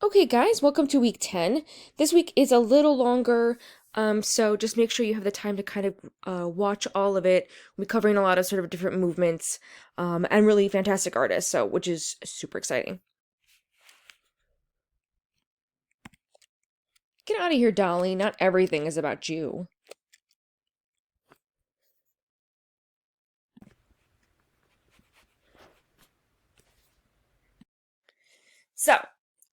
Okay, guys, welcome to week 10. This week is a little longer, so just make sure you have the time to kind of watch all of it. We're covering a lot of sort of different movements and really fantastic artists, so which is super exciting. Get out of here, Dolly. Not everything is about you. So,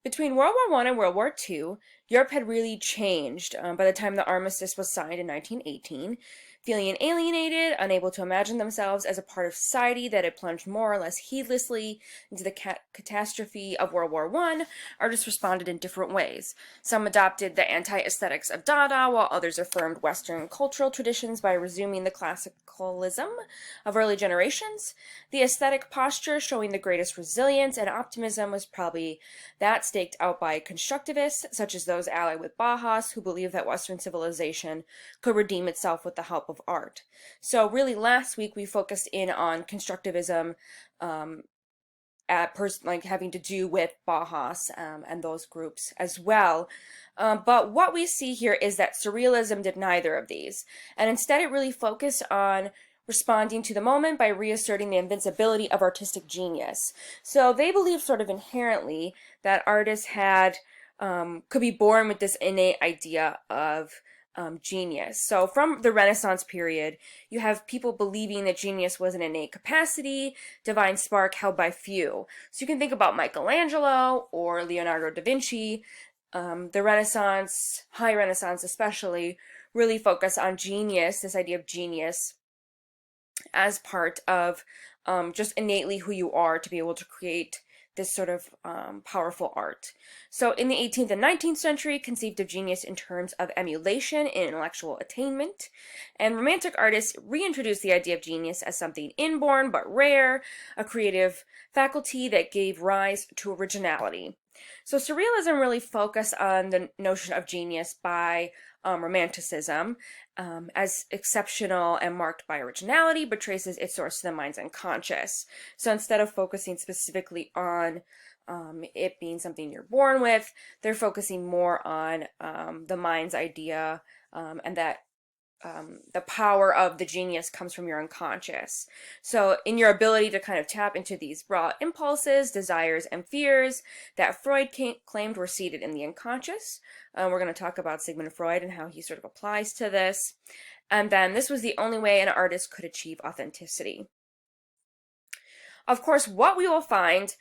between World War I and World War II, Europe had really changed by the time the armistice was signed in 1918. Feeling alienated, unable to imagine themselves as a part of society that had plunged more or less heedlessly into the catastrophe of World War I, artists responded in different ways. Some adopted the anti-aesthetics of Dada, while others affirmed Western cultural traditions by resuming the classicalism of early generations. The aesthetic posture showing the greatest resilience and optimism was probably that staked out by constructivists, such as those allied with Bauhaus, who believed that Western civilization could redeem itself with the help of art. So really last week we focused in on constructivism like having to do with Bauhaus and those groups as well. But what we see here is that Surrealism did neither of these, and instead it really focused on responding to the moment by reasserting the invincibility of artistic genius. So they believed sort of inherently that artists could be born with this innate idea of genius. So from the Renaissance period, you have people believing that genius was an innate capacity, divine spark held by few. So you can think about Michelangelo or Leonardo da Vinci. The Renaissance, High Renaissance especially, really focus on genius, this idea of genius, as part of just innately who you are to be able to create this sort of powerful art. So in the 18th and 19th century, conceived of genius in terms of emulation and intellectual attainment, and Romantic artists reintroduced the idea of genius as something inborn but rare, a creative faculty that gave rise to originality. So Surrealism really focused on the notion of genius by Romanticism as exceptional and marked by originality, but traces its source to the mind's unconscious. So instead of focusing specifically on it being something you're born with, they're focusing more on the mind's idea and that the power of the genius comes from your unconscious. So in your ability to kind of tap into these raw impulses, desires, and fears that Freud claimed were seated in the unconscious. We're going to talk about Sigmund Freud and how he sort of applies to this. And then this was the only way an artist could achieve authenticity. Of course, what we will find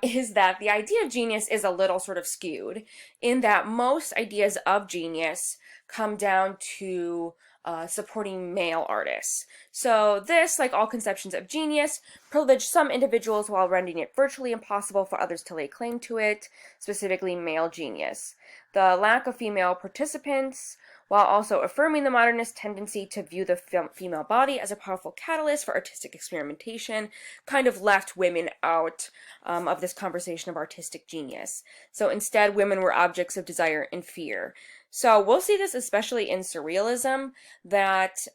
is that the idea of genius is a little sort of skewed in that most ideas of genius come down to supporting male artists. So this, like all conceptions of genius, privileged some individuals while rendering it virtually impossible for others to lay claim to it, specifically male genius. The lack of female participants, while also affirming the modernist tendency to view the female body as a powerful catalyst for artistic experimentation, kind of left women out of this conversation of artistic genius. So instead, women were objects of desire and fear. So we'll see this especially in Surrealism, that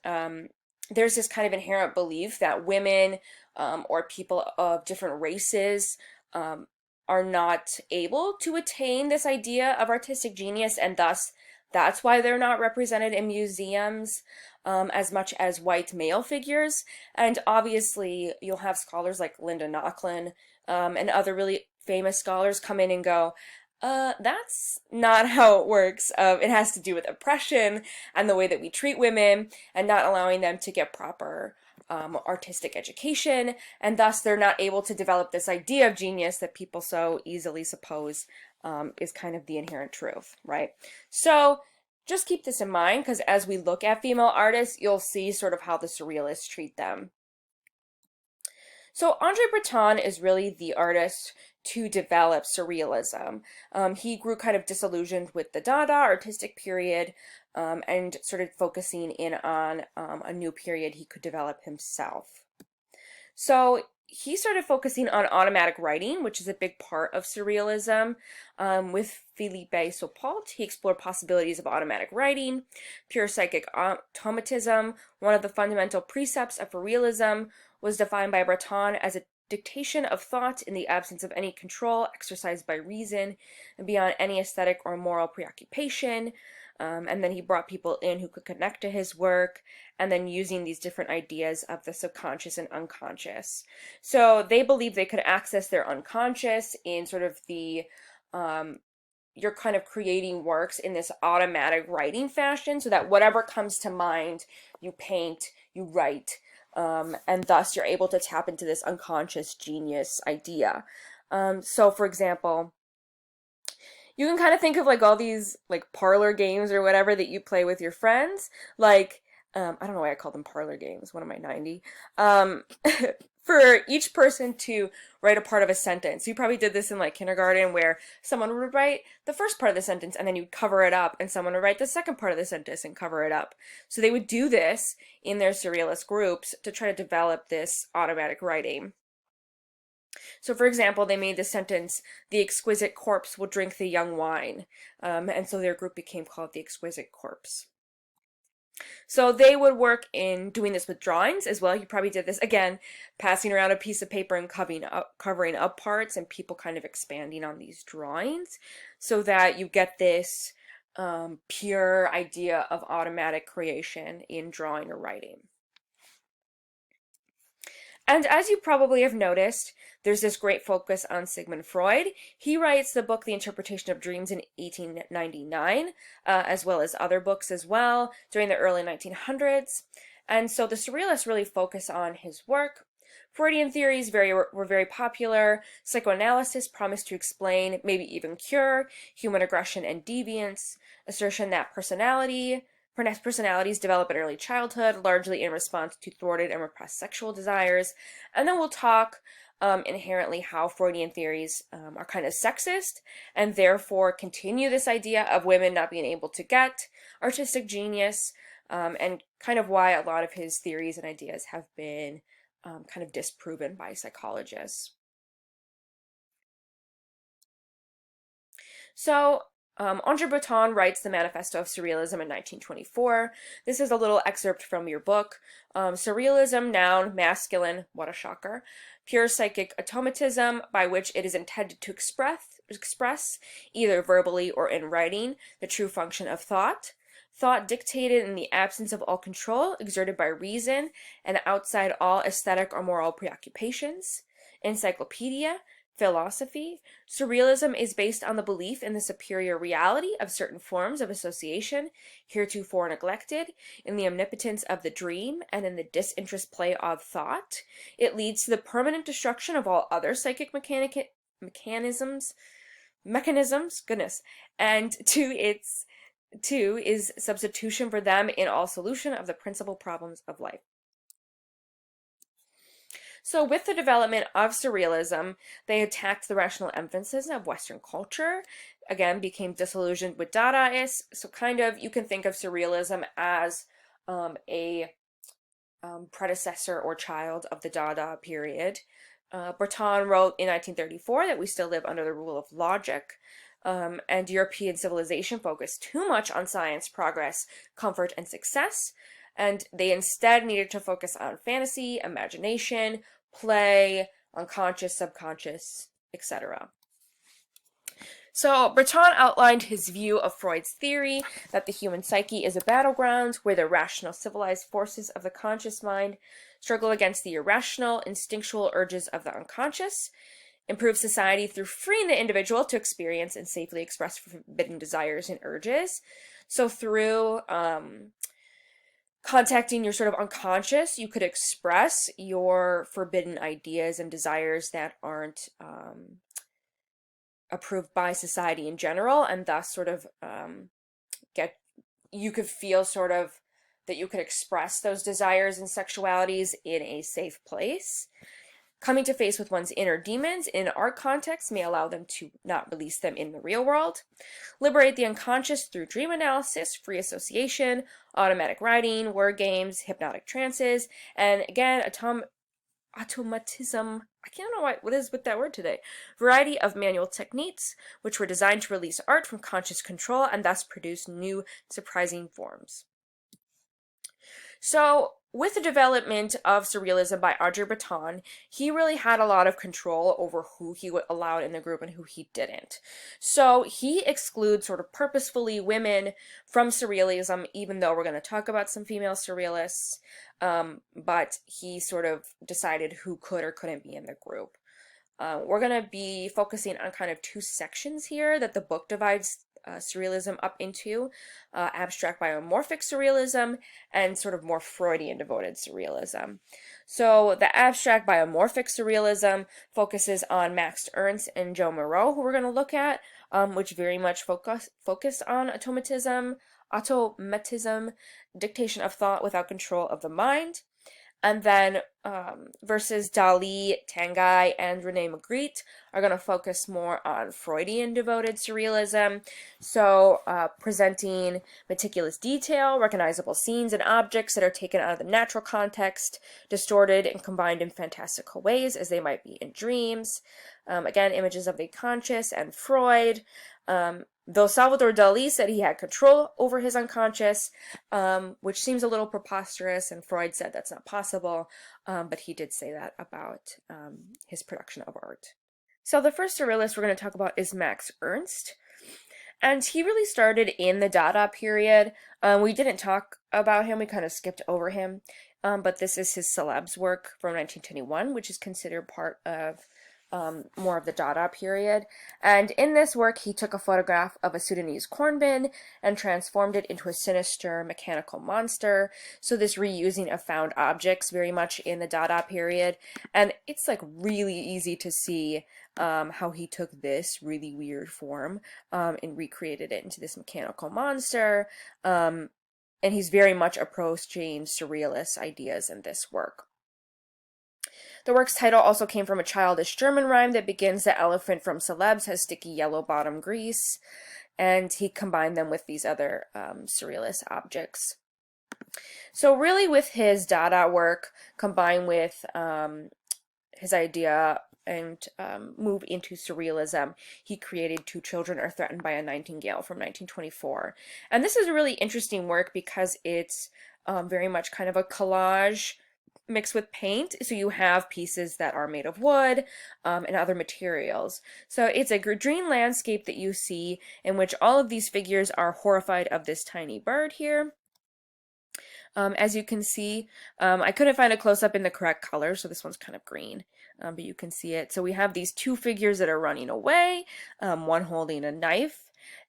there's this kind of inherent belief that women or people of different races are not able to attain this idea of artistic genius, and thus that's why they're not represented in museums as much as white male figures. And obviously, you'll have scholars like Linda Nochlin and other really famous scholars come in and go, that's not how it works. It has to do with oppression and the way that we treat women and not allowing them to get proper artistic education, and thus they're not able to develop this idea of genius that people so easily suppose is kind of the inherent truth, right? So just keep this in mind, because as we look at female artists, you'll see sort of how the Surrealists treat them. So Andre Breton is really the artist to develop Surrealism. He grew kind of disillusioned with the Dada artistic period and started focusing in on a new period he could develop himself. So he started focusing on automatic writing, which is a big part of Surrealism. With Philippe Saupoult, he explored possibilities of automatic writing. Pure psychic automatism, one of the fundamental precepts of Surrealism, was defined by Breton as a dictation of thought in the absence of any control exercised by reason and beyond any aesthetic or moral preoccupation. And then he brought people in who could connect to his work, and then using these different ideas of the subconscious and unconscious. So they believed they could access their unconscious in sort of the you're kind of creating works in this automatic writing fashion, so that whatever comes to mind, you paint, you write, and thus you're able to tap into this unconscious genius idea. So for example, you can kind of think of like all these like parlor games or whatever that you play with your friends. Like, I don't know why I call them parlor games. What am I, 90? For each person to write a part of a sentence. You probably did this in like kindergarten, where someone would write the first part of the sentence and then you'd cover it up, and someone would write the second part of the sentence and cover it up. So they would do this in their surrealist groups to try to develop this automatic writing. So for example, they made the sentence, "The exquisite corpse will drink the young wine." And so their group became called the Exquisite Corpse. So they would work in doing this with drawings as well. You probably did this, again, passing around a piece of paper and covering up parts, and people kind of expanding on these drawings, so that you get this pure idea of automatic creation in drawing or writing. And as you probably have noticed, there's this great focus on Sigmund Freud. He writes the book The Interpretation of Dreams in 1899, as well as other books as well during the early 1900s. And so the Surrealists really focus on his work. Freudian theories were very popular. Psychoanalysis promised to explain, maybe even cure, human aggression and deviance. Assertion that personalities develop in early childhood, largely in response to thwarted and repressed sexual desires. And then we'll talk inherently how Freudian theories are kind of sexist, and therefore continue this idea of women not being able to get artistic genius, and kind of why a lot of his theories and ideas have been kind of disproven by psychologists. So Andre Breton writes the Manifesto of Surrealism in 1924. This is a little excerpt from your book. Surrealism, noun, masculine, what a shocker. Pure psychic automatism, by which it is intended to express, either verbally or in writing, the true function of thought. Thought dictated in the absence of all control exerted by reason and outside all aesthetic or moral preoccupations. Encyclopedia. Philosophy. Surrealism is based on the belief in the superior reality of certain forms of association, heretofore neglected, in the omnipotence of the dream, and in the disinterest play of thought. It leads to the permanent destruction of all other psychic mechanisms, and two is substitution for them in all solution of the principal problems of life. So with the development of Surrealism, they attacked the rational emphasis of Western culture, again, became disillusioned with Dadaists, so kind of, you can think of Surrealism as a predecessor or child of the Dada period. Breton wrote in 1934 that we still live under the rule of logic, and European civilization focused too much on science, progress, comfort, and success, and they instead needed to focus on fantasy, imagination, play, unconscious, subconscious, etc. So Breton outlined his view of Freud's theory that the human psyche is a battleground where the rational, civilized forces of the conscious mind struggle against the irrational, instinctual urges of the unconscious, improve society through freeing the individual to experience and safely express forbidden desires and urges. So through contacting your sort of unconscious, you could express your forbidden ideas and desires that aren't approved by society in general, and thus sort of you could feel sort of that you could express those desires and sexualities in a safe place. Coming to face with one's inner demons in an art context may allow them to not release them in the real world. Liberate the unconscious through dream analysis, free association, automatic writing, word games, hypnotic trances, and again, automatism. I can't know what is with that word today. Variety of manual techniques, which were designed to release art from conscious control and thus produce new, surprising forms. So, with the development of Surrealism by Audrey Breton, he really had a lot of control over who he allowed in the group and who he didn't. So he excludes sort of purposefully women from Surrealism, even though we're going to talk about some female Surrealists, but he sort of decided who could or couldn't be in the group. We're going to be focusing on kind of two sections here that the book divides Surrealism up into, abstract biomorphic Surrealism and sort of more Freudian devoted Surrealism. So the abstract biomorphic Surrealism focuses on Max Ernst and Juan Miro, who we're going to look at, which very much focus on automatism, dictation of thought without control of the mind. And then versus Dali, Tanguy, and Rene Magritte are going to focus more on Freudian devoted Surrealism. So presenting meticulous detail, recognizable scenes and objects that are taken out of the natural context, distorted and combined in fantastical ways as they might be in dreams. Again, images of the conscious and Freud. Though Salvador Dali said he had control over his unconscious, which seems a little preposterous, and Freud said that's not possible, but he did say that about his production of art. So the first surrealist we're going to talk about is Max Ernst, and he really started in the Dada period. We didn't talk about him, we kind of skipped over him, but this is his Celebs work from 1921, which is considered part of more of the Dada period. And in this work, he took a photograph of a Sudanese corn bin and transformed it into a sinister mechanical monster. So this reusing of found objects very much in the Dada period. And it's like really easy to see how he took this really weird form and recreated it into this mechanical monster. And he's very much approaching surrealist ideas in this work. The work's title also came from a childish German rhyme that begins, "The elephant from Celebs has sticky yellow bottom grease," and he combined them with these other surrealist objects. So really with his Dada work, combined with his idea and move into surrealism, he created Two Children Are Threatened by a Nightingale from 1924. And this is a really interesting work because it's very much kind of a collage mixed with paint, so you have pieces that are made of wood and other materials. So it's a green landscape that you see in which all of these figures are horrified of this tiny bird here. As you can see, I couldn't find a close-up in the correct color, so this one's kind of green, but you can see it. So we have these two figures that are running away, one holding a knife.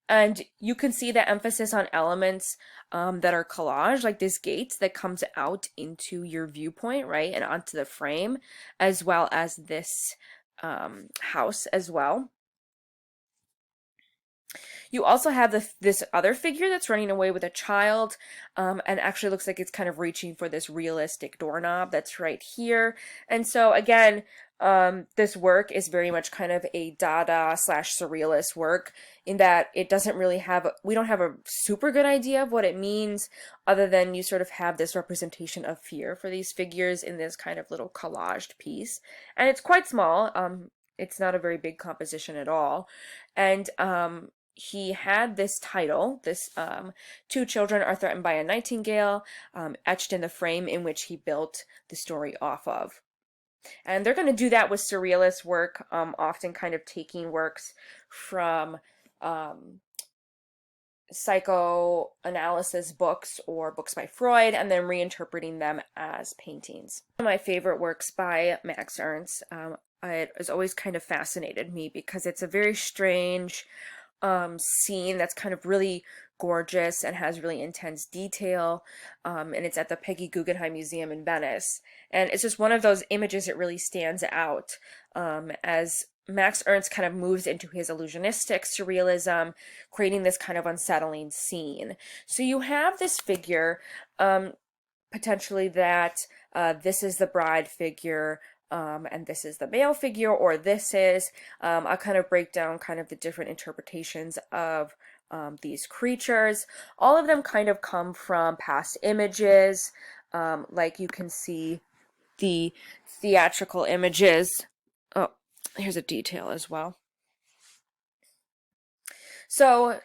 And you can see the emphasis on elements that are collage, like this gate that comes out into your viewpoint, right, and onto the frame, as well as this house as well. You also have this other figure that's running away with a child, and actually looks like it's kind of reaching for this realistic doorknob that's right here. And so again, this work is very much kind of a Dada / surrealist work in that it doesn't really have, we don't have a super good idea of what it means, other than you sort of have this representation of fear for these figures in this kind of little collaged piece. And it's quite small. It's not a very big composition at all. And he had this title, this Two Children Are Threatened by a Nightingale, etched in the frame in which he built the story off of. And they're going to do that with surrealist work, often kind of taking works from psychoanalysis books or books by Freud and then reinterpreting them as paintings. One of my favorite works by Max Ernst, it has always kind of fascinated me because it's a very strange scene that's kind of really gorgeous and has really intense detail, and it's at the Peggy Guggenheim Museum in Venice, and it's just one of those images that really stands out as Max Ernst kind of moves into his illusionistic surrealism, creating this kind of unsettling scene. So you have this figure, potentially that this is the bride figure, and this is the male figure, or this is, I'll kind of break down kind of the different interpretations of these creatures. All of them kind of come from past images, like you can see the theatrical images. Oh, here's a detail as well. So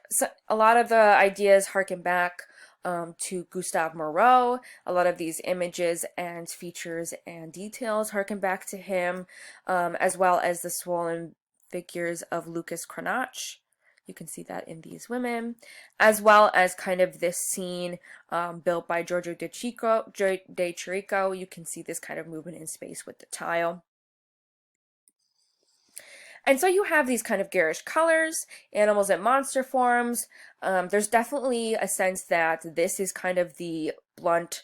a lot of the ideas harken back to Gustave Moreau. A lot of these images and features and details harken back to him, as well as the swollen figures of Lucas Cranach. You can see that in these women, as well as kind of this scene built by Giorgio de Chirico. You can see this kind of movement in space with the tile. And so you have these kind of garish colors, animals and monster forms. There's definitely a sense that this is kind of the blunt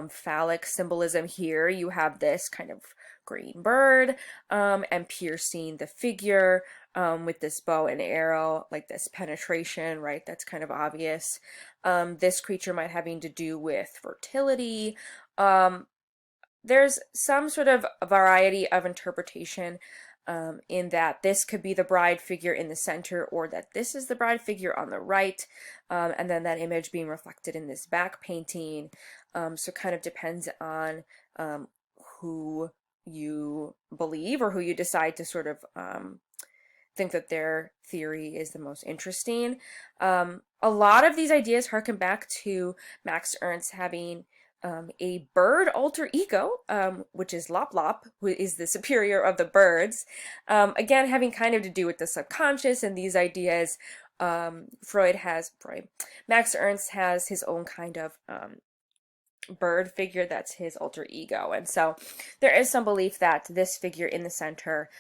phallic symbolism here. You have this kind of green bird and piercing the figure with this bow and arrow, like this penetration, right? That's kind of obvious. This creature might having to do with fertility. There's some sort of variety of interpretation in that this could be the bride figure in the center, or that this is the bride figure on the right, and then that image being reflected in this back painting. So kind of depends on who you believe or who you decide to sort of think that their theory is the most interesting. A lot of these ideas harken back to Max Ernst having a bird alter ego, which is Lop Lop, who is the superior of the birds. Again, having kind of to do with the subconscious and these ideas. Max Ernst has his own kind of bird figure that's his alter ego. And so there is some belief that this figure in the center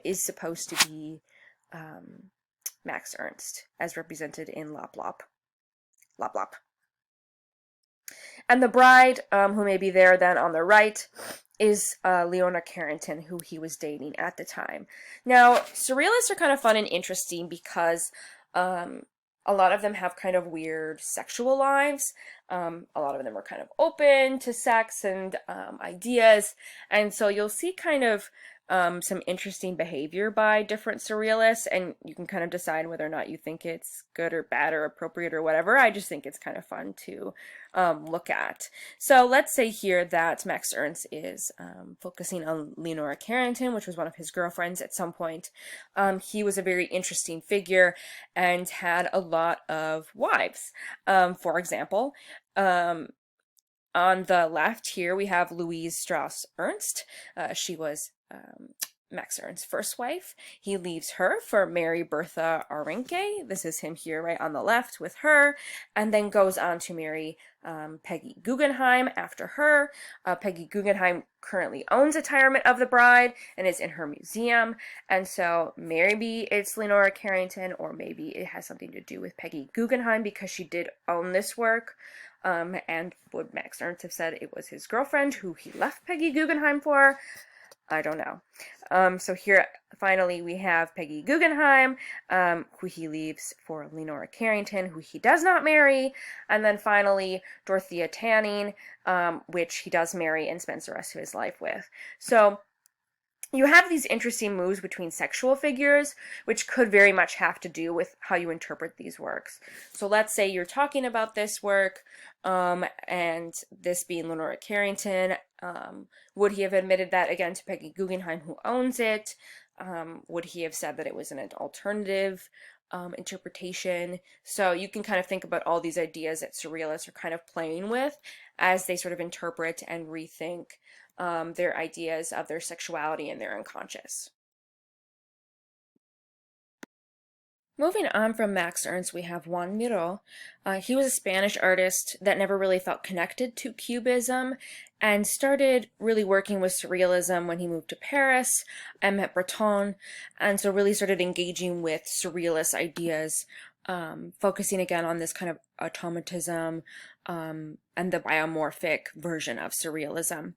is supposed to be Max Ernst, as represented in Lop Lop. Lop Lop. And the bride, who may be there then on the right, is Leona Carrington, who he was dating at the time. Now, Surrealists are kind of fun and interesting because a lot of them have kind of weird sexual lives. A lot of them are kind of open to sex and ideas. And so you'll see kind of some interesting behavior by different surrealists, and you can kind of decide whether or not you think it's good or bad or appropriate or whatever. I just think it's kind of fun to look at. So let's say here that Max Ernst is focusing on Leonora Carrington, which was one of his girlfriends at some point. He was a very interesting figure and had a lot of wives. For example, on the left here, we have Louise Strauss Ernst. She was Max Ernst's first wife. He leaves her for Mary Bertha Arenque. This is him here right on the left with her, and then goes on to marry Peggy Guggenheim after her. Peggy Guggenheim currently owns a Retirement of the Bride and is in her museum, and so maybe it's Leonora Carrington, or maybe it has something to do with Peggy Guggenheim because she did own this work. And would Max Ernst have said it was his girlfriend who he left Peggy Guggenheim for? I don't know. So here, finally, we have Peggy Guggenheim, who he leaves for Leonora Carrington, who he does not marry. And then finally, Dorothea Tanning, which he does marry and spends the rest of his life with. So you have these interesting moves between sexual figures, which could very much have to do with how you interpret these works. So let's say you're talking about this work, and this being Leonora Carrington. Would he have admitted that again to Peggy Guggenheim, who owns it? Would he have said that it was an alternative interpretation? So you can kind of think about all these ideas that surrealists are kind of playing with as they sort of interpret and rethink their ideas of their sexuality and their unconscious. Moving on from Max Ernst, we have Juan Miro. He was a Spanish artist that never really felt connected to Cubism and started really working with Surrealism when he moved to Paris and met Breton, and so really started engaging with Surrealist ideas, focusing again on this kind of automatism and the biomorphic version of Surrealism.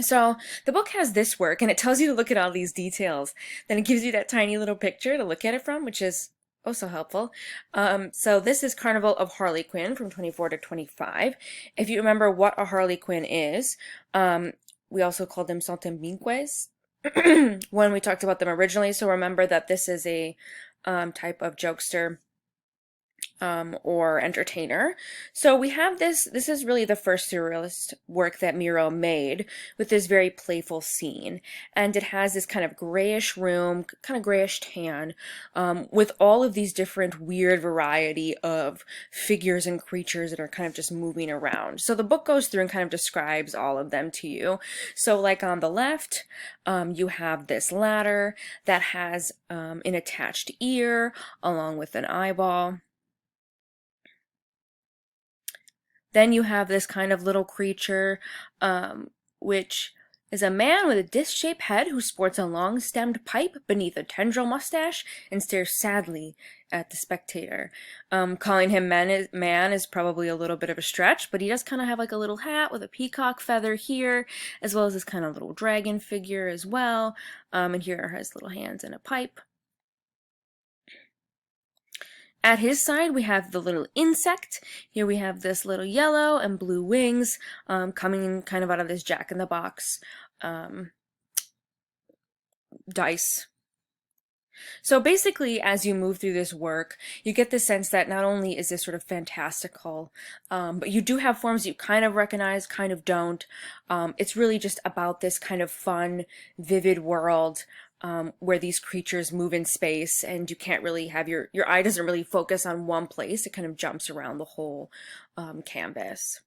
So the book has this work, and it tells you to look at all these details. Then it gives you that tiny little picture to look at it from, which is oh so helpful. So this is Carnival of Harley Quinn from 24 to 25. If you remember what a Harley Quinn is, we also called them saltimbanquis when we talked about them originally. So remember that this is a type of jokester or entertainer. So we have this is really the first surrealist work that Miro made, with this very playful scene. And it has this kind of grayish room, kind of grayish tan, with all of these different weird variety of figures and creatures that are kind of just moving around. So the book goes through and kind of describes all of them to you. So like on the left, you have this ladder that has an attached ear along with an eyeball. Then you have this kind of little creature, which is a man with a disc-shaped head who sports a long-stemmed pipe beneath a tendril mustache and stares sadly at the spectator. Calling him man is probably a little bit of a stretch, but he does kind of have like a little hat with a peacock feather here, as well as this kind of little dragon figure as well. And here are his little hands and a pipe. At his side, we have the little insect. Here we have this little yellow and blue wings coming kind of out of this jack-in-the-box dice. So basically, as you move through this work, you get the sense that not only is this sort of fantastical, but you do have forms you kind of recognize, kind of don't. It's really just about this kind of fun, vivid world where these creatures move in space, and you can't really have your eye doesn't really focus on one place. It kind of jumps around the whole canvas.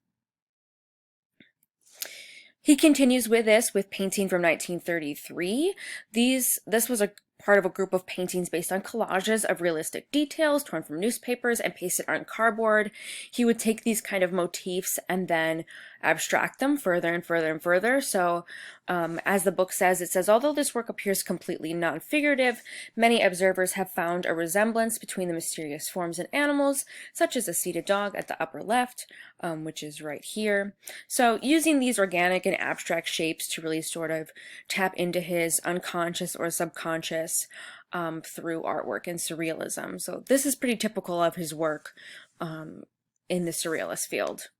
He continues with this with painting from 1933. This was a part of a group of paintings based on collages of realistic details torn from newspapers and pasted on cardboard. He would take these kind of motifs and then abstract them further and further and further. So as the book says, it says, although this work appears completely non-figurative, many observers have found a resemblance between the mysterious forms and animals, such as a seated dog at the upper left, which is right here. So using these organic and abstract shapes to really sort of tap into his unconscious or subconscious through artwork and surrealism. So this is pretty typical of his work in the surrealist field.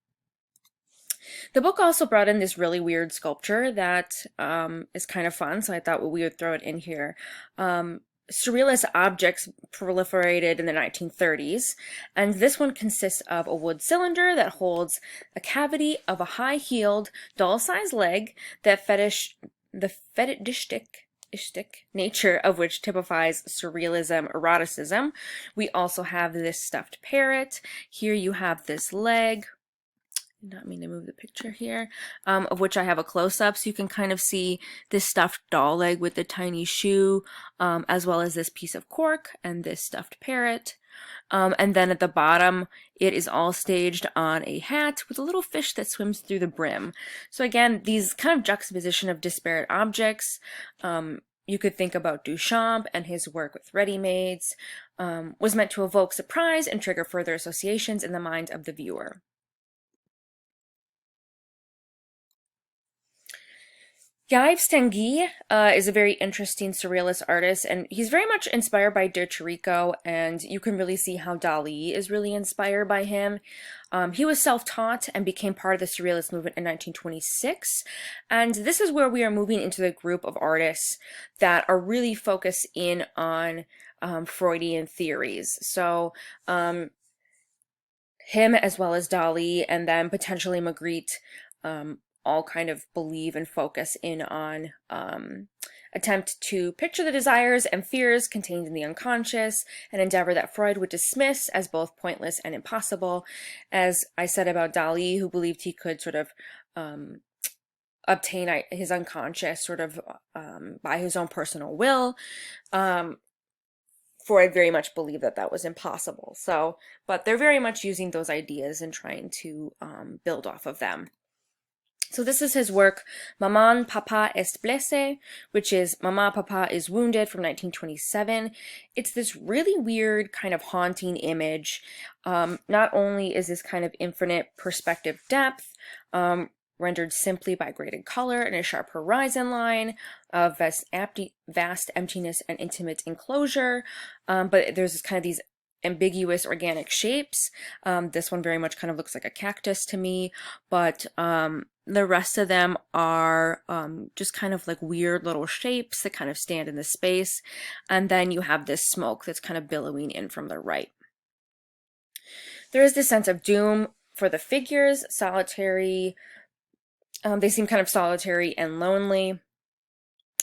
The book also brought in this really weird sculpture that is kind of fun, so I thought we would throw it in here. Surrealist objects proliferated in the 1930s, and this one consists of a wood cylinder that holds a cavity of a high-heeled, doll-sized leg that the fetishistic nature of which typifies surrealism, eroticism. We also have this stuffed parrot. Here you have this leg. Not mean to move the picture here, of which I have a close-up, so you can kind of see this stuffed doll leg with the tiny shoe, as well as this piece of cork and this stuffed parrot. And then at the bottom, it is all staged on a hat with a little fish that swims through the brim. So again, these kind of juxtaposition of disparate objects. You could think about Duchamp and his work with ready-mades, was meant to evoke surprise and trigger further associations in the mind of the viewer. Yves Tanguy is a very interesting surrealist artist, and he's very much inspired by De Chirico, and you can really see how Dali is really inspired by him. He was self-taught and became part of the surrealist movement in 1926, and this is where we are moving into the group of artists that are really focused in on Freudian theories. So him as well as Dali, and then potentially Magritte, all kind of believe and focus in on attempt to picture the desires and fears contained in the unconscious, an endeavor that Freud would dismiss as both pointless and impossible. As I said about Dali, who believed he could sort of obtain his unconscious sort of by his own personal will. Freud very much believed that that was impossible. So, but they're very much using those ideas and trying to build off of them. So this is his work, Maman Papa est blessé, which is Mama Papa is wounded, from 1927. It's this really weird kind of haunting image. Not only is this kind of infinite perspective depth, rendered simply by graded color and a sharp horizon line of vast emptiness and intimate enclosure, but there's this kind of these ambiguous organic shapes. This one very much kind of looks like a cactus to me, but the rest of them are just kind of like weird little shapes that kind of stand in the space. And then you have this smoke that's kind of billowing in from the right. There is this sense of doom for the figures, solitary. They seem kind of solitary and lonely.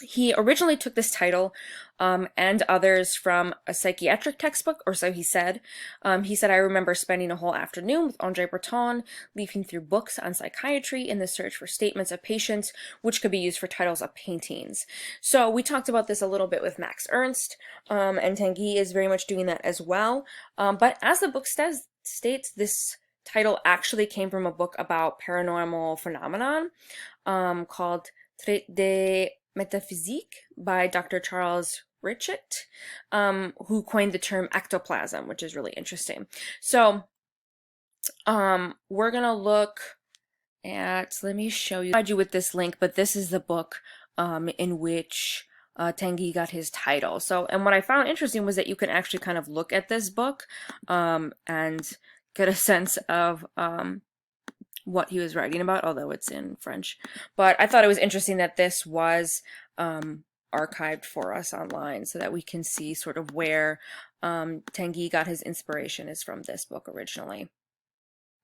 He originally took this title and others from a psychiatric textbook, or so he said. He said, I remember spending a whole afternoon with André Breton, leafing through books on psychiatry in the search for statements of patients, which could be used for titles of paintings. So we talked about this a little bit with Max Ernst, and Tanguy is very much doing that as well. But as the book states, this title actually came from a book about paranormal phenomenon called Traité de Metaphysique by Dr. Charles Richet, who coined the term ectoplasm, which is really interesting. So we're going to look at, let me show you, I'll provide you with this link, but this is the book in which Tanguy got his title. So, and what I found interesting was that you can actually kind of look at this book and get a sense of what he was writing about, although it's in French. But I thought it was interesting that this was archived for us online so that we can see sort of where Tanguy got his inspiration is from this book originally.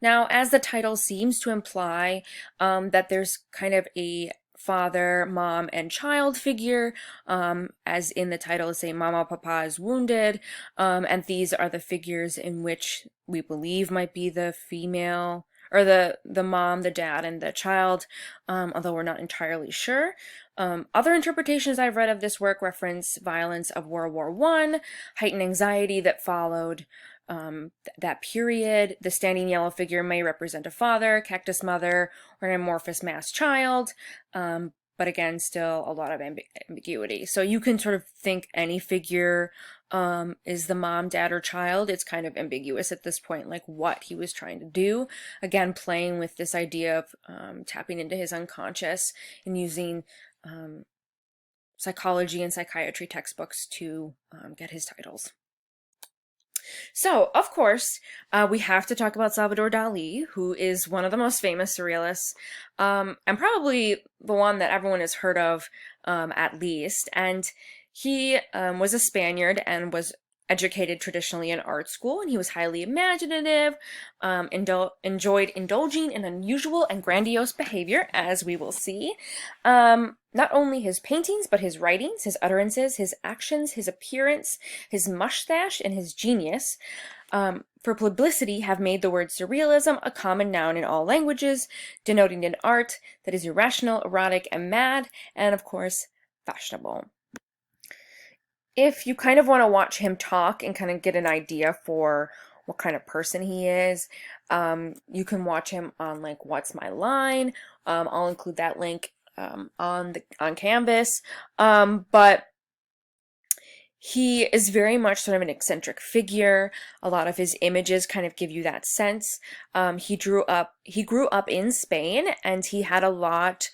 Now, as the title seems to imply that there's kind of a father, mom, and child figure, as in the title, say, Mama, Papa is wounded, and these are the figures in which we believe might be the female, or the mom, the dad, and the child, although we're not entirely sure. Other interpretations I've read of this work reference violence of World War I, heightened anxiety that followed that period. The standing yellow figure may represent a father, cactus mother, or an amorphous mass child, but again, still a lot of ambiguity. So you can sort of think any figure is the mom, dad, or child. It's kind of ambiguous at this point, like what he was trying to do. Again, playing with this idea of tapping into his unconscious and using psychology and psychiatry textbooks to get his titles. So, of course, we have to talk about Salvador Dali, who is one of the most famous surrealists, and probably the one that everyone has heard of, at least. And he was a Spaniard and was educated traditionally in art school, and he was highly imaginative, enjoyed indulging in unusual and grandiose behavior, as we will see. Not only his paintings, but his writings, his utterances, his actions, his appearance, his mustache, and his genius, for publicity, have made the word surrealism a common noun in all languages, denoting an art that is irrational, erotic, and mad, and of course, fashionable. If you kind of want to watch him talk and kind of get an idea for what kind of person he is, you can watch him on like What's My Line. I'll include that link on Canvas. But he is very much sort of an eccentric figure. A lot of his images kind of give you that sense. He grew up in Spain, and he had a lot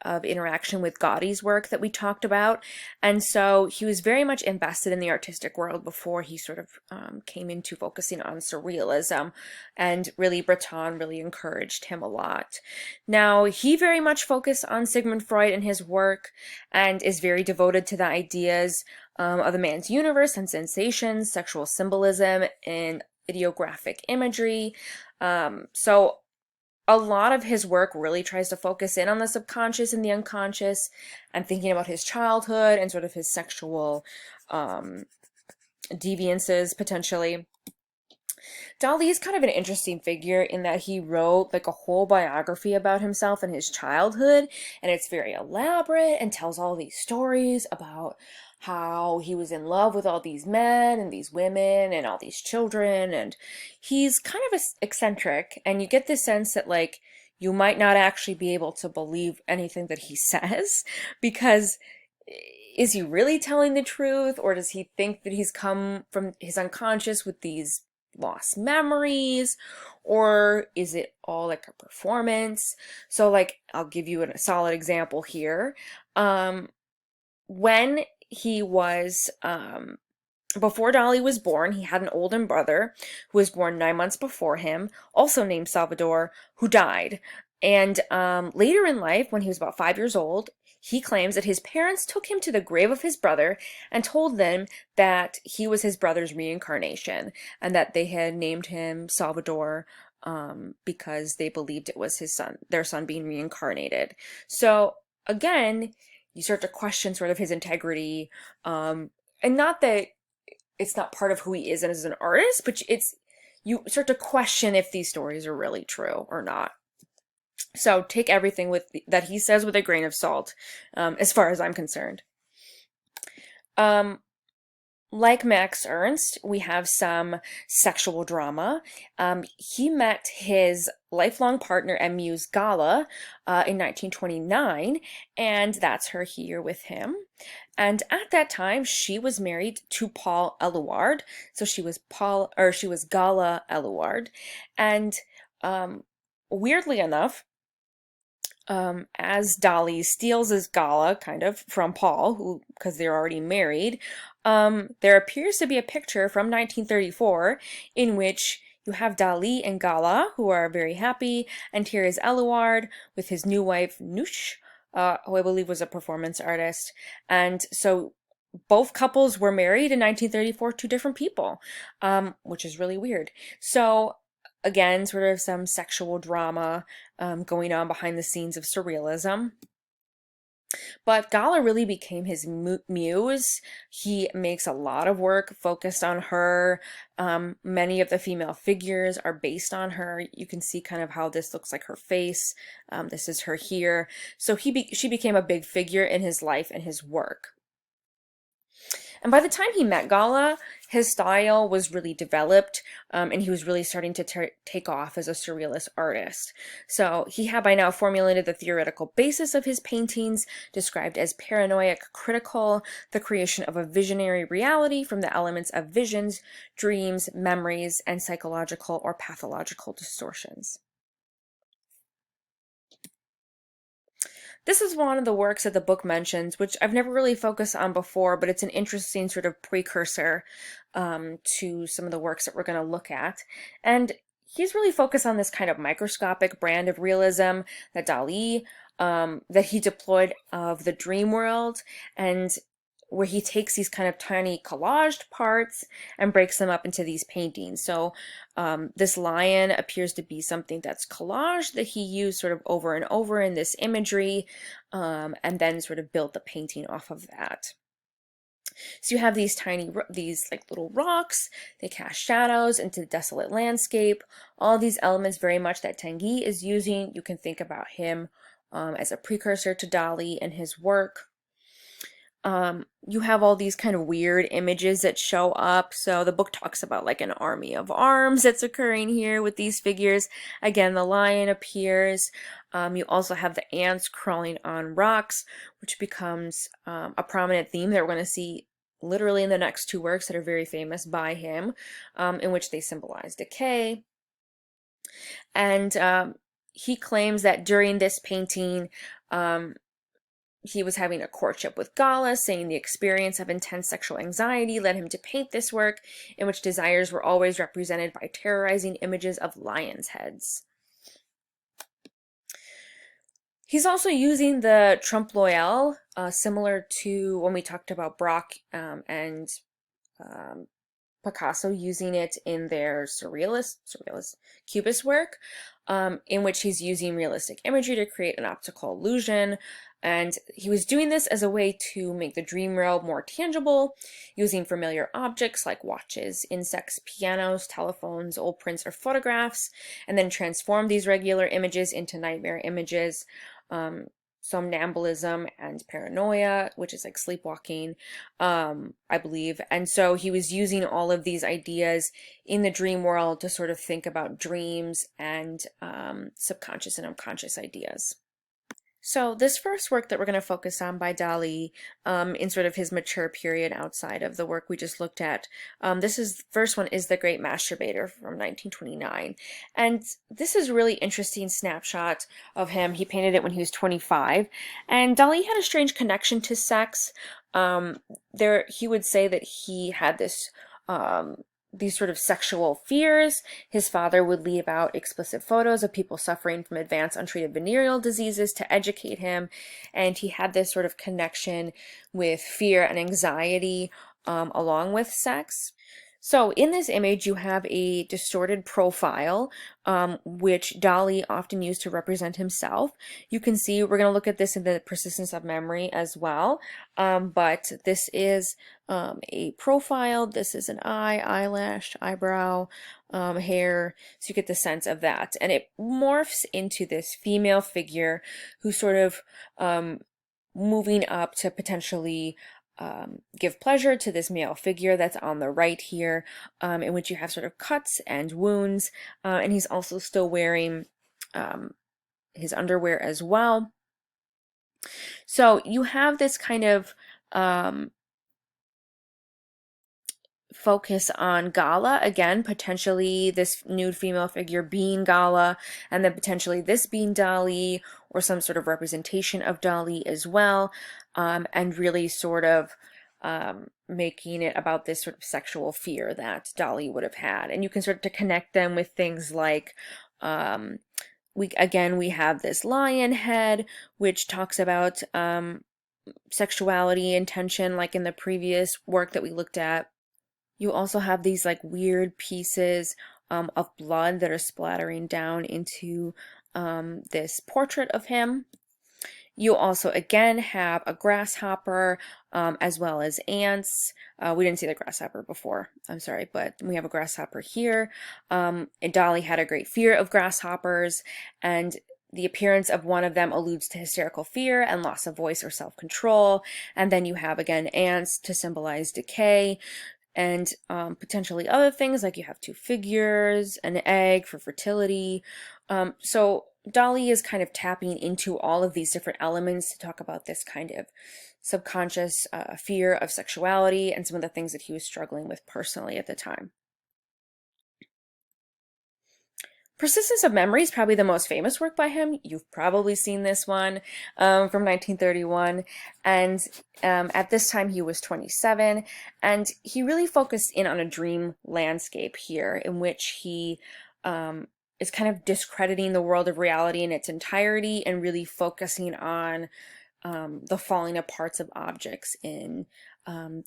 of interaction with Gaudi's work that we talked about, and so he was very much invested in the artistic world before he sort of came into focusing on surrealism, and really Breton really encouraged him a lot. Now, he very much focused on Sigmund Freud in his work and is very devoted to the ideas of the man's universe and sensations, sexual symbolism, and ideographic imagery. So a lot of his work really tries to focus in on the subconscious and the unconscious, and thinking about his childhood and sort of his sexual deviances, potentially. Dali is kind of an interesting figure in that he wrote like a whole biography about himself and his childhood, and it's very elaborate and tells all these stories about how he was in love with all these men and these women and all these children, and he's kind of eccentric, and you get this sense that like you might not actually be able to believe anything that he says, because is he really telling the truth, or does he think that he's come from his unconscious with these lost memories, or is it all like a performance? So like, I'll give you a solid example here. When he was, before Dali was born, he had an older brother who was born 9 months before him, also named Salvador, who died. And later in life, when he was about 5 years old, He claims that his parents took him to the grave of his brother and told them that he was his brother's reincarnation and that they had named him Salvador because they believed it was their son being reincarnated. So again, you start to question sort of his integrity, and not that it's not part of who he is as an artist, but you start to question if these stories are really true or not. So take everything that he says with a grain of salt, as far as I'm concerned. Like Max Ernst, we have some sexual drama. He met his lifelong partner and muse Gala in 1929, and that's her here with him. And at that time, she was married to Paul Eluard, so she was Gala Eluard. And weirdly enough, as Dali steals his Gala kind of from Paul, because they're already married, there appears to be a picture from 1934 in which you have Dali and Gala, who are very happy, and here is Eluard with his new wife, Nush, who I believe was a performance artist. And so both couples were married in 1934 to different people, which is really weird. So again, sort of some sexual drama going on behind the scenes of Surrealism. But Gala really became his muse. He makes a lot of work focused on her. Many of the female figures are based on her. You can see kind of how this looks like her face. This is her here. So she became a big figure in his life and his work. And by the time he met Gala, his style was really developed, and he was really starting to take off as a surrealist artist. So he had by now formulated the theoretical basis of his paintings, described as paranoid critical, the creation of a visionary reality from the elements of visions, dreams, memories, and psychological or pathological distortions. This is one of the works that the book mentions, which I've never really focused on before, but it's an interesting sort of precursor to some of the works that we're going to look at. And he's really focused on this kind of microscopic brand of realism that Dali, that he deployed of the dream world, and where he takes these kind of tiny collaged parts and breaks them up into these paintings. So this lion appears to be something that's collaged that he used sort of over and over in this imagery, and then sort of built the painting off of that. So you have these like little rocks, they cast shadows into the desolate landscape, all these elements very much that Tanguy is using. You can think about him as a precursor to Dali and his work. You have all these kind of weird images that show up. So the book talks about like an army of arms that's occurring here with these figures. Again, the lion appears. You also have the ants crawling on rocks, which becomes a prominent theme that we're going to see literally in the next two works that are very famous by him, in which they symbolize decay. And he claims that during this painting, he was having a courtship with Gala, saying the experience of intense sexual anxiety led him to paint this work, in which desires were always represented by terrorizing images of lions' heads. He's also using the trompe l'oeil, similar to when we talked about Braque and Picasso using it in their surrealist cubist work, in which he's using realistic imagery to create an optical illusion. And he was doing this as a way to make the dream world more tangible, using familiar objects like watches, insects, pianos, telephones, old prints, or photographs, and then transform these regular images into nightmare images, somnambulism and paranoia, which is like sleepwalking, I believe. And so he was using all of these ideas in the dream world to sort of think about dreams and subconscious and unconscious ideas. So this first work that we're going to focus on by Dali, in sort of his mature period outside of the work we just looked at, first one is The Great Masturbator from 1929. And this is a really interesting snapshot of him. He painted it when he was 25. And Dali had a strange connection to sex. He would say that he had this these sort of sexual fears. His father would leave out explicit photos of people suffering from advanced untreated venereal diseases to educate him, and he had this sort of connection with fear and anxiety along with sex. So in this image, you have a distorted profile, which Dali often used to represent himself. You can see, we're going to look at this in the persistence of memory as well, but this is a profile. This is an eye, eyelash, eyebrow, hair, so you get the sense of that. And it morphs into this female figure who's sort of moving up to potentially give pleasure to this male figure that's on the right here, in which you have sort of cuts and wounds, and he's also still wearing his underwear as well. So you have this kind of focus on Gala, again, potentially this nude female figure being Gala, and then potentially this being Dali, or some sort of representation of Dali as well, and really sort of making it about this sort of sexual fear that Dali would have had. And you can start to connect them with things like, we have this lion head, which talks about sexuality and tension, like in the previous work that we looked at. You also have these like weird pieces of blood that are splattering down into this portrait of him. You also again have a grasshopper, as well as ants. We didn't see the grasshopper before, I'm sorry, but we have a grasshopper here. And Dali had a great fear of grasshoppers, and the appearance of one of them alludes to hysterical fear and loss of voice or self-control. And then you have again ants to symbolize decay, and potentially other things, like you have two figures, an egg for fertility. So Dali is kind of tapping into all of these different elements to talk about this kind of subconscious fear of sexuality and some of the things that he was struggling with personally at the time. Persistence of Memory is probably the most famous work by him. You've probably seen this one from 1931. And at this time he was 27. And he really focused in on a dream landscape here, in which he is kind of discrediting the world of reality in its entirety and really focusing on the falling apart of objects in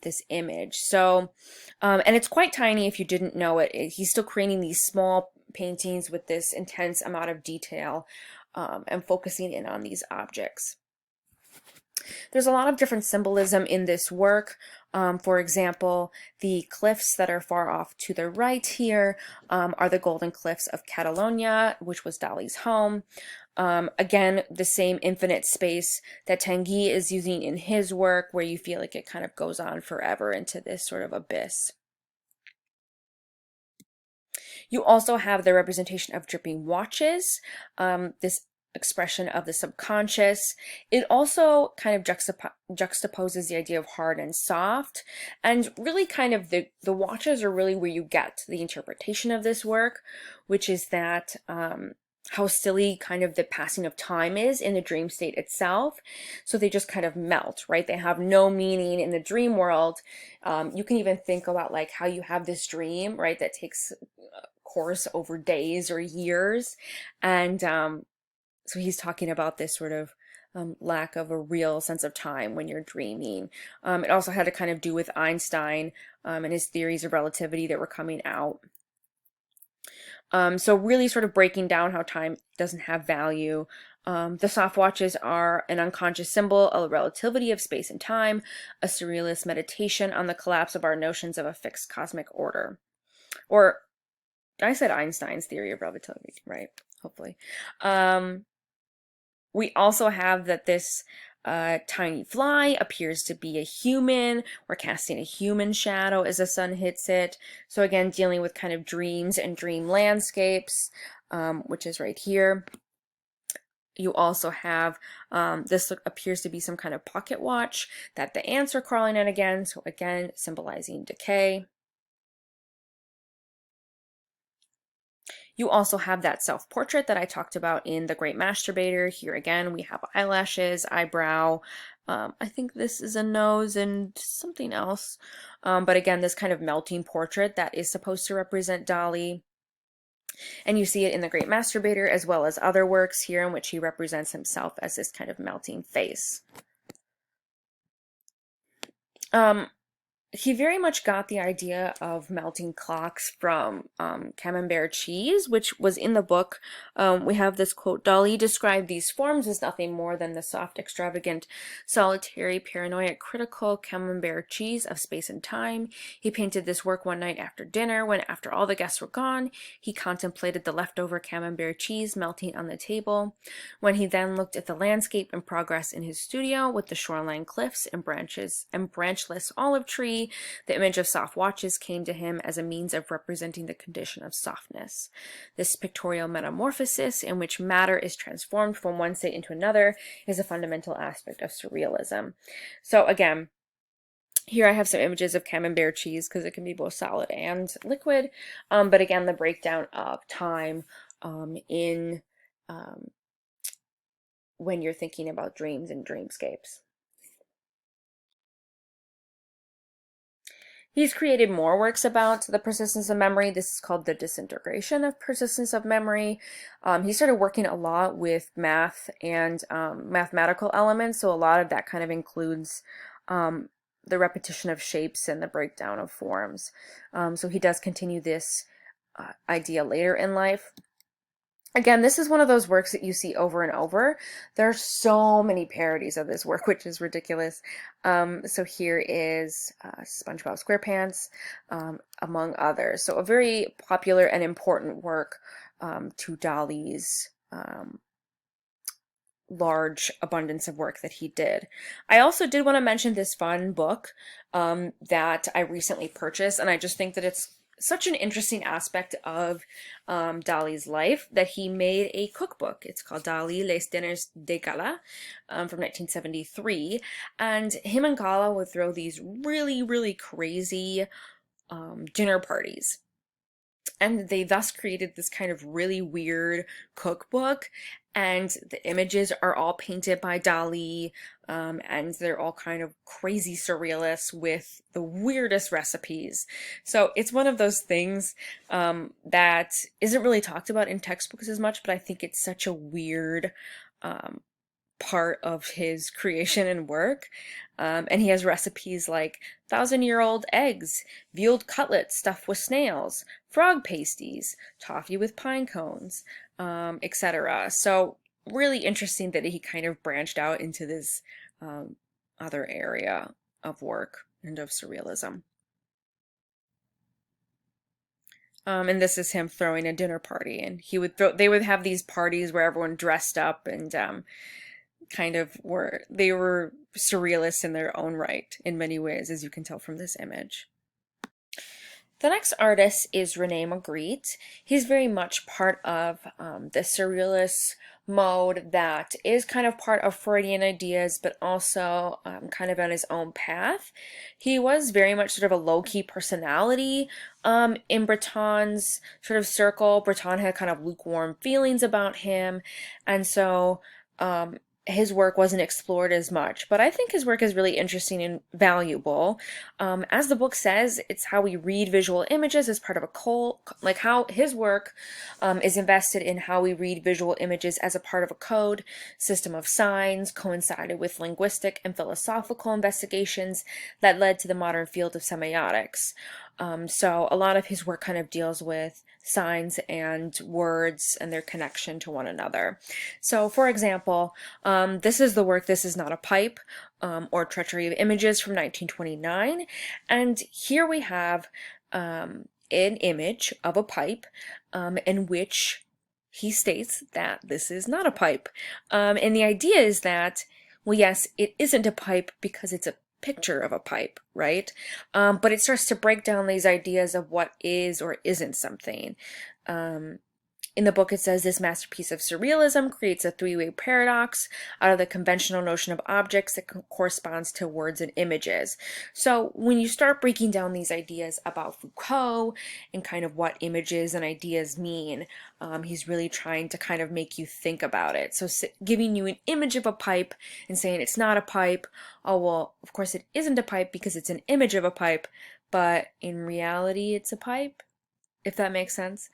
this image. So, and it's quite tiny if you didn't know it. He's still creating these small paintings with this intense amount of detail and focusing in on these objects. There's a lot of different symbolism in this work. For example, the cliffs that are far off to the right here are the golden cliffs of Catalonia, which was Dali's home. Again, the same infinite space that Tanguy is using in his work, where you feel like it kind of goes on forever into this sort of abyss. You also have the representation of dripping watches, this expression of the subconscious. It also kind of juxtaposes the idea of hard and soft, and really kind of the watches are really where you get the interpretation of this work, which is that how silly kind of the passing of time is in the dream state itself. So they just kind of melt, right? They have no meaning in the dream world. You can even think about like how you have this dream, right, that takes course over days or years. And so he's talking about this sort of lack of a real sense of time when you're dreaming. It also had to kind of do with Einstein and his theories of relativity that were coming out. So really sort of breaking down how time doesn't have value. The soft watches are an unconscious symbol of relativity of space and time, a surrealist meditation on the collapse of our notions of a fixed cosmic order. Or, I said Einstein's theory of relativity, right? Hopefully. We also have that this tiny fly appears to be a human. We're casting a human shadow as the sun hits it. So again, dealing with kind of dreams and dream landscapes, which is right here. You also have, this appears to be some kind of pocket watch that the ants are crawling in again. So again, symbolizing decay. You also have that self-portrait that I talked about in The Great Masturbator. Here again, we have eyelashes, eyebrow. I think this is a nose and something else. But again, this kind of melting portrait that is supposed to represent Dali. And you see it in The Great Masturbator as well as other works here in which he represents himself as this kind of melting face. He very much got the idea of melting clocks from Camembert cheese, which was in the book. We have this quote: Dali described these forms as nothing more than the soft, extravagant, solitary, paranoid, critical Camembert cheese of space and time. He painted this work one night after dinner, when after all the guests were gone, he contemplated the leftover Camembert cheese melting on the table. When he then looked at the landscape in progress in his studio, with the shoreline cliffs and branches and branchless olive tree, the image of soft watches came to him as a means of representing the condition of softness. This pictorial metamorphosis, in which matter is transformed from one state into another, is a fundamental aspect of surrealism. So again, here I have some images of Camembert cheese because it can be both solid and liquid, but again, the breakdown of time in when you're thinking about dreams and dreamscapes. He's created more works about the persistence of memory. This is called The Disintegration of Persistence of Memory. He started working a lot with math and mathematical elements, so a lot of that kind of includes the repetition of shapes and the breakdown of forms. So he does continue this idea later in life. Again, this is one of those works that you see over and over. There are so many parodies of this work, which is ridiculous. So here is Spongebob Squarepants, among others. So a very popular and important work to Dali's large abundance of work that he did. I also did want to mention this fun book that I recently purchased, and I just think that it's such an interesting aspect of Dali's life that he made a cookbook. It's called Dali, Les Dinners de Gala from 1973. And him and Gala would throw these really, really crazy dinner parties. And they thus created this kind of really weird cookbook, and the images are all painted by Dali, and they're all kind of crazy surrealists with the weirdest recipes. So it's one of those things that isn't really talked about in textbooks as much, but I think it's such a weird part of his creation and work. And he has recipes like 1,000-year-old eggs, vealed cutlets stuffed with snails, frog pasties, toffee with pine cones, etc. So really interesting that he kind of branched out into this other area of work and of surrealism. And this is him throwing a dinner party, and they would have these parties where everyone dressed up and kind of they were surrealists in their own right in many ways, as you can tell from this image. The next artist is Rene Magritte. He's very much part of the surrealist mode that is kind of part of Freudian ideas, but also kind of on his own path. He was very much sort of a low-key personality in Breton's sort of circle. Breton had kind of lukewarm feelings about him, and so his work wasn't explored as much, but I think his work is really interesting and valuable. As the book says, it's how we read visual images as part of a code, like how his work is invested in how we read visual images as a part of a code system of signs, coincided with linguistic and philosophical investigations that led to the modern field of semiotics. So a lot of his work kind of deals with signs and words and their connection to one another. So for example, this is the work This Is Not a Pipe, or Treachery of Images from 1929. And here we have an image of a pipe in which he states that this is not a pipe. And the idea is that, well, yes, it isn't a pipe because it's a picture of a pipe, right? But it starts to break down these ideas of what is or isn't something. In the book, it says this masterpiece of surrealism creates a three-way paradox out of the conventional notion of objects that corresponds to words and images. So when you start breaking down these ideas about Foucault and kind of what images and ideas mean, he's really trying to kind of make you think about it. So giving you an image of a pipe and saying it's not a pipe. Oh, well, of course it isn't a pipe because it's an image of a pipe, but in reality it's a pipe, if that makes sense.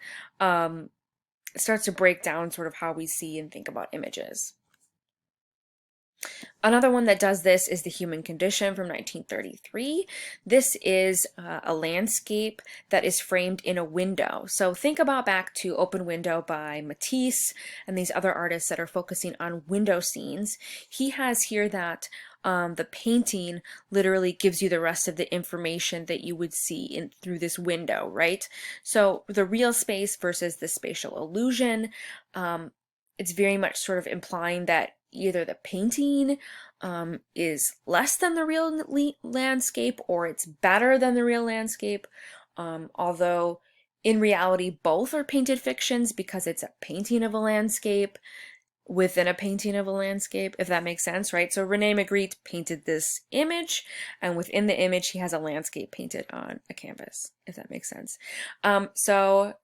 It starts to break down sort of how we see and think about images. Another one that does this is The Human Condition from 1933. This is a landscape that is framed in a window. So think about back to Open Window by Matisse and these other artists that are focusing on window scenes. He has here that the painting literally gives you the rest of the information that you would see through this window, right? So the real space versus the spatial illusion, it's very much sort of implying that either the painting is less than the real landscape or it's better than the real landscape, although in reality both are painted fictions because it's a painting of a landscape within a painting of a landscape, if that makes sense, right? So Rene Magritte painted this image, and within the image he has a landscape painted on a canvas, if that makes sense. So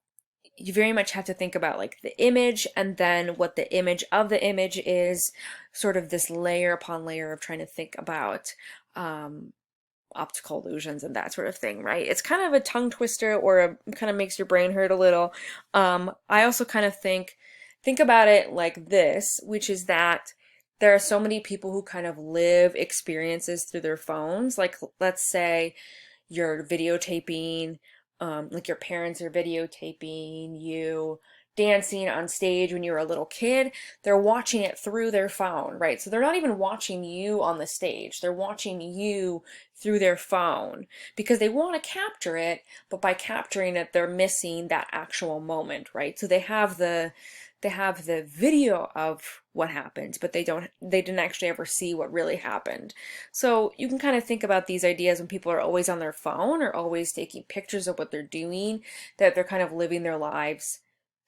you very much have to think about like the image and then what the image of the image is, sort of this layer upon layer of trying to think about optical illusions and that sort of thing, right? It's kind of a tongue twister, or kind of makes your brain hurt a little. I also kind of think about it like this, which is that there are so many people who kind of live experiences through their phones. Like, let's say you're videotaping, like your parents are videotaping you dancing on stage when you were a little kid. They're watching it through their phone, right? So they're not even watching you on the stage. They're watching you through their phone because they want to capture it, but by capturing it, they're missing that actual moment, right? So they have the video of what happened, but they didn't actually ever see what really happened. So you can kind of think about these ideas when people are always on their phone or always taking pictures of what they're doing, that they're kind of living their lives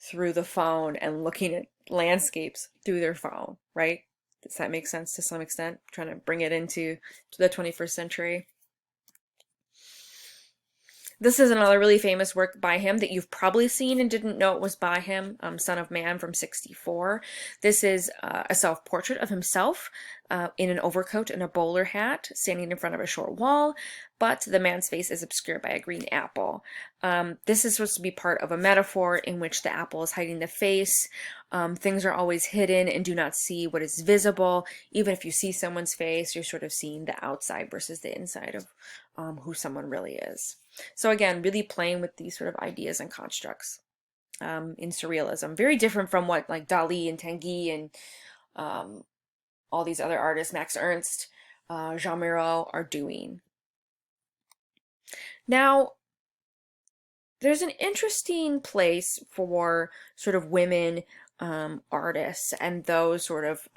through the phone and looking at landscapes through their phone, right? Does that make sense to some extent? I'm trying to bring it into the 21st century. This is another really famous work by him that you've probably seen and didn't know it was by him, Son of Man from 1964. This is a self-portrait of himself in an overcoat and a bowler hat, standing in front of a short wall, but the man's face is obscured by a green apple. This is supposed to be part of a metaphor in which the apple is hiding the face. Things are always hidden and do not see what is visible. Even if you see someone's face, you're sort of seeing the outside versus the inside of who someone really is. So again, really playing with these sort of ideas and constructs in surrealism. Very different from what like Dali and Tanguy and all these other artists, Max Ernst, Juan Miro, are doing. Now, there's an interesting place for sort of women artists and those sort of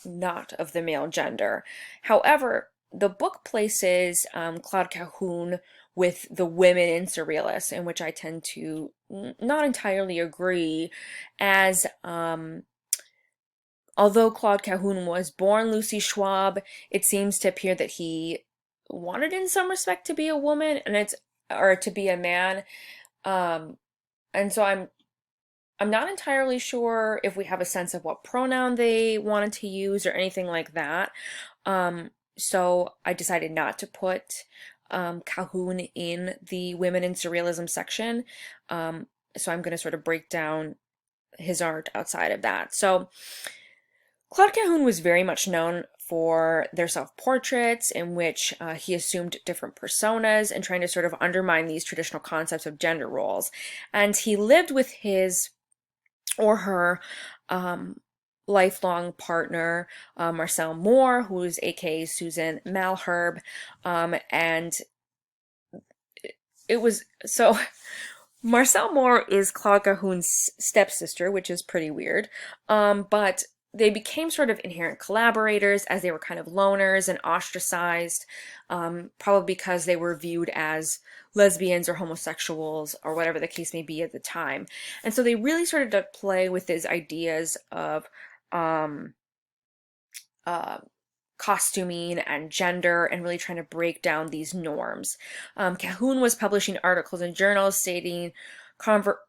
not of the male gender. However, the book places Claude Cahoon with the women in surrealists, in which I tend to not entirely agree, as although Claude Cahoon was born Lucy Schwab, it seems to appear that he wanted in some respect to be a woman, or to be a man. And so I'm not entirely sure if we have a sense of what pronoun they wanted to use or anything like that. So I decided not to put Cahoon in the Women in Surrealism section. So I'm going to sort of break down his art outside of that. So Claude Cahoon was very much known for their self-portraits in which he assumed different personas and trying to sort of undermine these traditional concepts of gender roles. And he lived with his or her lifelong partner, Marcel Moore, who's aka Susan Malherbe, and it was so Marcel Moore is Claude Cahoon's stepsister, which is pretty weird, but they became sort of inherent collaborators as they were kind of loners and ostracized, probably because they were viewed as lesbians or homosexuals or whatever the case may be at the time. And so they really started to play with these ideas of costuming and gender and really trying to break down these norms. Cahoon was publishing articles in journals stating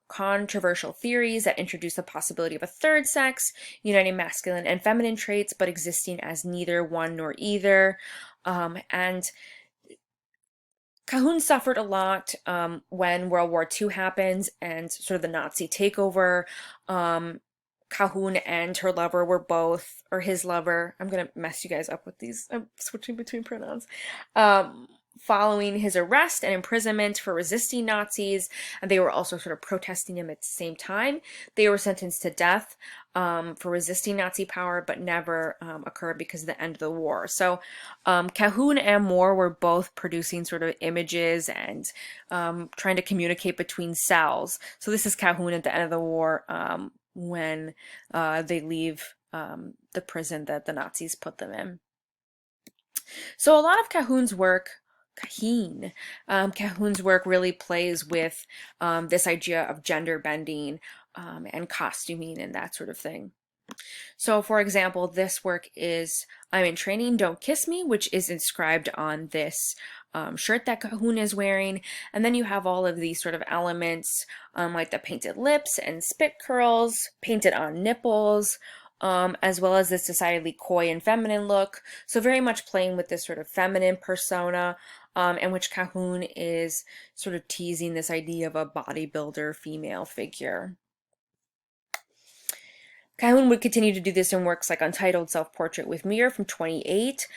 controversial theories that introduce the possibility of a third sex, uniting masculine and feminine traits, but existing as neither one nor either. And Cahoon suffered a lot when World War II happens and sort of the Nazi takeover. Cahoon and her lover were both, or his lover, I'm going to mess you guys up with these, I'm switching between pronouns, following his arrest and imprisonment for resisting Nazis, and they were also sort of protesting him at the same time. They were sentenced to death for resisting Nazi power, but never occurred because of the end of the war. So Cahoon and Moore were both producing sort of images and trying to communicate between cells. So this is Cahoon at the end of the war when they leave the prison that the Nazis put them in. So a lot of Cahoon's work really plays with this idea of gender bending and costuming and that sort of thing. So for example, this work is I'm in Training, Don't Kiss Me, which is inscribed on this shirt that Cahoon is wearing. And then you have all of these sort of elements like the painted lips and spit curls painted on nipples, as well as this decidedly coy and feminine look. So very much playing with this sort of feminine persona, in which Cahoon is sort of teasing this idea of a bodybuilder female figure. Cahoon would continue to do this in works like Untitled Self-Portrait with Mirror from 28,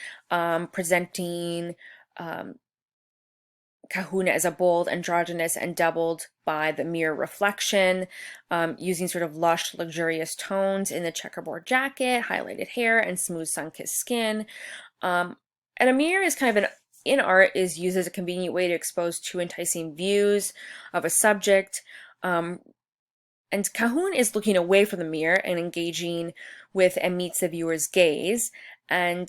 presenting Cahoon as a bold, androgynous, and doubled by the mirror reflection, using sort of lush, luxurious tones in the checkerboard jacket, highlighted hair, and smooth sun-kissed skin. And a mirror is kind of in art is used as a convenient way to expose two enticing views of a subject. And Cahoon is looking away from the mirror and engaging with and meets the viewer's gaze, and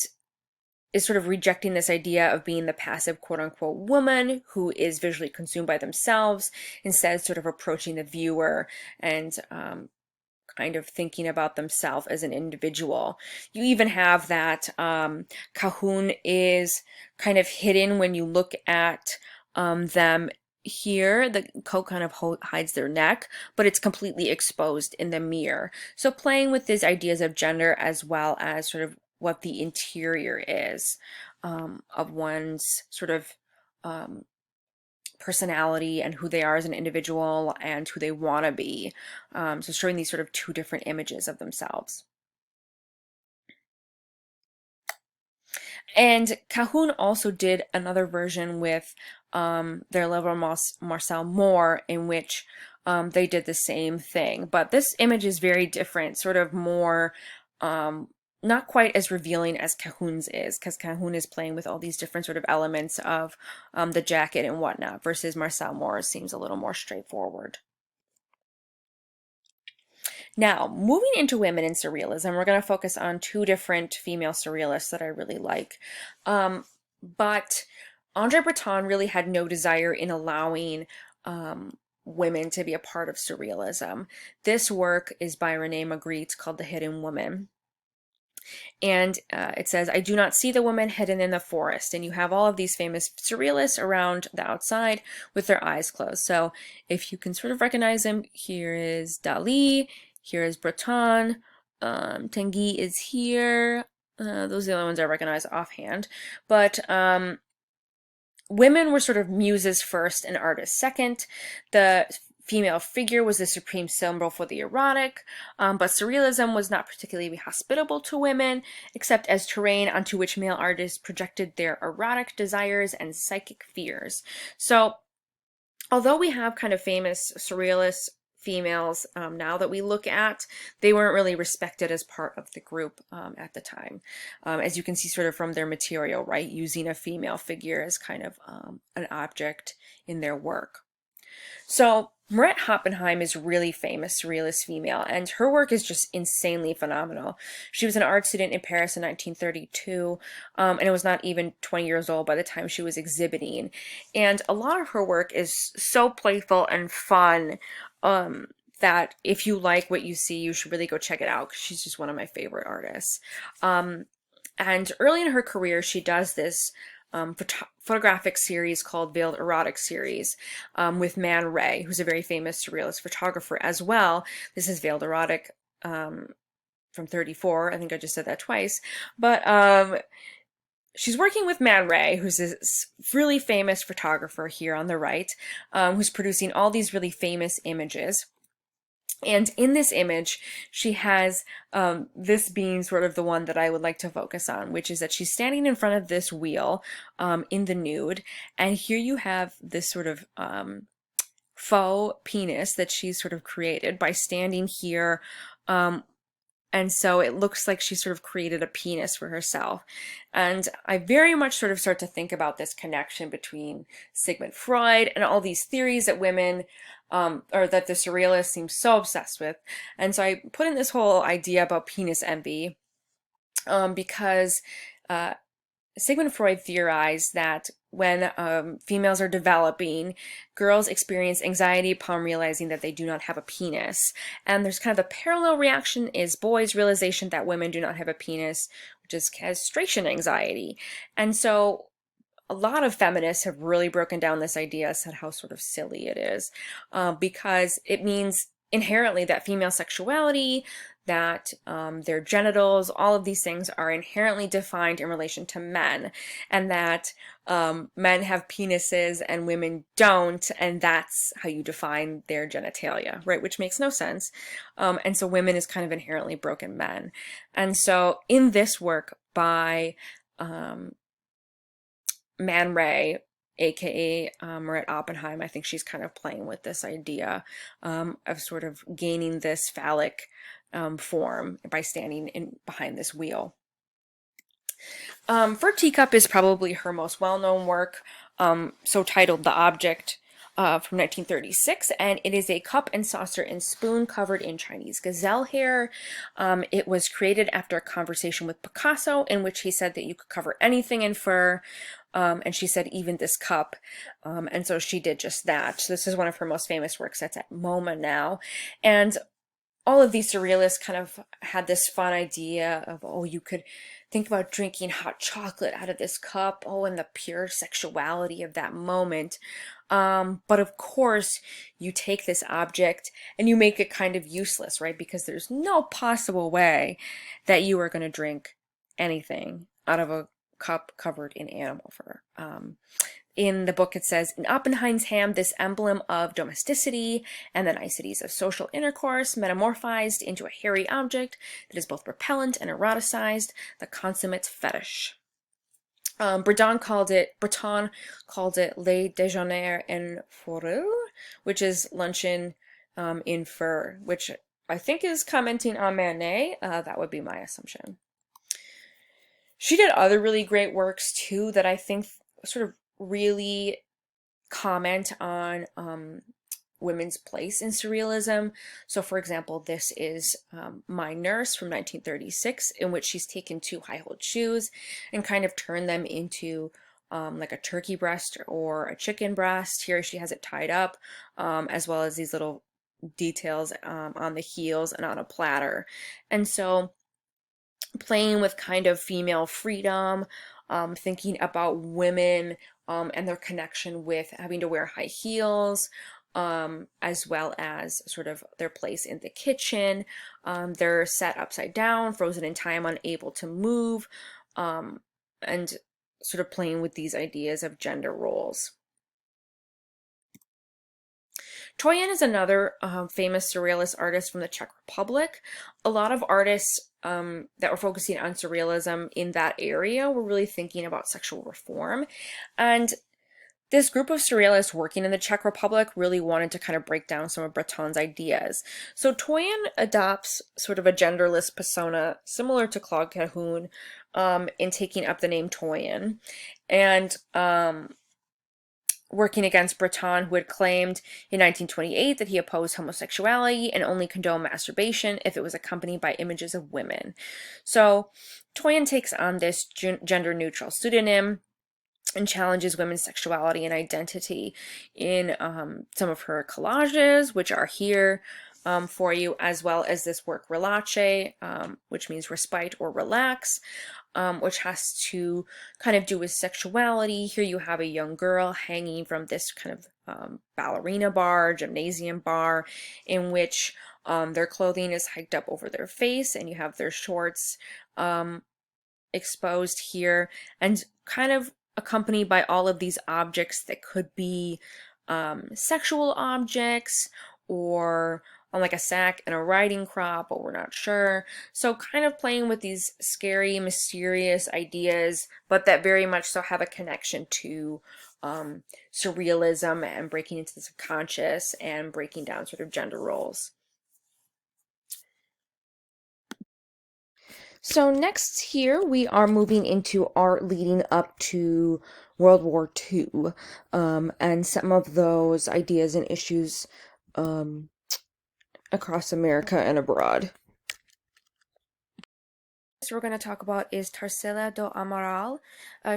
is sort of rejecting this idea of being the passive quote-unquote woman who is visually consumed by themselves, instead sort of approaching the viewer and kind of thinking about themselves as an individual. You even have that Cahoon is kind of hidden when you look at them here. The coat kind of hides their neck, but it's completely exposed in the mirror. So playing with these ideas of gender as well as sort of what the interior is of one's sort of personality and who they are as an individual and who they want to be. So showing these sort of two different images of themselves. And Cahoon also did another version with their lover Marcel Moore, in which they did the same thing. But this image is very different, sort of more not quite as revealing as Cahoon's is, because Cahoon is playing with all these different sort of elements of the jacket and whatnot, versus Marcel Moore seems a little more straightforward. Now, moving into women in Surrealism, we're going to focus on two different female Surrealists that I really like. But André Breton really had no desire in allowing women to be a part of Surrealism. This work is by Rene Magritte called The Hidden Woman. And it says, I do not see the woman hidden in the forest. And you have all of these famous surrealists around the outside with their eyes closed. So if you can sort of recognize them, here is Dali, here is Breton, Tanguy is here. Those are the only ones I recognize offhand. But women were sort of muses first and artists second. The female figure was the supreme symbol for the erotic, but Surrealism was not particularly hospitable to women, except as terrain onto which male artists projected their erotic desires and psychic fears. So, although we have kind of famous Surrealist females now that we look at, they weren't really respected as part of the group at the time. As you can see sort of from their material, right? Using a female figure as kind of an object in their work. So Maret Hoppenheim is a really famous surrealist female, and her work is just insanely phenomenal. She was an art student in Paris in 1932, and it was not even 20 years old by the time she was exhibiting. And a lot of her work is so playful and fun, that if you like what you see, you should really go check it out, because she's just one of my favorite artists. And early in her career, she does this photographic series called Veiled Erotic Series, with Man Ray, who's a very famous surrealist photographer as well. This is Veiled Erotic from 34. I think I just said that twice. But she's working with Man Ray, who's this really famous photographer here on the right, who's producing all these really famous images. And in this image, she has this being sort of the one that I would like to focus on, which is that she's standing in front of this wheel in the nude. And here you have this sort of faux penis that she's sort of created by standing here. And so it looks like she sort of created a penis for herself. And I very much sort of start to think about this connection between Sigmund Freud and all these theories that women, or that the surrealists seem so obsessed with. And so I put in this whole idea about penis envy, because Sigmund Freud theorized that when females are developing, girls experience anxiety upon realizing that they do not have a penis. And there's kind of a parallel reaction is boys' realization that women do not have a penis, which is castration anxiety. And so a lot of feminists have really broken down this idea, said how sort of silly it is, because it means inherently that female sexuality, that their genitals, all of these things are inherently defined in relation to men, and that men have penises and women don't, and that's how you define their genitalia, right? Which makes no sense. And so women is kind of inherently broken men. And so in this work by Man Ray, aka Maret Hoppenheim, I think she's kind of playing with this idea of sort of gaining this phallic form by standing behind this wheel. For Teacup is probably her most well-known work, so titled The Object, from 1936, and it is a cup and saucer and spoon covered in Chinese gazelle hair. It was created after a conversation with Picasso in which he said that you could cover anything in fur, and she said even this cup, and so she did just that. So this is one of her most famous works that's at MoMA now, and all of these surrealists kind of had this fun idea of, oh, you could think about drinking hot chocolate out of this cup, oh, and the pure sexuality of that moment. But of course, you take this object and you make it kind of useless, right? Because there's no possible way that you are going to drink anything out of a cup covered in animal fur. In the book, it says, in Oppenheim's hand, this emblem of domesticity and the niceties of social intercourse metamorphized into a hairy object that is both repellent and eroticized, the consummate fetish. Breton called it le déjeuner en fourrure, which is luncheon in fur, which I think is commenting on Manet. That would be my assumption. She did other really great works too that I think sort of really comment on women's place in surrealism. So for example, this is My Nurse from 1936, in which she's taken two high-heeled shoes and kind of turned them into like a turkey breast or a chicken breast. Here she has it tied up, as well as these little details on the heels and on a platter. And so playing with kind of female freedom, thinking about women and their connection with having to wear high heels, as well as sort of their place in the kitchen. They're set upside down, frozen in time, unable to move, and sort of playing with these ideas of gender roles. Troyan is another famous surrealist artist from the Czech Republic. A lot of artists that were focusing on surrealism in that area were really thinking about sexual reform. And this group of surrealists working in the Czech Republic really wanted to kind of break down some of Breton's ideas. So Troyan adopts sort of a genderless persona similar to Claude Cahoon in taking up the name Troyan. And working against Breton, who had claimed in 1928 that he opposed homosexuality and only condoned masturbation if it was accompanied by images of women. So Toyin takes on this gender-neutral pseudonym and challenges women's sexuality and identity in some of her collages, which are here for you, as well as this work Relaxe, which means respite or relax, which has to kind of do with sexuality. Here you have a young girl hanging from this kind of ballerina bar, gymnasium bar, in which their clothing is hiked up over their face, and you have their shorts exposed here, and kind of accompanied by all of these objects that could be sexual objects, or on like a sack and a riding crop, but we're not sure. So kind of playing with these scary, mysterious ideas, but that very much so have a connection to surrealism and breaking into the subconscious and breaking down sort of gender roles. So next here we are moving into art leading up to World War II, and some of those ideas and issues across America and abroad. So we're going to talk about is Tarsila do Amaral.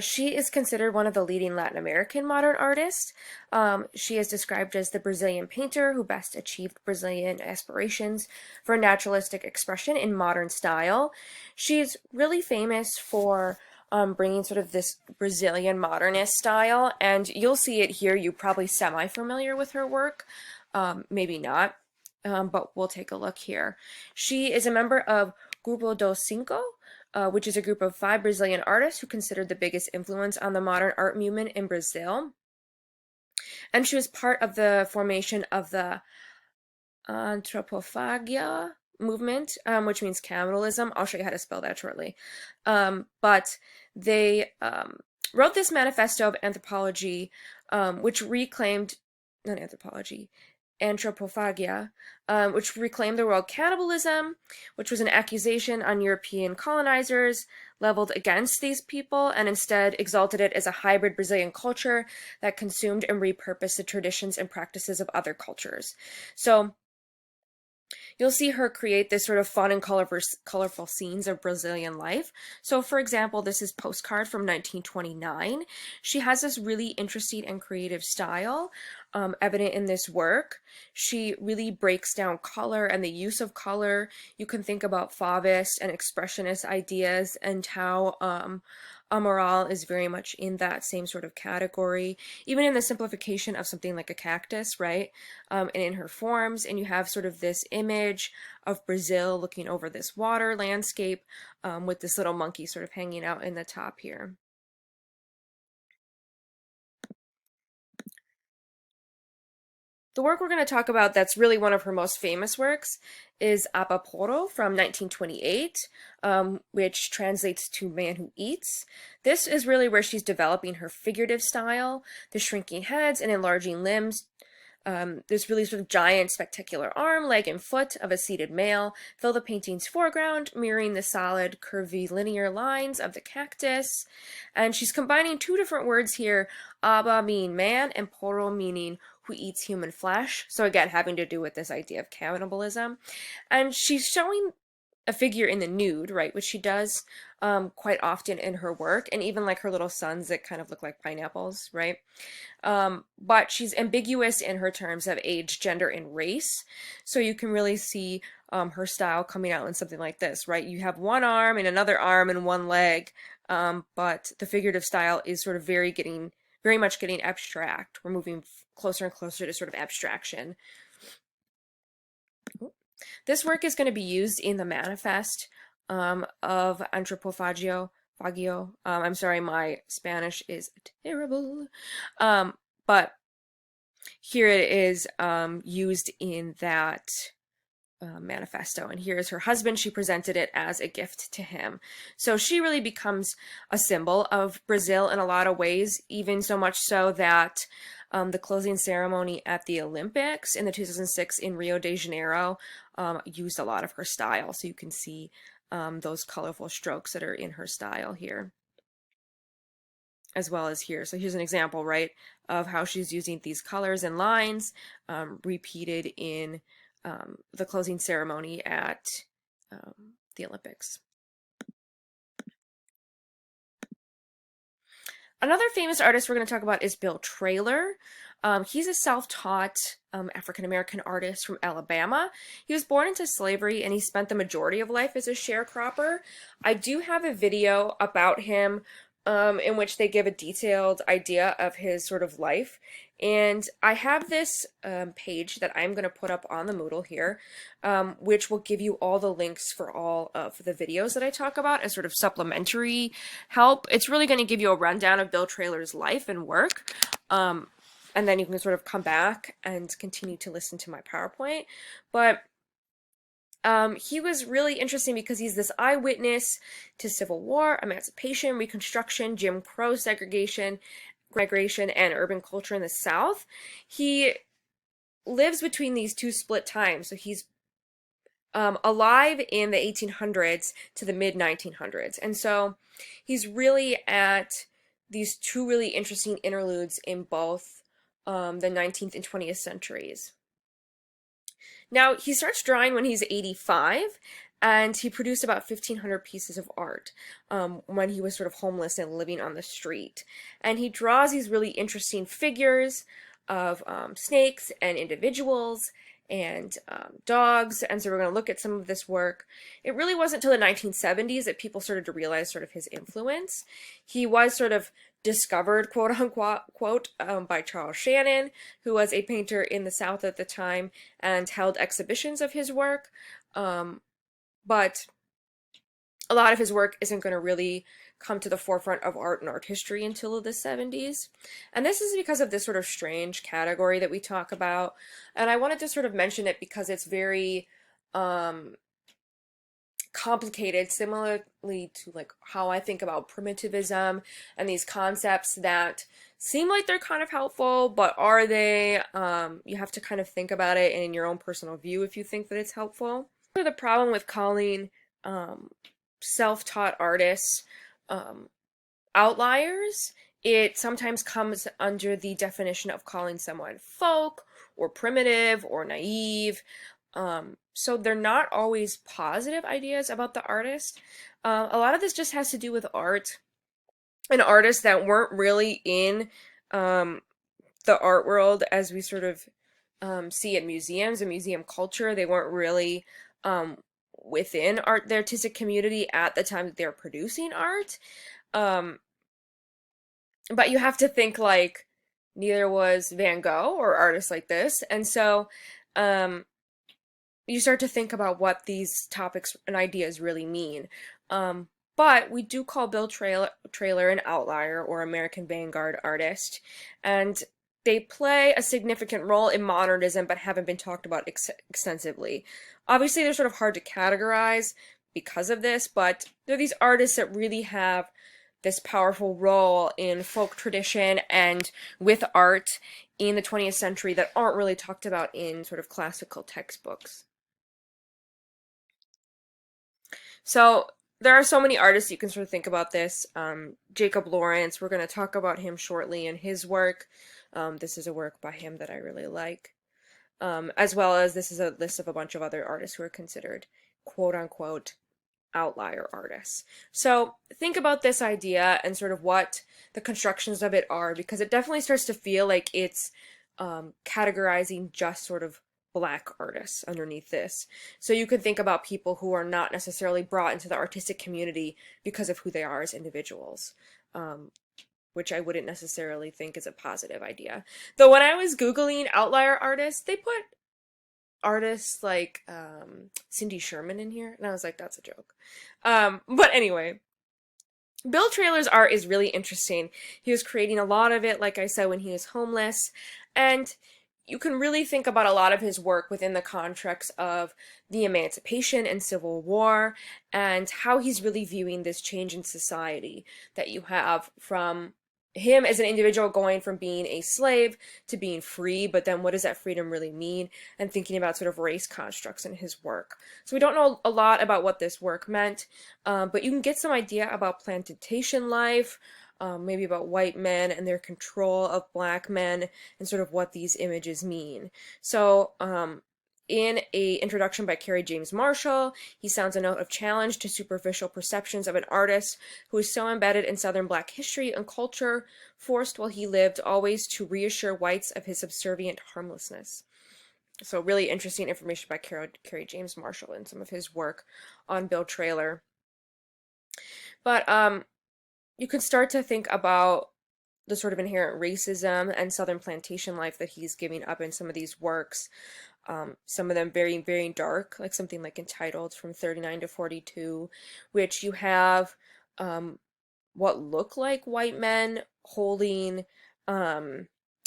She is considered one of the leading Latin American modern artists. She is described as the Brazilian painter who best achieved Brazilian aspirations for naturalistic expression in modern style. She's really famous for bringing sort of this Brazilian modernist style, and you'll see it here. You're probably semi-familiar with her work, maybe not, but we'll take a look here. She is a member of Grupo dos Cinco, which is a group of 5 Brazilian artists who considered the biggest influence on the modern art movement in Brazil. And she was part of the formation of the Anthropophagia movement, which means cannibalism. I'll show you how to spell that shortly. But they wrote this manifesto of anthropology, which reclaimed, not anthropology, Anthropophagia, which reclaimed the word cannibalism, which was an accusation on European colonizers leveled against these people, and instead exalted it as a hybrid Brazilian culture that consumed and repurposed the traditions and practices of other cultures. So you'll see her create this sort of fun and colorful scenes of Brazilian life. So for example, this is Postcard from 1929. She has this really interesting and creative style evident in this work. She really breaks down color and the use of color. You can think about Fauvist and expressionist ideas, and how Amaral is very much in that same sort of category, even in the simplification of something like a cactus, right? And in her forms, and you have sort of this image of Brazil looking over this water landscape with this little monkey sort of hanging out in the top here. The work we're going to talk about that's really one of her most famous works is Apaporo from 1928, which translates to Man Who Eats. This is really where she's developing her figurative style, the shrinking heads and enlarging limbs. This really sort of giant, spectacular arm, leg, and foot of a seated male fill the painting's foreground, mirroring the solid, curvilinear lines of the cactus. And she's combining 2 different words here, aba meaning man and poro meaning who eats human flesh. So again, having to do with this idea of cannibalism. And she's showing a figure in the nude, right, which she does quite often in her work, and even like her little sons that kind of look like pineapples, right? But she's ambiguous in her terms of age, gender, and race. So you can really see her style coming out in something like this, right? You have one arm and another arm and one leg, but the figurative style is sort of very much getting abstract. We're moving closer and closer to sort of abstraction. This work is going to be used in the manifest of Anthropophagia. I'm sorry, my Spanish is terrible. But here it is used in that manifesto. And here's her husband. She presented it as a gift to him. So she really becomes a symbol of Brazil in a lot of ways, even so much so that the closing ceremony at the Olympics in the 2006 in Rio de Janeiro used a lot of her style. So you can see those colorful strokes that are in her style here. as well as here. So here's an example, right, of how she's using these colors and lines repeated in the closing ceremony at the Olympics. Another famous artist we're going to talk about is Bill Traylor. He's a self-taught African-American artist from Alabama. He was born into slavery and he spent the majority of life as a sharecropper. I do have a video about him in which they give a detailed idea of his sort of life. And I have this page that I'm going to put up on the Moodle here, which will give you all the links for all of the videos that I talk about as sort of supplementary help. It's really going to give you a rundown of Bill Traylor's life and work. And then you can sort of come back and continue to listen to my PowerPoint. But he was really interesting because he's this eyewitness to Civil War, emancipation, Reconstruction, Jim Crow segregation, migration, and urban culture in the South. He lives between these two split times. So he's alive in the 1800s to the mid-1900s. And so he's really at these two really interesting interludes in both the 19th and 20th centuries. Now, he starts drawing when he's 85, and he produced about 1,500 pieces of art when he was sort of homeless and living on the street. And he draws these really interesting figures of snakes and individuals and dogs, and so we're going to look at some of this work. It really wasn't until the 1970s that people started to realize sort of his influence. He was sort of discovered, quote unquote, by Charles Shannon, who was a painter in the South at the time and held exhibitions of his work. But a lot of his work isn't going to really come to the forefront of art and art history until the 70s. And this is because of this sort of strange category that we talk about. And I wanted to sort of mention it because it's very complicated, similarly to like how I think about primitivism and these concepts that seem like they're kind of helpful, but are they? You have to kind of think about it and in your own personal view if you think that it's helpful. The problem with calling self-taught artists outliers, it sometimes comes under the definition of calling someone folk or primitive or naive. So they're not always positive ideas about the artist. A lot of this just has to do with art and artists that weren't really in the art world as we sort of see in museums and museum culture. They weren't really within the artistic community at the time that they're producing art. But you have to think like neither was Van Gogh or artists like this. And so you start to think about what these topics and ideas really mean. But we do call Bill Traylor an outlier or American vanguard artist. And they play a significant role in modernism but haven't been talked about extensively. Obviously, they're sort of hard to categorize because of this, but they're these artists that really have this powerful role in folk tradition and with art in the 20th century that aren't really talked about in sort of classical textbooks. So there are so many artists you can sort of think about this. Jacob Lawrence, we're going to talk about him shortly in his work. This is a work by him that I really like. As well as this is a list of a bunch of other artists who are considered quote-unquote outlier artists. So think about this idea and sort of what the constructions of it are, because it definitely starts to feel like it's categorizing just sort of Black artists underneath this. So you can think about people who are not necessarily brought into the artistic community because of who they are as individuals, which I wouldn't necessarily think is a positive idea. Though when I was Googling outlier artists, they put artists like Cindy Sherman in here, and I was like, that's a joke. But anyway, Bill Traylor's art is really interesting. He was creating a lot of it, like I said, when he was homeless, and you can really think about a lot of his work within the context of the emancipation and Civil War and how he's really viewing this change in society that you have from him as an individual going from being a slave to being free, but then what does that freedom really mean, and thinking about sort of race constructs in his work. So we don't know a lot about what this work meant, but you can get some idea about plantation life, maybe about white men and their control of black men and sort of what these images mean. So, in a introduction by Kerry James Marshall, he sounds a note of challenge to superficial perceptions of an artist who is so embedded in Southern black history and culture, forced while he lived always to reassure whites of his subservient harmlessness. So really interesting information by Kerry James Marshall and some of his work on Bill Traylor. But you can start to think about the sort of inherent racism and Southern plantation life that he's giving up in some of these works. Some of them very, very dark, like something like Untitled from 39 to 42, which you have what look like white men holding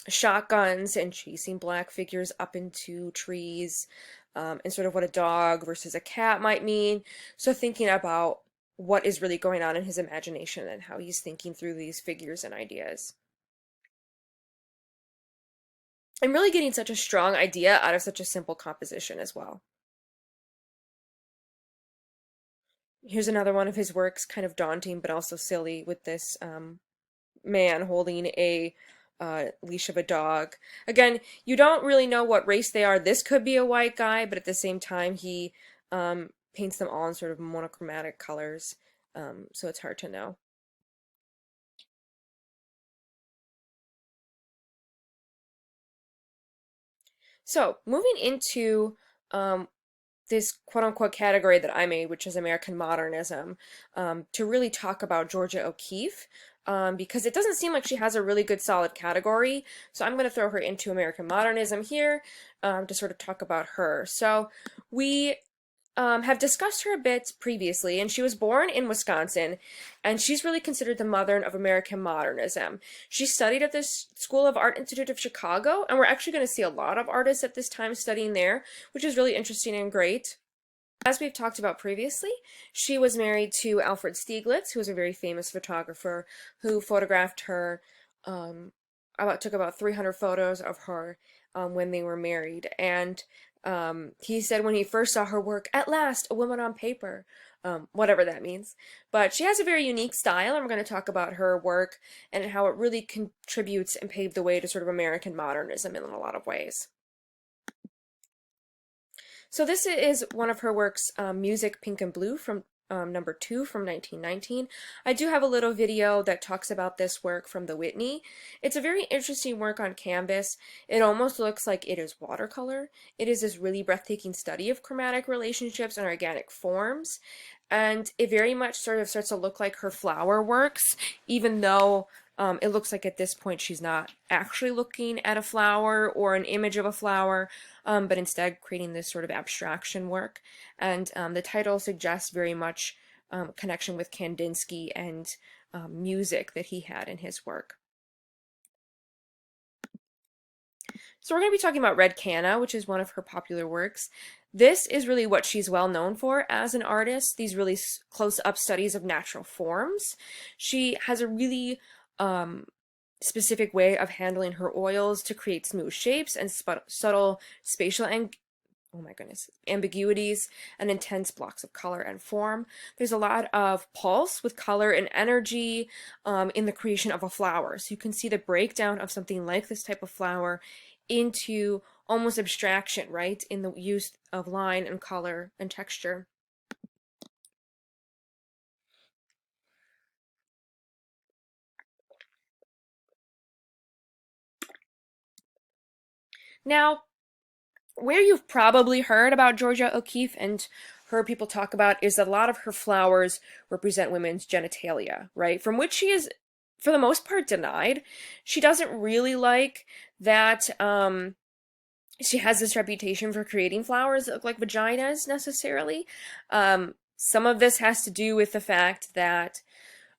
shotguns and chasing black figures up into trees, and sort of what a dog versus a cat might mean. So thinking about what is really going on in his imagination and how he's thinking through these figures and ideas. And really getting such a strong idea out of such a simple composition as well. Here's another one of his works, kind of daunting but also silly, with this man holding a leash of a dog. Again, you don't really know what race they are. This could be a white guy, but at the same time, he paints them all in sort of monochromatic colors, so it's hard to know. So, moving into this quote-unquote category that I made, which is American modernism, to really talk about Georgia O'Keeffe, because it doesn't seem like she has a really good solid category, so I'm going to throw her into American modernism here, to sort of talk about her. So we have discussed her a bit previously, and she was born in Wisconsin, and she's really considered the mother of American modernism. She studied at this School of Art Institute of Chicago, and we're actually going to see a lot of artists at this time studying there, which is really interesting and great. As we've talked about previously, she was married to Alfred Stieglitz, who was a very famous photographer who photographed her, took about 300 photos of her when they were married. And he said when he first saw her work, "At last, a woman on paper," whatever that means. But she has a very unique style, and we're going to talk about her work and how it really contributes and paved the way to sort of American modernism in a lot of ways. So this is one of her works, Music, Pink and Blue, from number 2 from 1919. I do have a little video that talks about this work from the Whitney. It's a very interesting work on canvas. It almost looks like it is watercolor. It is this really breathtaking study of chromatic relationships and organic forms. And it very much sort of starts to look like her flower works, even though it looks like at this point she's not actually looking at a flower or an image of a flower, but instead creating this sort of abstraction work. And the title suggests very much connection with Kandinsky and music that he had in his work. So we're going to be talking about Red Canna, which is one of her popular works. This is really what she's well known for as an artist, these really close-up studies of natural forms. She has a really specific way of handling her oils to create smooth shapes and subtle spatial ambiguities and intense blocks of color and form. There's a lot of pulse with color and energy in the creation of a flower. So you can see the breakdown of something like this type of flower into almost abstraction, right, in the use of line and color and texture. Now, where you've probably heard about Georgia O'Keeffe and heard people talk about is that a lot of her flowers represent women's genitalia, right? From which she is, for the most part, denied. She doesn't really like that she has this reputation for creating flowers that look like vaginas, necessarily. Some of this has to do with the fact that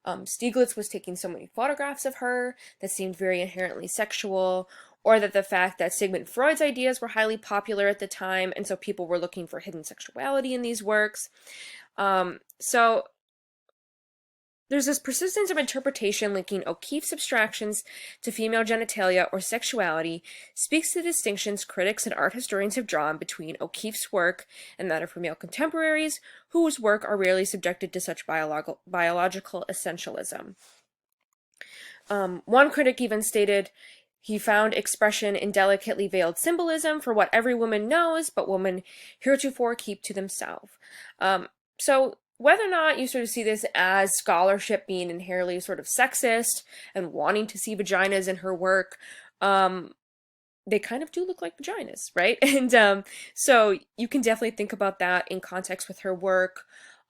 Stieglitz was taking so many photographs of her that seemed very inherently sexual, or that the fact that Sigmund Freud's ideas were highly popular at the time, and so people were looking for hidden sexuality in these works. So there's this persistence of interpretation linking O'Keeffe's abstractions to female genitalia or sexuality speaks to the distinctions critics and art historians have drawn between O'Keeffe's work and that of her male contemporaries, whose work are rarely subjected to such biological essentialism. One critic even stated he found expression in delicately veiled symbolism for what every woman knows, but women heretofore keep to themselves. So whether or not you sort of see this as scholarship being inherently sort of sexist and wanting to see vaginas in her work, they kind of do look like vaginas, right? And so you can definitely think about that in context with her work,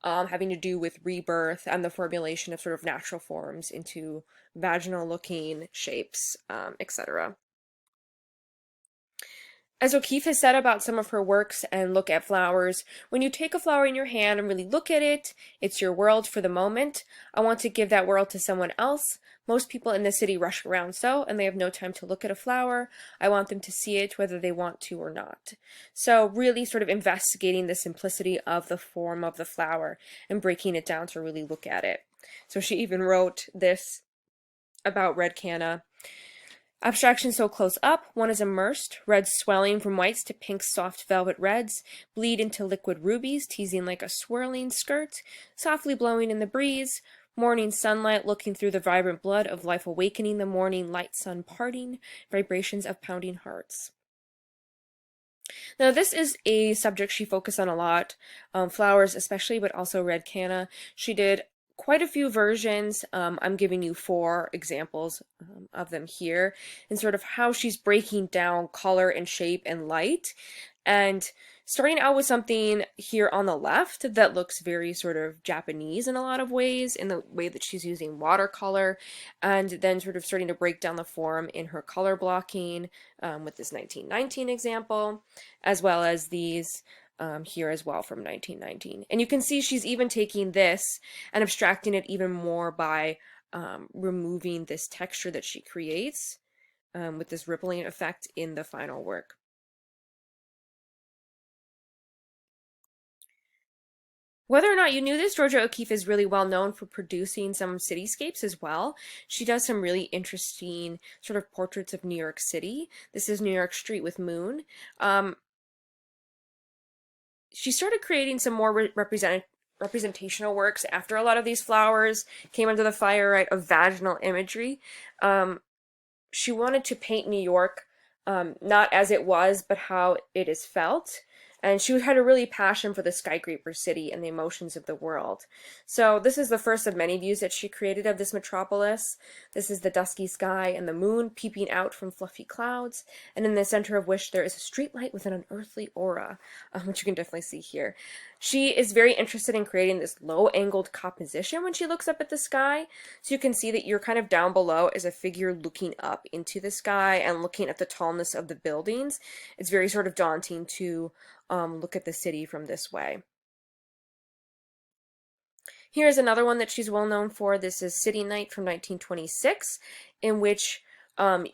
having to do with rebirth and the formulation of sort of natural forms into vaginal looking shapes, etc. As O'Keeffe has said about some of her works and Look at Flowers, when you take a flower in your hand and really look at it, it's your world for the moment. I want to give that world to someone else. Most people in the city rush around so, and they have no time to look at a flower. I want them to see it whether they want to or not. So really sort of investigating the simplicity of the form of the flower and breaking it down to really look at it. So she even wrote this about red canna. Abstraction so close up, one is immersed, reds swelling from whites to pink soft velvet reds, bleed into liquid rubies, teasing like a swirling skirt, softly blowing in the breeze, morning sunlight looking through the vibrant blood of life awakening the morning light sun parting, vibrations of pounding hearts. Now this is a subject she focused on a lot, flowers especially, but also red canna. She did quite a few versions. I'm giving you 4 examples of them here, and sort of how she's breaking down color and shape and light, and starting out with something here on the left that looks very sort of Japanese in a lot of ways, in the way that she's using watercolor, and then sort of starting to break down the form in her color blocking with this 1919 example, as well as these here as well from 1919. And you can see she's even taking this and abstracting it even more by removing this texture that she creates with this rippling effect in the final work. Whether or not you knew this, Georgia O'Keeffe is really well known for producing some cityscapes as well. She does some really interesting sort of portraits of New York City. This is New York Street with Moon. She started creating some more representational works after a lot of these flowers came under the fire, right, of vaginal imagery. She wanted to paint New York not as it was, but how it is felt. And she had a really passion for the skyscraper city and the emotions of the world. So this is the first of many views that she created of this metropolis. This is the dusky sky and the moon peeping out from fluffy clouds, and in the center of which there is a street light with an unearthly aura, which you can definitely see here. She is very interested in creating this low-angled composition when she looks up at the sky. So you can see that you're kind of down below as a figure looking up into the sky and looking at the tallness of the buildings. It's very sort of daunting to look at the city from this way. Here's another one that she's well known for. This is City Night from 1926, in which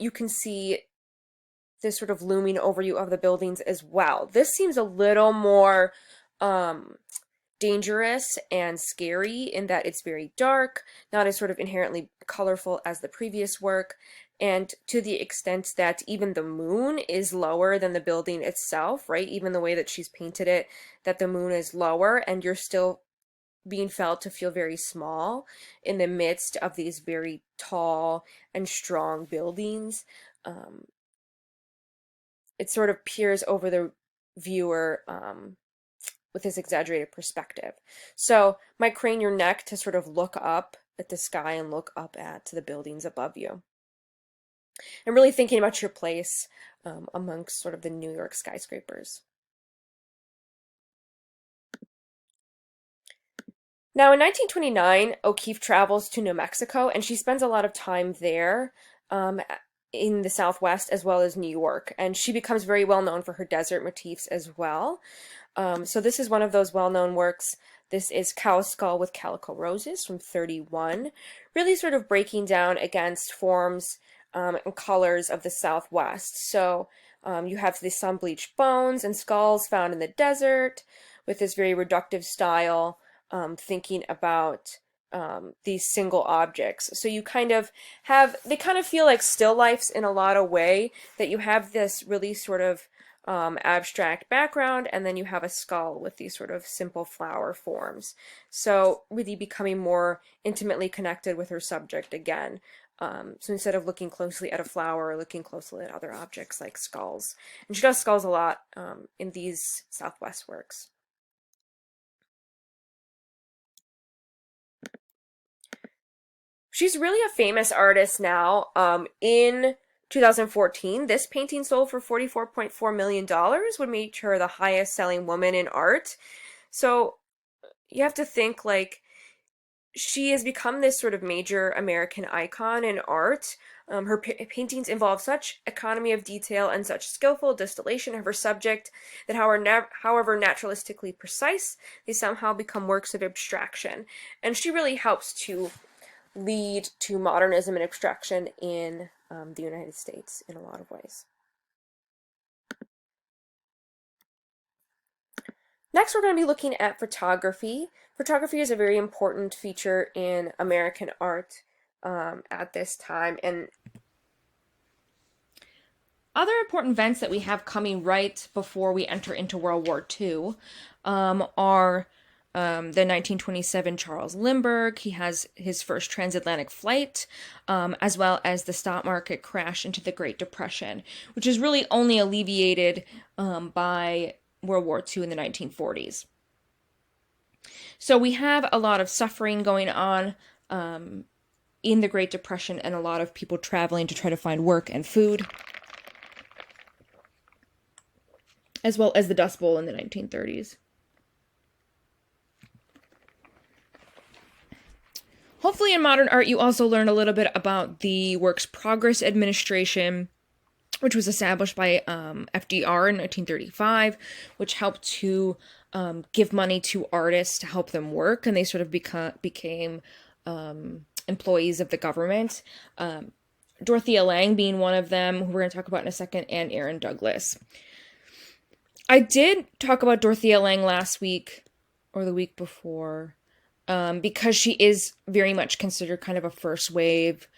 you can see this sort of looming overview of the buildings as well. This seems a little more dangerous and scary in that it's very dark, not as sort of inherently colorful as the previous work, and to the extent that even the moon is lower than the building itself, right? Even the way that she's painted it, that the moon is lower and you're still being felt to feel very small in the midst of these very tall and strong buildings. It sort of peers over the viewer with this exaggerated perspective. So might crane your neck to sort of look up at the sky and look up at the buildings above you. And really thinking about your place amongst sort of the New York skyscrapers. Now in 1929, O'Keeffe travels to New Mexico and she spends a lot of time there in the Southwest as well as New York. And she becomes very well known for her desert motifs as well. So this is one of those well-known works. This is Cow's Skull with Calico Roses from 31, really sort of breaking down against forms and colors of the Southwest. So you have the sun-bleached bones and skulls found in the desert with this very reductive style, thinking about these single objects. So you kind of have, they kind of feel like still lifes in a lot of way, that you have this really sort of abstract background, and then you have a skull with these sort of simple flower forms. So really becoming more intimately connected with her subject again. So instead of looking closely at a flower, looking closely at other objects like skulls. And she does skulls a lot in these Southwest works. She's really a famous artist now. In 2014, this painting sold for $44.4 million, would make her the highest selling woman in art. So you have to think, like, she has become this sort of major American icon in art. Her paintings involve such economy of detail and such skillful distillation of her subject that, however naturalistically precise, they somehow become works of abstraction. And she really helps to lead to modernism and abstraction in the United States in a lot of ways. Next, we're going to be looking at photography. Photography is a very important feature in American art at this time. And other important events that we have coming right before we enter into World War II are the 1927 Charles Lindbergh. He has his first transatlantic flight, as well as the stock market crash into the Great Depression, which is really only alleviated by World War II in the 1940s. So we have a lot of suffering going on in the Great Depression, and a lot of people traveling to try to find work and food, as well as the Dust Bowl in the 1930s. Hopefully in modern art you also learn a little bit about the Works Progress Administration, which was established by FDR in 1935, which helped to give money to artists to help them work, and they sort of became employees of the government. Dorothea Lang being one of them, who we're going to talk about in a second, and Aaron Douglas. I did talk about Dorothea Lang last week, or the week before, because she is very much considered kind of a first wave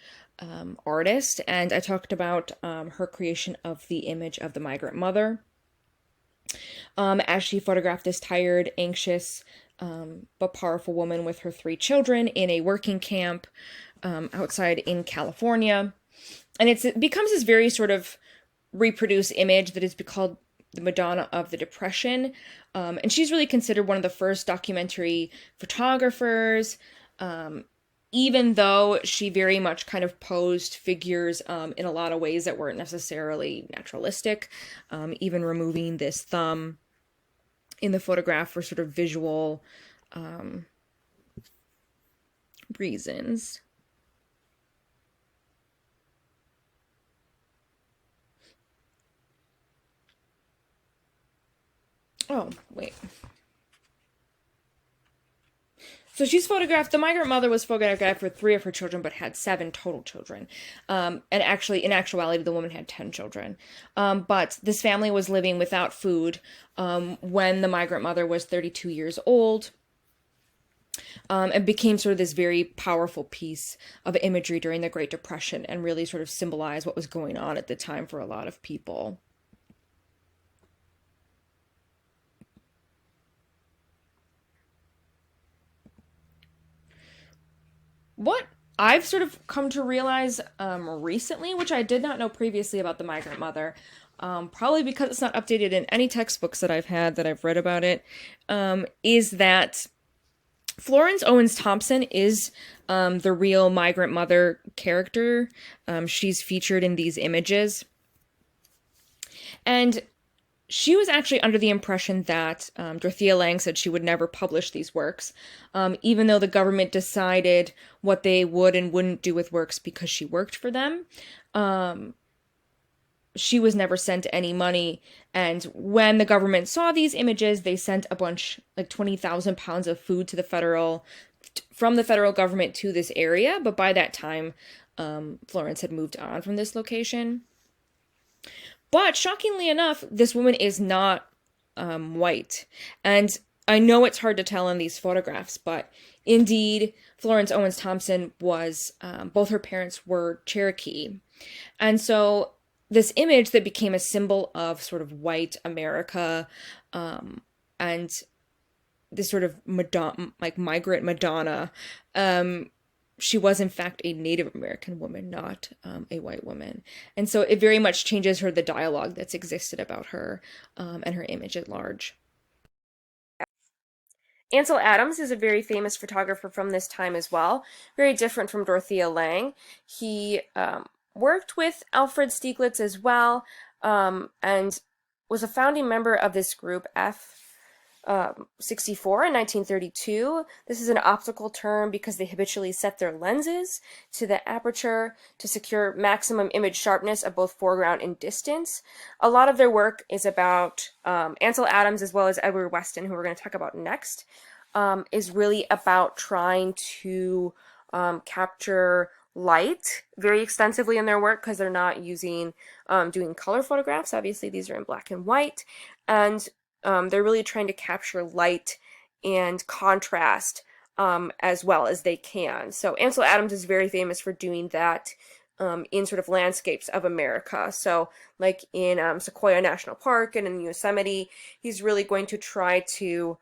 artist, and I talked about her creation of the image of the Migrant Mother, as she photographed this tired, anxious, but powerful woman with her 3 children in a working camp outside in California. And it becomes this very sort of reproduced image that is called the Madonna of the Depression. And she's really considered one of the first documentary photographers, even though she very much kind of posed figures in a lot of ways that weren't necessarily naturalistic, even removing this thumb in the photograph for sort of visual reasons. Oh, wait. So she's photographed, the Migrant Mother was photographed for 3 of her children, but had 7 total children. And actually, in actuality, the woman had 10 children. But this family was living without food when the Migrant Mother was 32 years old. And became sort of this very powerful piece of imagery during the Great Depression, and really sort of symbolized what was going on at the time for a lot of people. What I've sort of come to realize recently, which I did not know previously about the Migrant Mother, probably because it's not updated in any textbooks that I've had that I've read about it, is that Florence Owens Thompson is the real Migrant Mother character. She's featured in these images. And she was actually under the impression that Dorothea Lang said she would never publish these works, even though the government decided what they would and wouldn't do with works because she worked for them. She was never sent any money, and when the government saw these images, they sent a bunch, like 20,000 pounds of food to from the federal government to this area, but by that time, Florence had moved on from this location. But shockingly enough, this woman is not white. And I know it's hard to tell in these photographs, but indeed, Florence Owens Thompson was, both her parents were Cherokee. And so this image that became a symbol of sort of white America, and this sort of Madonna, like migrant Madonna, she was in fact a Native American woman, not a white woman. And so it very much changes the dialogue that's existed about her and her image at large. Ansel Adams is a very famous photographer from this time as well, very different from Dorothea Lang. He worked with Alfred Stieglitz as well, and was a founding member of this group F64 in 1932. This is an optical term because they habitually set their lenses to the aperture to secure maximum image sharpness of both foreground and distance. A lot of their work is about Ansel Adams, as well as Edward Weston, who we're going to talk about next, is really about trying to capture light very extensively in their work, because they're not using doing color photographs. Obviously these are in black and white, and they're really trying to capture light and contrast as well as they can. So Ansel Adams is very famous for doing that in sort of landscapes of America. So like in Sequoia National Park and in Yosemite, he's really going to try to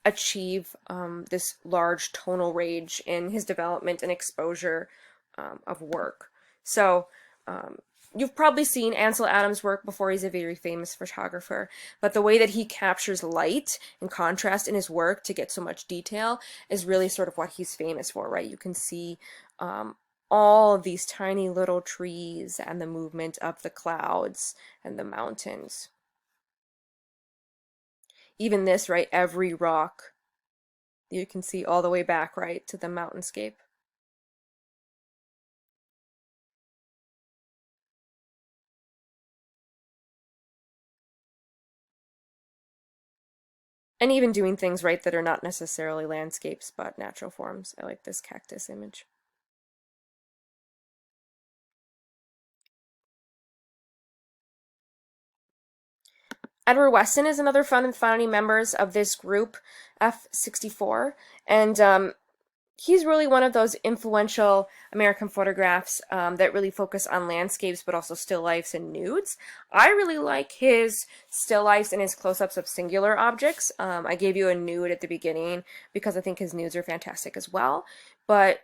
achieve this large tonal range in his development and exposure of work. So you've probably seen Ansel Adams' work before. He's a very famous photographer, but the way that he captures light and contrast in his work to get so much detail is really sort of what he's famous for, right? You can see all of these tiny little trees and the movement of the clouds and the mountains. Even this, right, every rock you can see all the way back, right, to the mountainscape. And even doing things, right, that are not necessarily landscapes, but natural forms. I like this cactus image. Edward Weston is another founding members of this group, F64, and he's really one of those influential American photographs that really focus on landscapes, but also still lifes and nudes. I really like his still lifes and his close-ups of singular objects. I gave you a nude at the beginning because I think his nudes are fantastic as well, but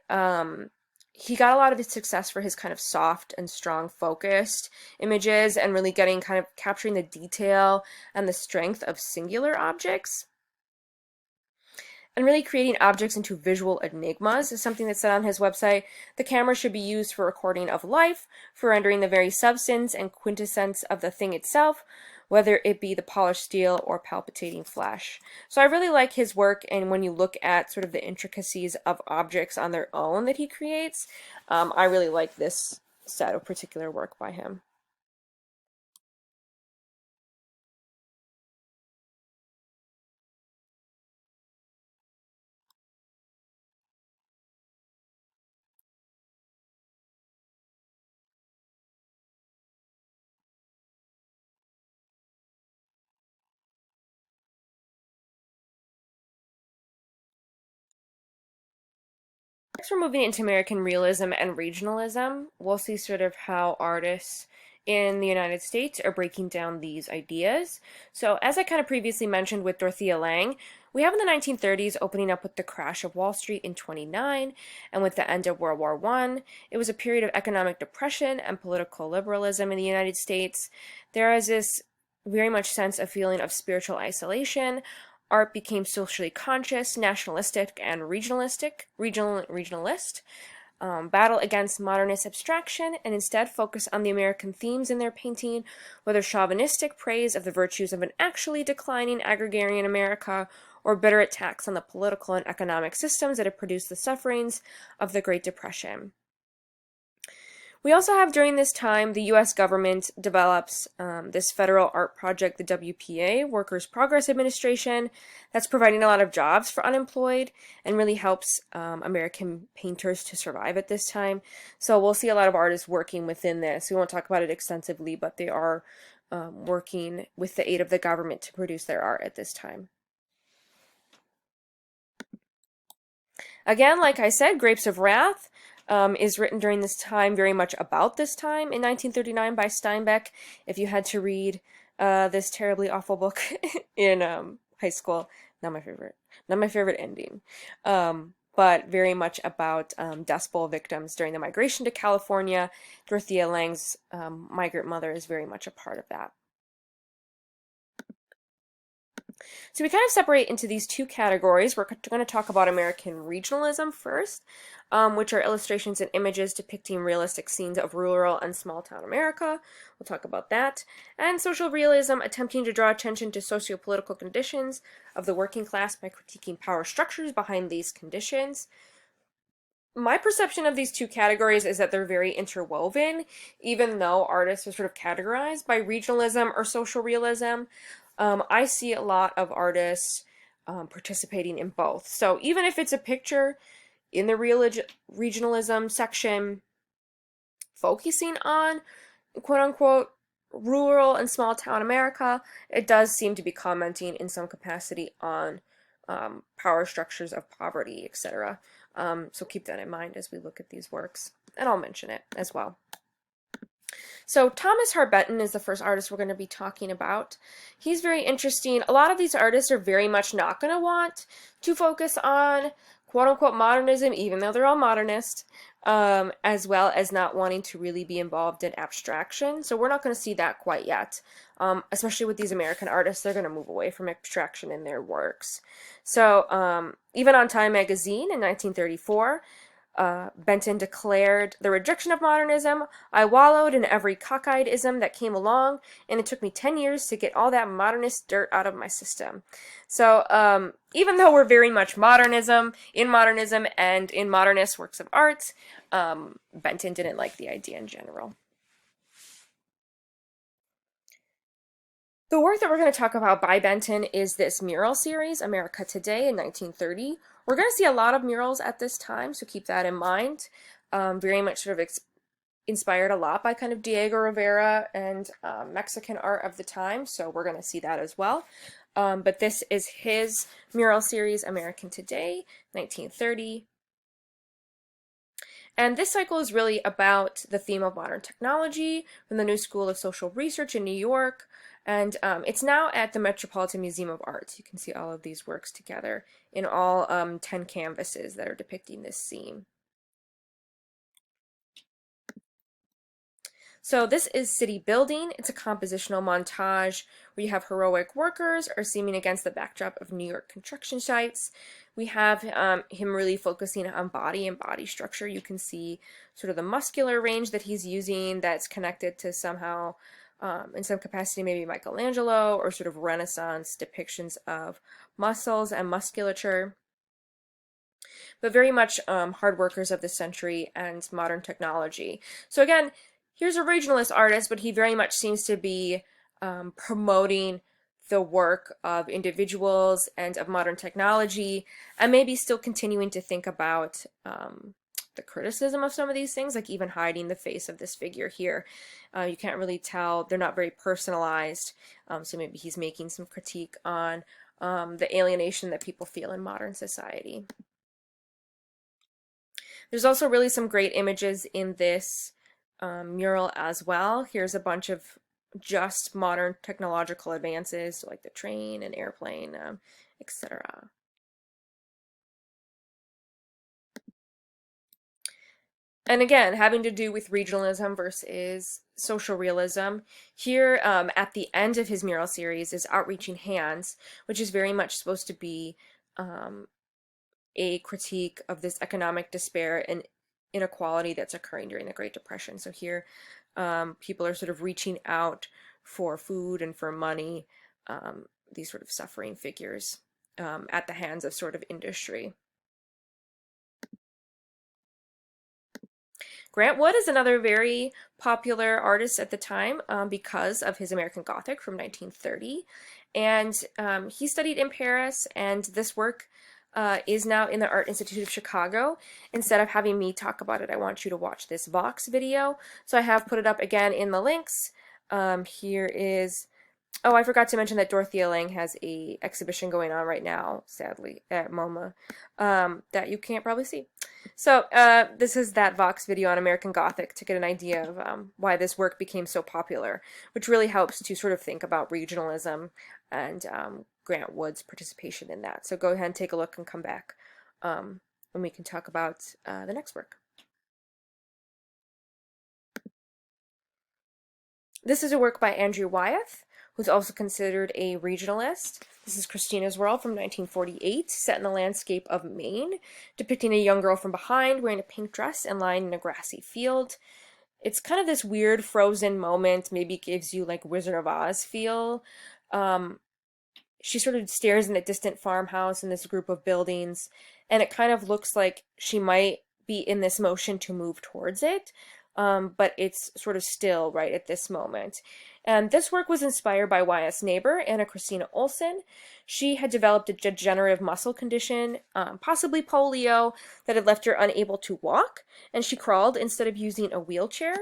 he got a lot of his success for his kind of soft and strong focused images and really getting kind of capturing the detail and the strength of singular objects. And really creating objects into visual enigmas is something that's said on his website. The camera should be used for recording of life, for rendering the very substance and quintessence of the thing itself, whether it be the polished steel or palpitating flesh. So I really like his work, and when you look at sort of the intricacies of objects on their own that he creates, I really like this set of particular work by him. Next, we're moving into American realism and regionalism. We'll see sort of how artists in the United States are breaking down these ideas. So as I kind of previously mentioned with Dorothea Lang, we have in the 1930s opening up with the crash of Wall Street in 29 and with the end of World War I. It was a period of economic depression and political liberalism in the United States. There is this very much sense of feeling of spiritual isolation. Art became socially conscious, nationalistic, and regionalist, battle against modernist abstraction, and instead focus on the American themes in their painting, whether chauvinistic praise of the virtues of an actually declining agrarian America, or bitter attacks on the political and economic systems that have produced the sufferings of the Great Depression. We also have during this time the U.S. government develops this federal art project, the WPA, Workers' Progress Administration, that's providing a lot of jobs for unemployed and really helps American painters to survive at this time. So we'll see a lot of artists working within this. We won't talk about it extensively, but they are working with the aid of the government to produce their art at this time. Again, like I said, Grapes of Wrath is written during this time, very much about this time in 1939 by Steinbeck. If you had to read this terribly awful book in high school, not my favorite ending. but very much about Dust Bowl victims during the migration to California. Dorothea Lang's Migrant Mother is very much a part of that. So we kind of separate into these two categories. We're going to talk about American regionalism first, which are illustrations and images depicting realistic scenes of rural and small-town America. We'll talk about that. And social realism, attempting to draw attention to socio-political conditions of the working class by critiquing power structures behind these conditions. My perception of these two categories is that they're very interwoven, even though artists are sort of categorized by regionalism or social realism. I see a lot of artists participating in both. So even if it's a picture in the regionalism section focusing on quote-unquote rural and small-town America, it does seem to be commenting in some capacity on power structures of poverty, etc. So keep that in mind as we look at these works, and I'll mention it as well. So Thomas Hart Benton is the first artist we're going to be talking about. He's very interesting. A lot of these artists are very much not going to want to focus on quote-unquote modernism, even though they're all modernist, as well as not wanting to really be involved in abstraction. So we're not going to see that quite yet. Especially with these American artists, they're going to move away from abstraction in their works. So even on Time magazine in 1934, Benton declared, "The rejection of modernism, I wallowed in every cockeyed ism that came along, and it took me 10 years to get all that modernist dirt out of my system." So even though we're very much modernism, and in modernist works of art, Benton didn't like the idea in general. The work that we're going to talk about by Benton is this mural series, America Today, in 1930. We're going to see a lot of murals at this time, so keep that in mind. Very much sort of inspired a lot by kind of Diego Rivera and Mexican art of the time, so we're going to see that as well. But this is his mural series, American Today, 1930. And this cycle is really about the theme of modern technology from the New School of Social Research in New York. And it's now at the Metropolitan Museum of Art. You can see all of these works together in all 10 canvases that are depicting this scene. So this is City Building. It's a compositional montage where you have heroic workers are seeming against the backdrop of New York construction sites. We have him really focusing on body and body structure. You can see sort of the muscular range that he's using that's connected to somehow, in some capacity, maybe Michelangelo or sort of Renaissance depictions of muscles and musculature. But very much hard workers of the century and modern technology. So again, here's a regionalist artist, but he very much seems to be promoting the work of individuals and of modern technology, and maybe still continuing to think about the criticism of some of these things, like even hiding the face of this figure here. You can't really tell, they're not very personalized, so maybe he's making some critique on the alienation that people feel in modern society. There's also really some great images in this mural as well. Here's a bunch of just modern technological advances, so like the train and airplane, etc. And again, having to do with regionalism versus social realism. Here at the end of his mural series is Outreaching Hands, which is very much supposed to be a critique of this economic despair and inequality that's occurring during the Great Depression. So here people are sort of reaching out for food and for money, these sort of suffering figures at the hands of sort of industry. Grant Wood is another very popular artist at the time because of his American Gothic from 1930. And he studied in Paris, and this work is now in the Art Institute of Chicago. Instead of having me talk about it, I want you to watch this Vox video. So I have put it up again in the links. Here is, oh, I forgot to mention that Dorothea Lang has a exhibition going on right now, sadly, at MoMA, that you can't probably see. So this is that Vox video on American Gothic to get an idea of why this work became so popular, which really helps to sort of think about regionalism and Grant Wood's participation in that. So go ahead and take a look and come back when we can talk about the next work. This is a work by Andrew Wyeth, who's also considered a regionalist. This is Christina's World from 1948, set in the landscape of Maine, depicting a young girl from behind wearing a pink dress and lying in a grassy field. It's kind of this weird frozen moment, maybe gives you like Wizard of Oz feel. She sort of stares in a distant farmhouse in this group of buildings, and it kind of looks like she might be in this motion to move towards it, but it's sort of still right at this moment. And this work was inspired by Wyeth's neighbor, Anna Christina Olsen. She had developed a degenerative muscle condition, possibly polio, that had left her unable to walk, and she crawled instead of using a wheelchair.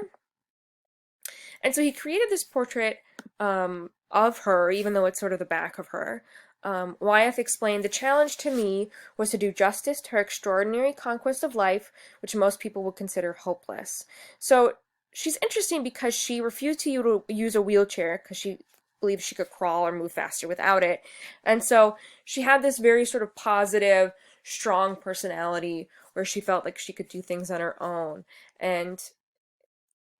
And so he created this portrait of her, even though it's sort of the back of her. Wyeth explained, "The challenge to me was to do justice to her extraordinary conquest of life, which most people would consider hopeless." So she's interesting because she refused to use a wheelchair because she believed she could crawl or move faster without it. And so she had this very sort of positive, strong personality where she felt like she could do things on her own. And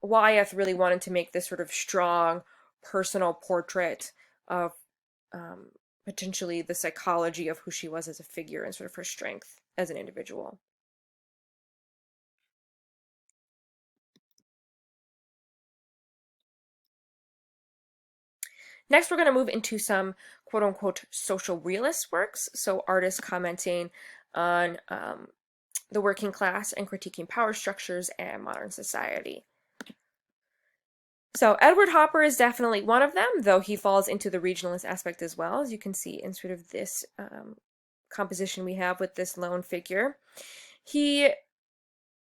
Wyeth really wanted to make this sort of strong, personal portrait of potentially the psychology of who she was as a figure and sort of her strength as an individual. Next, we're going to move into some quote-unquote social realist works, so artists commenting on the working class and critiquing power structures and modern society. So Edward Hopper is definitely one of them, though he falls into the regionalist aspect as well, as you can see in sort of this composition we have with this lone figure. He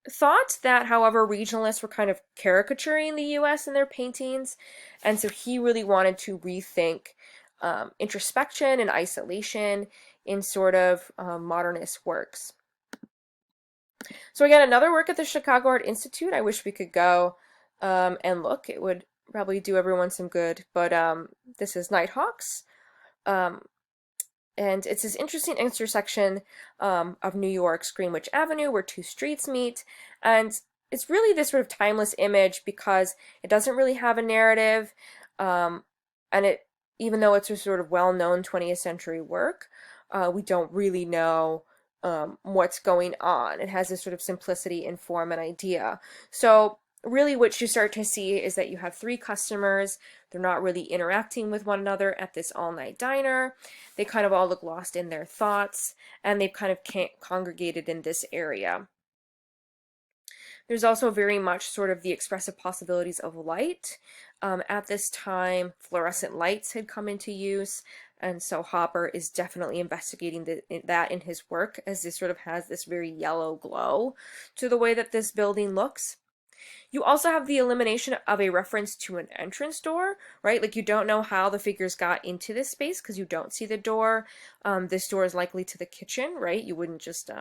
thought that, however, regionalists were kind of caricaturing the U.S. in their paintings, and so he really wanted to rethink introspection and isolation in sort of modernist works. So again, another work at the Chicago Art Institute. I wish we could go and look. It would probably do everyone some good, but this is Nighthawks. And it's this interesting intersection of New York's Greenwich Avenue where two streets meet. And it's really this sort of timeless image because it doesn't really have a narrative. And it, even though it's a sort of well-known 20th century work, we don't really know what's going on. It has this sort of simplicity in form and idea. So really what you start to see is that you have three customers. They're not really interacting with one another at this all-night diner. They kind of all look lost in their thoughts, and they've kind of congregated in this area. There's also very much sort of the expressive possibilities of light. At this time, fluorescent lights had come into use, and so Hopper is definitely investigating that in his work, as this sort of has this very yellow glow to the way that this building looks. You also have the elimination of a reference to an entrance door, right? Like you don't know how the figures got into this space because you don't see the door. This door is likely to the kitchen, right? You wouldn't just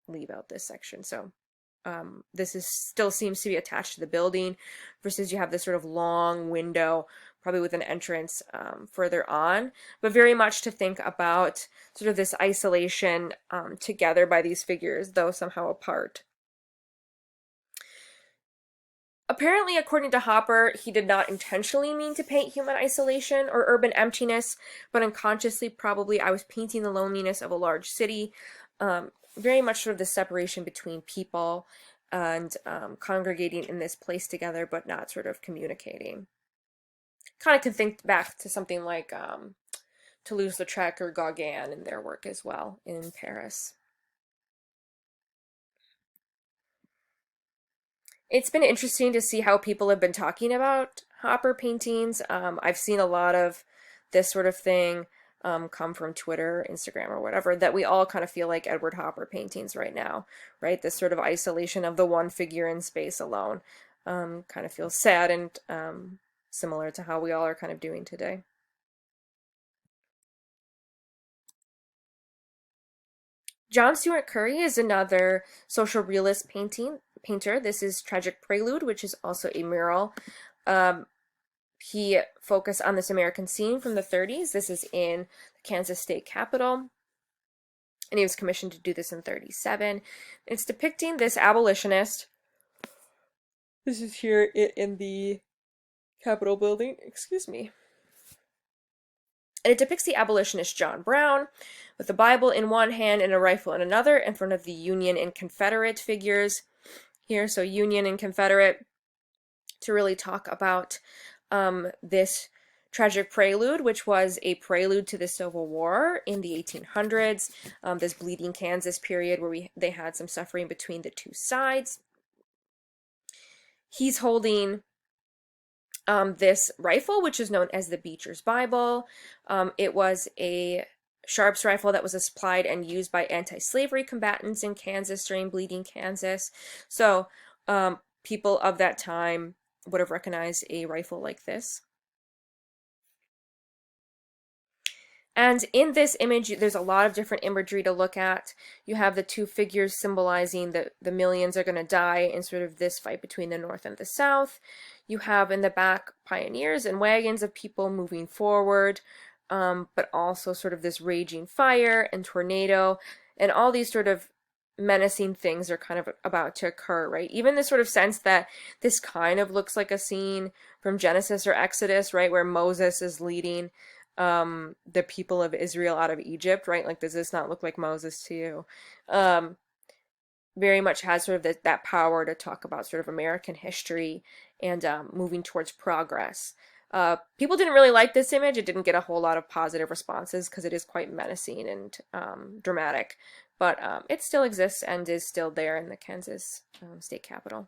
leave out this section. So this is still seems to be attached to the building versus you have this sort of long window, probably with an entrance further on, but very much to think about sort of this isolation together by these figures, though somehow apart. Apparently, according to Hopper, he did not intentionally mean to paint human isolation or urban emptiness, but unconsciously, probably, I was painting the loneliness of a large city. Very much sort of the separation between people and congregating in this place together, but not sort of communicating. Kind of can think back to something like Toulouse-Lautrec or Gauguin in their work as well in Paris. It's been interesting to see how people have been talking about Hopper paintings. I've seen a lot of this sort of thing come from Twitter, Instagram, or whatever, that we all kind of feel like Edward Hopper paintings right now, right? This sort of isolation of the one figure in space alone kind of feels sad and similar to how we all are kind of doing today. John Stewart Curry is another social realist painter. This is Tragic Prelude, which is also a mural. He focused on this American scene from the 30s. This is in the Kansas State Capitol. and he was commissioned to do this in 37. It's depicting this abolitionist. This is here in the Capitol building, excuse me. And it depicts the abolitionist John Brown with the Bible in one hand and a rifle in another in front of the Union and Confederate figures here. So Union and Confederate, to really talk about this tragic prelude, which was a prelude to the Civil War in the 1800s, this bleeding Kansas period where they had some suffering between the two sides. He's holding this rifle, which is known as the Beecher's Bible. It was a Sharps rifle that was supplied and used by anti-slavery combatants in Kansas during bleeding Kansas. So people of that time would have recognized a rifle like this. And in this image, there's a lot of different imagery to look at. You have the two figures symbolizing that the millions are going to die in sort of this fight between the North and the South. You have in the back pioneers and wagons of people moving forward, but also sort of this raging fire and tornado, and all these sort of menacing things are kind of about to occur, right? Even this sort of sense that this kind of looks like a scene from Genesis or Exodus, right, where Moses is leading the people of Israel out of Egypt, right? Like, does this not look like Moses to you? Very much has sort of that power to talk about sort of American history and moving towards progress. People didn't really like this image. It didn't get a whole lot of positive responses because it is quite menacing and dramatic, but it still exists and is still there in the Kansas state capitol.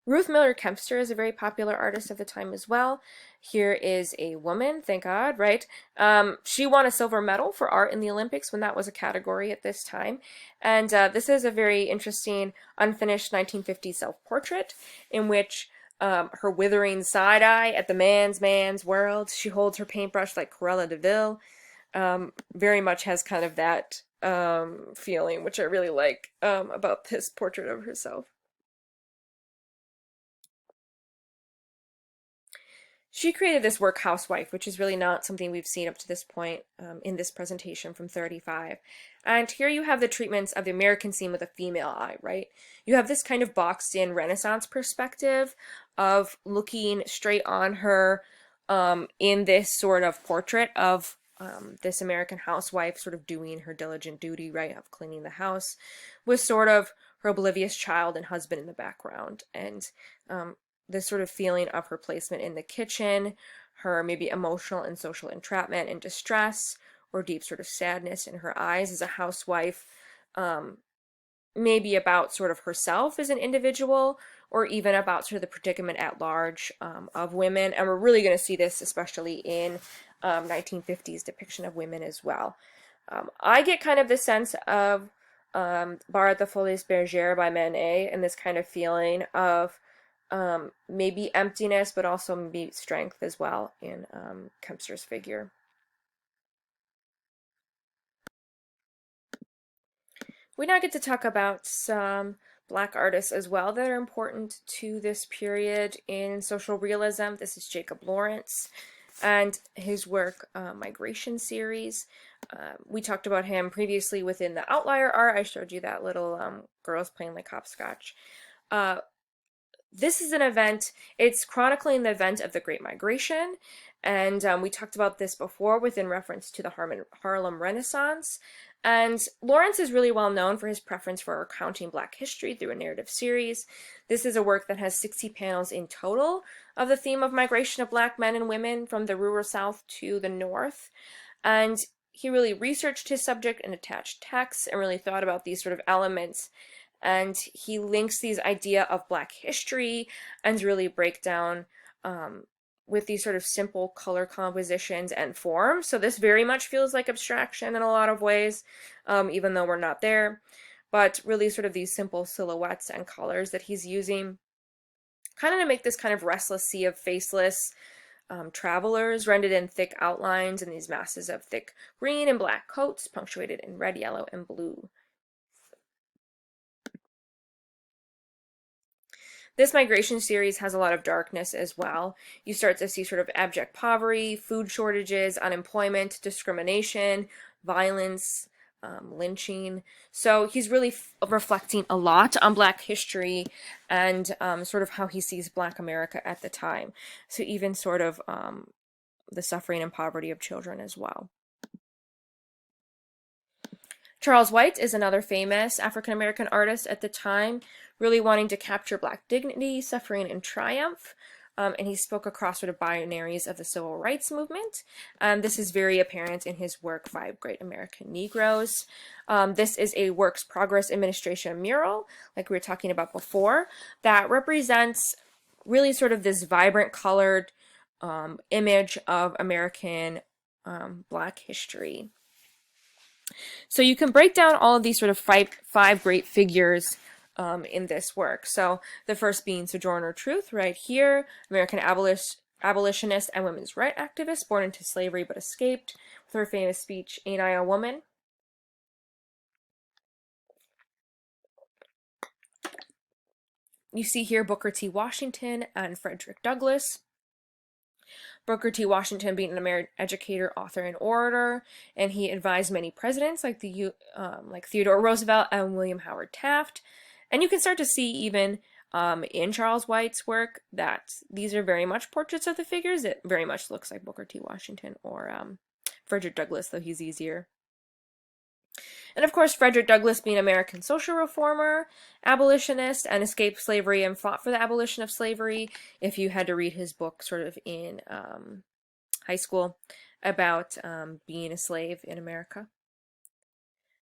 Ruth Miller Kempster is a very popular artist of the time as well. Here is a woman, thank God, right? She won a silver medal for art in the Olympics when that was a category at this time. And this is a very interesting unfinished 1950s self-portrait in which her withering side-eye at the man's world. She holds her paintbrush like Cruella de Vil. Very much has kind of that feeling, which I really like about this portrait of herself. She created this work, Housewife, which is really not something we've seen up to this point in this presentation from 35. And here you have the treatments of the American scene with a female eye, right? You have this kind of boxed in Renaissance perspective of looking straight on her in this sort of portrait of this American housewife sort of doing her diligent duty, right, of cleaning the house, with sort of her oblivious child and husband in the background. And this sort of feeling of her placement in the kitchen, her maybe emotional and social entrapment and distress, or deep sort of sadness in her eyes as a housewife, maybe about sort of herself as an individual, or even about sort of the predicament at large of women. And we're really going to see this especially in 1950s depiction of women as well. I get kind of the sense of Bar at the Folies Bergère by Manet, and this kind of feeling of maybe emptiness, but also maybe strength as well in Kempster's figure. We now get to talk about some Black artists as well that are important to this period in social realism. This is Jacob Lawrence and his work, Migration Series. We talked about him previously within the Outlier art. I showed you that little girls playing like hopscotch. This is an event, it's chronicling the event of the Great Migration, and we talked about this before within reference to the Harlem Renaissance. And Lawrence is really well known for his preference for recounting Black history through a narrative series. This is a work that has 60 panels in total of the theme of migration of Black men and women from the rural South to the North. And he really researched his subject and attached texts and really thought about these sort of elements. And he links these idea of Black history and really break down with these sort of simple color compositions and forms. So this very much feels like abstraction in a lot of ways, even though we're not there. But really sort of these simple silhouettes and colors that he's using kind of to make this kind of restless sea of faceless travelers rendered in thick outlines and these masses of thick green and black coats punctuated in red, yellow, and blue. This migration series has a lot of darkness as well. You start to see sort of abject poverty, food shortages, unemployment, discrimination, violence, lynching. So he's really reflecting a lot on Black history and sort of how he sees Black America at the time. So even sort of the suffering and poverty of children as well. Charles White is another famous African-American artist at the time, really wanting to capture Black dignity, suffering, and triumph. And he spoke across sort of binaries of the civil rights movement. This is very apparent in his work, Five Great American Negroes. This is a Works Progress Administration mural, like we were talking about before, that represents really sort of this vibrant colored image of American Black history. So you can break down all of these sort of five great figures in this work. So the first being Sojourner Truth right here, American abolitionist and women's rights activist, born into slavery but escaped, with her famous speech, "Ain't I a Woman?" You see here Booker T. Washington and Frederick Douglass. Booker T. Washington being an American educator, author, and orator, and he advised many presidents like Theodore Roosevelt and William Howard Taft. And you can start to see even in Charles White's work that these are very much portraits of the figures. It very much looks like Booker T. Washington or Frederick Douglass, though he's easier. And of course, Frederick Douglass being an American social reformer, abolitionist, and escaped slavery and fought for the abolition of slavery. If you had to read his book sort of in high school about being a slave in America.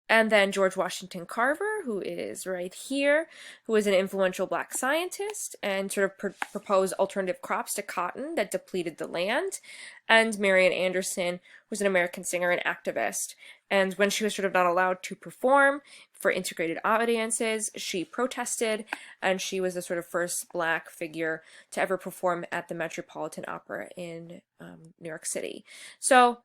And then George Washington Carver, who is right here, who was an influential Black scientist and sort of proposed alternative crops to cotton that depleted the land. And Marian Anderson was an American singer and activist. And when she was sort of not allowed to perform for integrated audiences, she protested, and she was the sort of first Black figure to ever perform at the Metropolitan Opera in New York City. So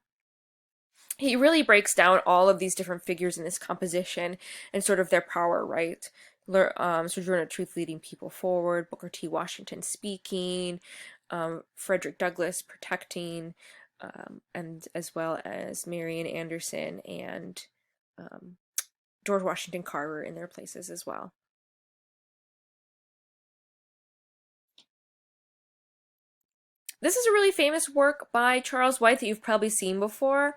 he really breaks down all of these different figures in this composition and sort of their power, right? Sojourner Truth leading people forward, Booker T. Washington speaking, Frederick Douglass protecting, and as well as Marian Anderson and George Washington Carver in their places as well. This is a really famous work by Charles White that you've probably seen before.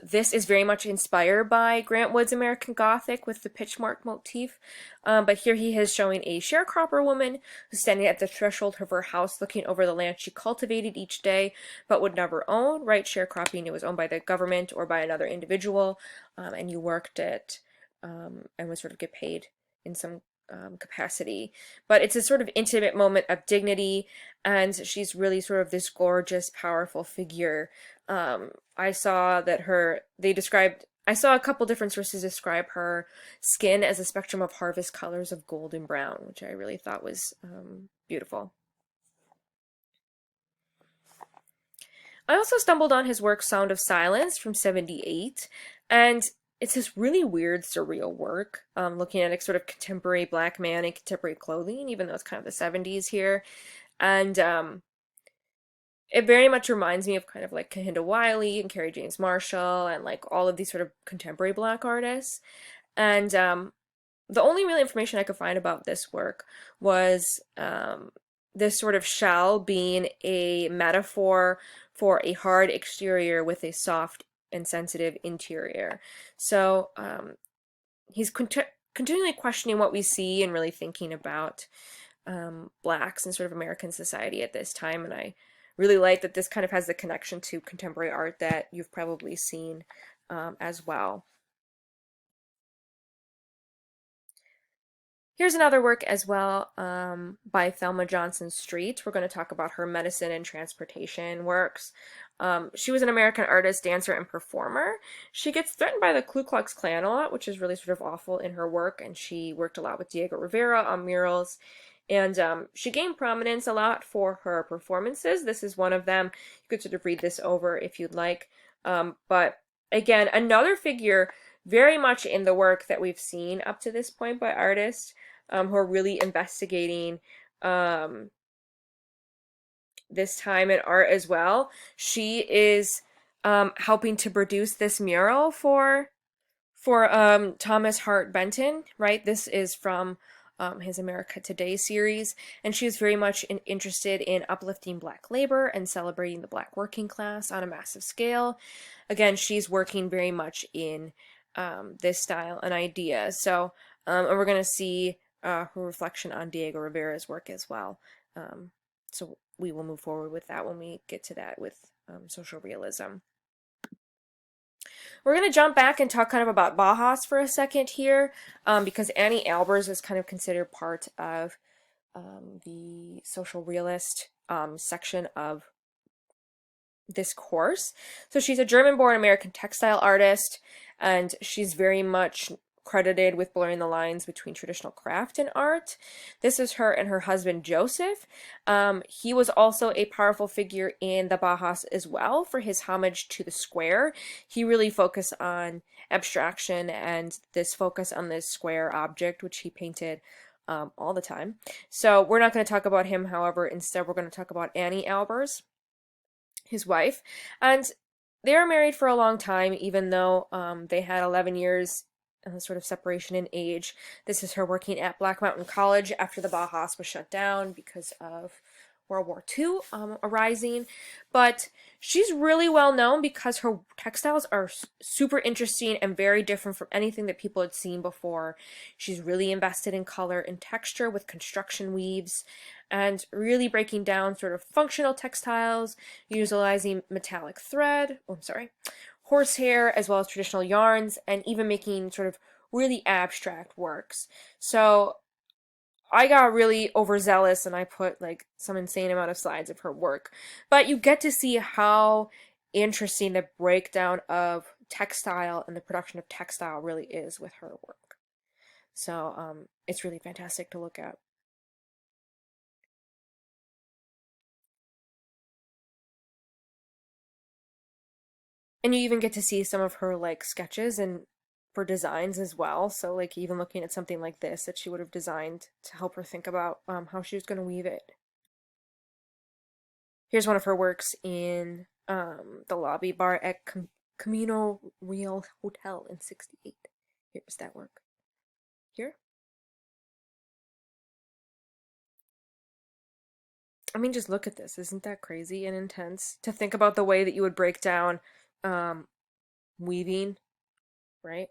This is very much inspired by Grant Wood's American Gothic with the pitchfork motif. But here he is showing a sharecropper woman who's standing at the threshold of her house looking over the land she cultivated each day but would never own, right? Sharecropping, it was owned by the government or by another individual, and you worked it and would sort of get paid in some capacity. But it's a sort of intimate moment of dignity, and she's really sort of this gorgeous, powerful figure. I saw a couple different sources describe her skin as a spectrum of harvest colors of gold and brown, which I really thought was beautiful. I also stumbled on his work Sound of Silence from '78, and it's this really weird, surreal work, looking at a sort of contemporary Black man in contemporary clothing, even though it's kind of the '70s here. And it very much reminds me of kind of like Kehinde Wiley and Carrie James Marshall and like all of these sort of contemporary Black artists. And the only real information I could find about this work was this sort of shell being a metaphor for a hard exterior with a soft and sensitive interior. So he's continually questioning what we see and really thinking about Blacks and sort of American society at this time. And I really like that this kind of has the connection to contemporary art that you've probably seen as well. Here's another work as well by Thelma Johnson Street. We're going to talk about her medicine and transportation works. She was an American artist, dancer, and performer. She gets threatened by the Ku Klux Klan a lot, which is really sort of awful in her work, and she worked a lot with Diego Rivera on murals. And she gained prominence a lot for her performances. This is one of them. You could sort of read this over if you'd like. But again, another figure very much in the work that we've seen up to this point by artists who are really investigating this time in art as well. She is helping to produce this mural for Thomas Hart Benton, right? This is from his America Today series, and she's very much interested in uplifting Black labor and celebrating the Black working class on a massive scale. Again, she's working very much in this style and idea. So, and we're going to see her reflection on Diego Rivera's work as well. So we will move forward with that when we get to that with social realism. We're going to jump back and talk kind of about Bauhaus for a second here, because Annie Albers is kind of considered part of the social realist section of this course. So she's a German-born American textile artist, and she's very much credited with blurring the lines between traditional craft and art. This is her and her husband Joseph. He was also a powerful figure in the Bauhaus as well for his homage to the square. He really focused on abstraction and this focus on this square object, which he painted all the time. So we're not going to talk about him, however, instead we're going to talk about Annie Albers, his wife. And they were married for a long time, even though they had 11 years sort of separation in age. This is her working at Black Mountain College after the Bauhaus was shut down because of World War II arising. But she's really well known because her textiles are super interesting and very different from anything that people had seen before. She's really invested in color and texture with construction weaves and really breaking down sort of functional textiles, utilizing metallic thread, horsehair, as well as traditional yarns, and even making sort of really abstract works. So I got really overzealous and I put like some insane amount of slides of her work. But you get to see how interesting the breakdown of textile and the production of textile really is with her work. So it's really fantastic to look at. And you even get to see some of her like sketches and for designs as well. So like even looking at something like this that she would have designed to help her think about how she was going to weave it. Here's one of her works in the lobby bar at Camino Real Hotel in '68. Here's that work. Here. I mean, just look at this. Isn't that crazy and intense? To think about the way that you would break down weaving, right?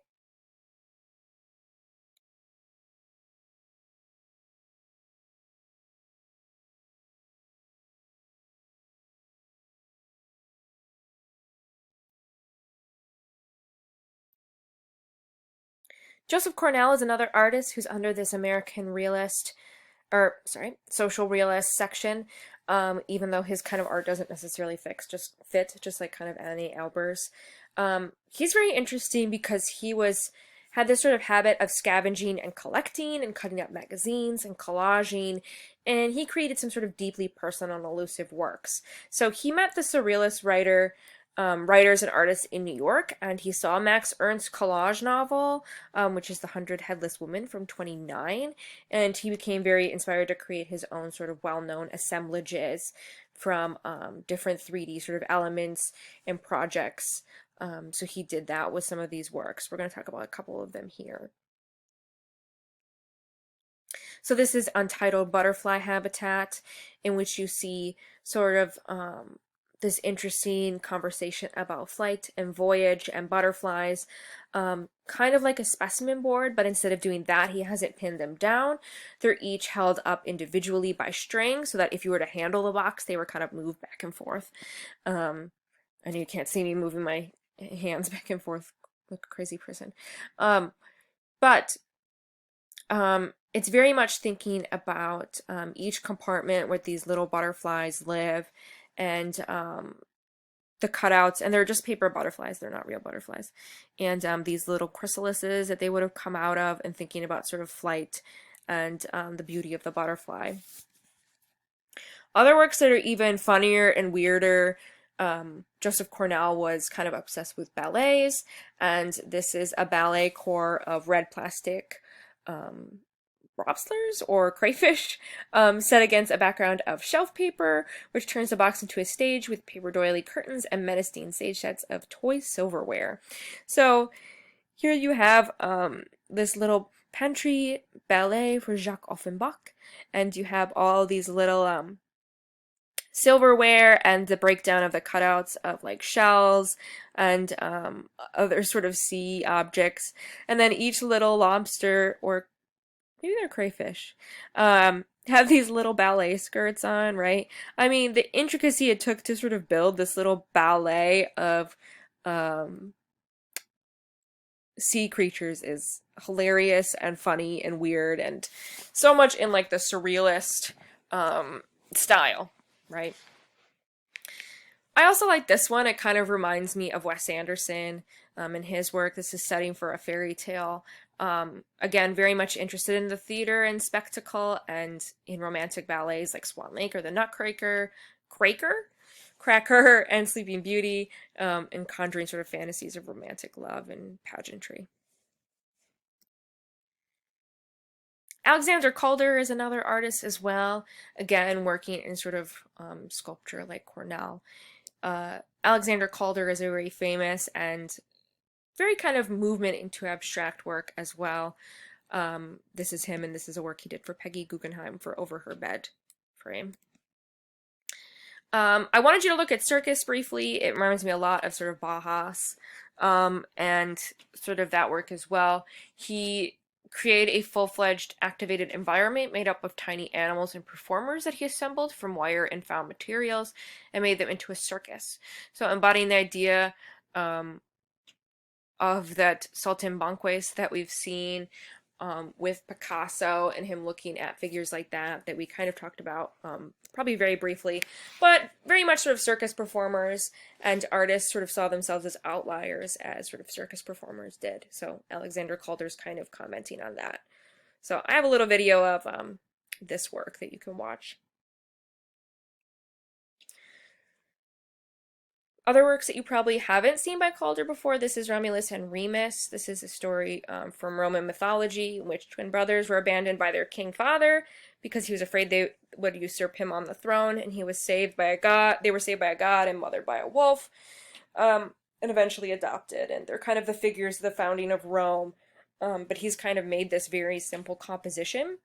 Joseph Cornell is another artist who's under this American realist, or sorry, social realist section. Even though his kind of art doesn't necessarily fit, just like kind of Annie Albers. He's very interesting because he had this sort of habit of scavenging and collecting and cutting up magazines and collaging, and he created some sort of deeply personal and elusive works. So he met the surrealist writers and artists in New York, and he saw Max Ernst's collage novel, which is The 100 Headless Women from 29, and he became very inspired to create his own sort of well-known assemblages from different 3D sort of elements and projects. So he did that with some of these works. We're going to talk about a couple of them here. So this is Untitled Butterfly Habitat, in which you see sort of this interesting conversation about flight and voyage and butterflies, kind of like a specimen board, but instead of doing that, he hasn't pinned them down. They're each held up individually by string so that if you were to handle the box, they were kind of moved back and forth. I know you can't see me moving my hands back and forth like a crazy person. But it's very much thinking about each compartment where these little butterflies live, and the cutouts, and they're just paper butterflies, they're not real butterflies, and these little chrysalises that they would have come out of, and thinking about sort of flight and the beauty of the butterfly. Other works that are even funnier and weirder, Joseph Cornell was kind of obsessed with ballets, and this is a ballet core of red plastic lobsters or crayfish, set against a background of shelf paper, which turns the box into a stage with paper doily curtains and menacing stage sets of toy silverware. So here you have this little pantry ballet for Jacques Offenbach, and you have all these little silverware and the breakdown of the cutouts of like shells and other sort of sea objects, and then each little lobster, or maybe they're crayfish, have these little ballet skirts on, right? I mean, the intricacy it took to sort of build this little ballet of sea creatures is hilarious and funny and weird, and so much in like the surrealist style, right? I also like this one. It kind of reminds me of Wes Anderson in his work. This is Setting for a Fairy Tale. Again, very much interested in the theater and spectacle and in romantic ballets like Swan Lake or The Nutcracker, Cracker, and Sleeping Beauty, and conjuring sort of fantasies of romantic love and pageantry. Alexander Calder is another artist as well, again working in sort of sculpture like Cornell. Alexander Calder is a very famous and very kind of movement into abstract work as well. This is him, and this is a work he did for Peggy Guggenheim for Over Her Bed frame. I wanted you to look at Circus briefly. It reminds me a lot of sort of Bauhaus and sort of that work as well. He created a full-fledged activated environment made up of tiny animals and performers that he assembled from wire and found materials and made them into a circus. So embodying the idea of that saltimbanquis that we've seen with Picasso and him looking at figures like that we kind of talked about probably very briefly, but very much sort of circus performers and artists sort of saw themselves as outliers as sort of circus performers did. So Alexander Calder's kind of commenting on that. So I have a little video of this work that you can watch. Other works that you probably haven't seen by Calder before, this is Romulus and Remus. This is a story from Roman mythology in which twin brothers were abandoned by their king father because he was afraid they would usurp him on the throne, and he was saved by a god. They were saved by a god and mothered by a wolf, and eventually adopted. And they're kind of the figures of the founding of Rome, but he's kind of made this very simple composition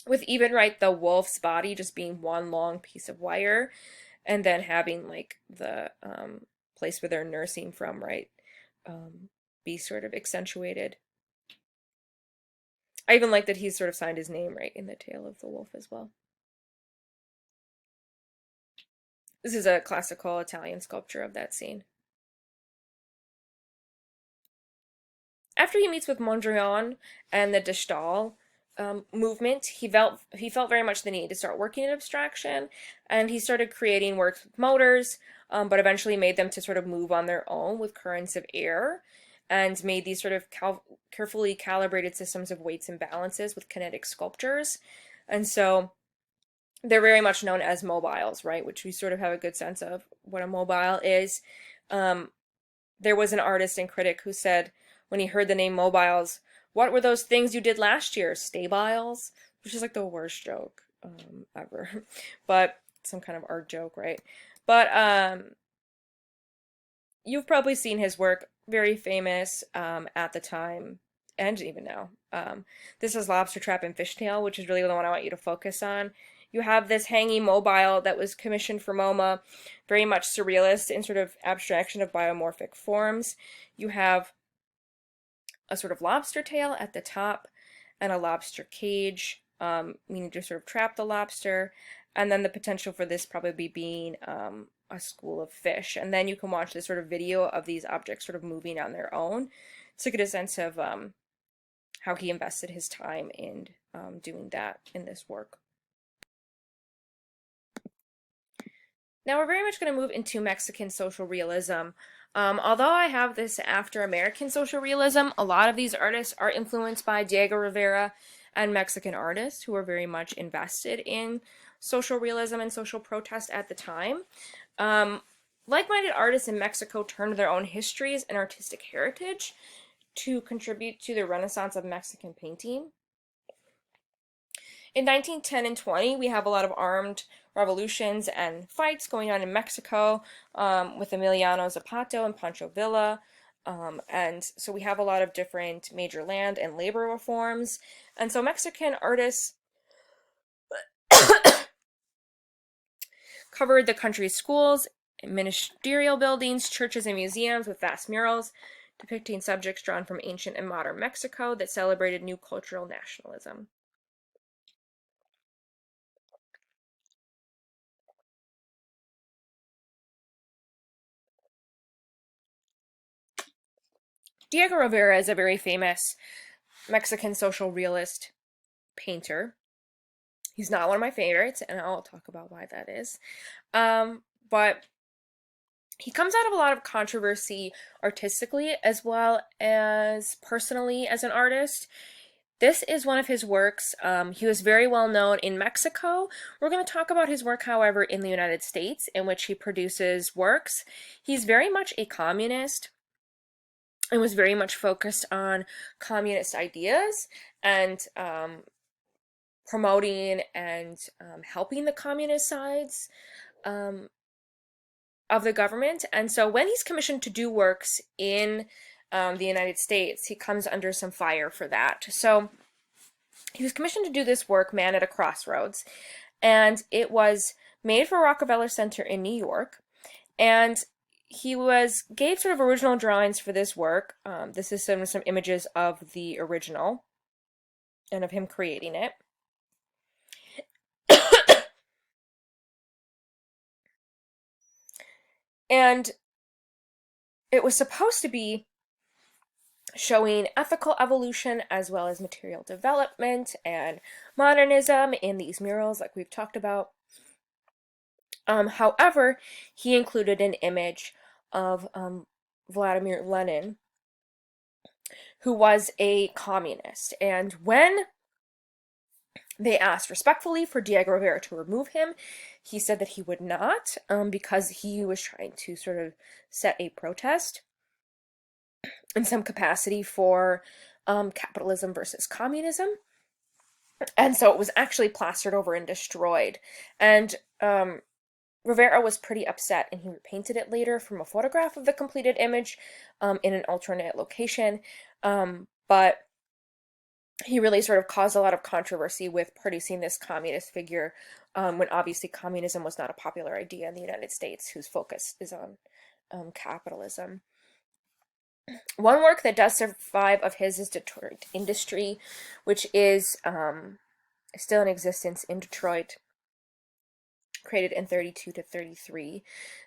with even the wolf's body just being one long piece of wire, and then having like the place where they're nursing from, be sort of accentuated. I even like that he's sort of signed his name right in the tail of the wolf as well. This is a classical Italian sculpture of that scene. After he meets with Mondrian and the Gestalt movement, he felt very much the need to start working in abstraction, and he started creating works with motors, but eventually made them to sort of move on their own with currents of air, and made these sort of carefully calibrated systems of weights and balances with kinetic sculptures. And so they're very much known as mobiles, right? Which we sort of have a good sense of what a mobile is. There was an artist and critic who said when he heard the name mobiles, "What were those things you did last year? Stabiles?" Which is like the worst joke ever. But some kind of art joke, right? But you've probably seen his work, very famous at the time and even now. This is Lobster Trap and Fishtail, which is really the one I want you to focus on. You have this hanging mobile that was commissioned for MoMA, very much surrealist in sort of abstraction of biomorphic forms. You have a sort of lobster tail at the top and a lobster cage, meaning to sort of trap the lobster, and then the potential for this probably being a school of fish. And then you can watch this sort of video of these objects sort of moving on their own to get a sense of how he invested his time in doing that in this work. Now we're very much going to move into Mexican social realism. Although I have this after American social realism, a lot of these artists are influenced by Diego Rivera and Mexican artists who were very much invested in social realism and social protest at the time. Like-minded artists in Mexico turned to their own histories and artistic heritage to contribute to the renaissance of Mexican painting. In 1910 and 20, we have a lot of armed revolutions and fights going on in Mexico with Emiliano Zapata and Pancho Villa. And so we have a lot of different major land and labor reforms. And so Mexican artists covered the country's schools, ministerial buildings, churches, and museums with vast murals depicting subjects drawn from ancient and modern Mexico that celebrated new cultural nationalism. Diego Rivera is a very famous Mexican social realist painter. He's not one of my favorites, and I'll talk about why that is. But he comes out of a lot of controversy artistically as well as personally as an artist. This is one of his works. He was very well known in Mexico. We're going to talk about his work, however, in the United States, in which he produces works. He's very much a communist and was very much focused on communist ideas and promoting and helping the communist sides of the government. And so when he's commissioned to do works in the United States, he comes under some fire for that. So he was commissioned to do this work, Man at a Crossroads, and it was made for Rockefeller Center in New York. And he gave sort of original drawings for this work. This is some images of the original and of him creating it. And it was supposed to be showing ethical evolution as well as material development and modernism in these murals like we've talked about. However, he included an image of Vladimir Lenin, who was a communist. And when they asked respectfully for Diego Rivera to remove him, he said that he would not, because he was trying to sort of set a protest in some capacity for capitalism versus communism. And so it was actually plastered over and destroyed. And Rivera was pretty upset, and he repainted it later from a photograph of the completed image in an alternate location. But he really sort of caused a lot of controversy with producing this communist figure when obviously communism was not a popular idea in the United States, whose focus is on capitalism. One work that does survive of his is Detroit Industry, which is still in existence in Detroit, created in 32 to 33.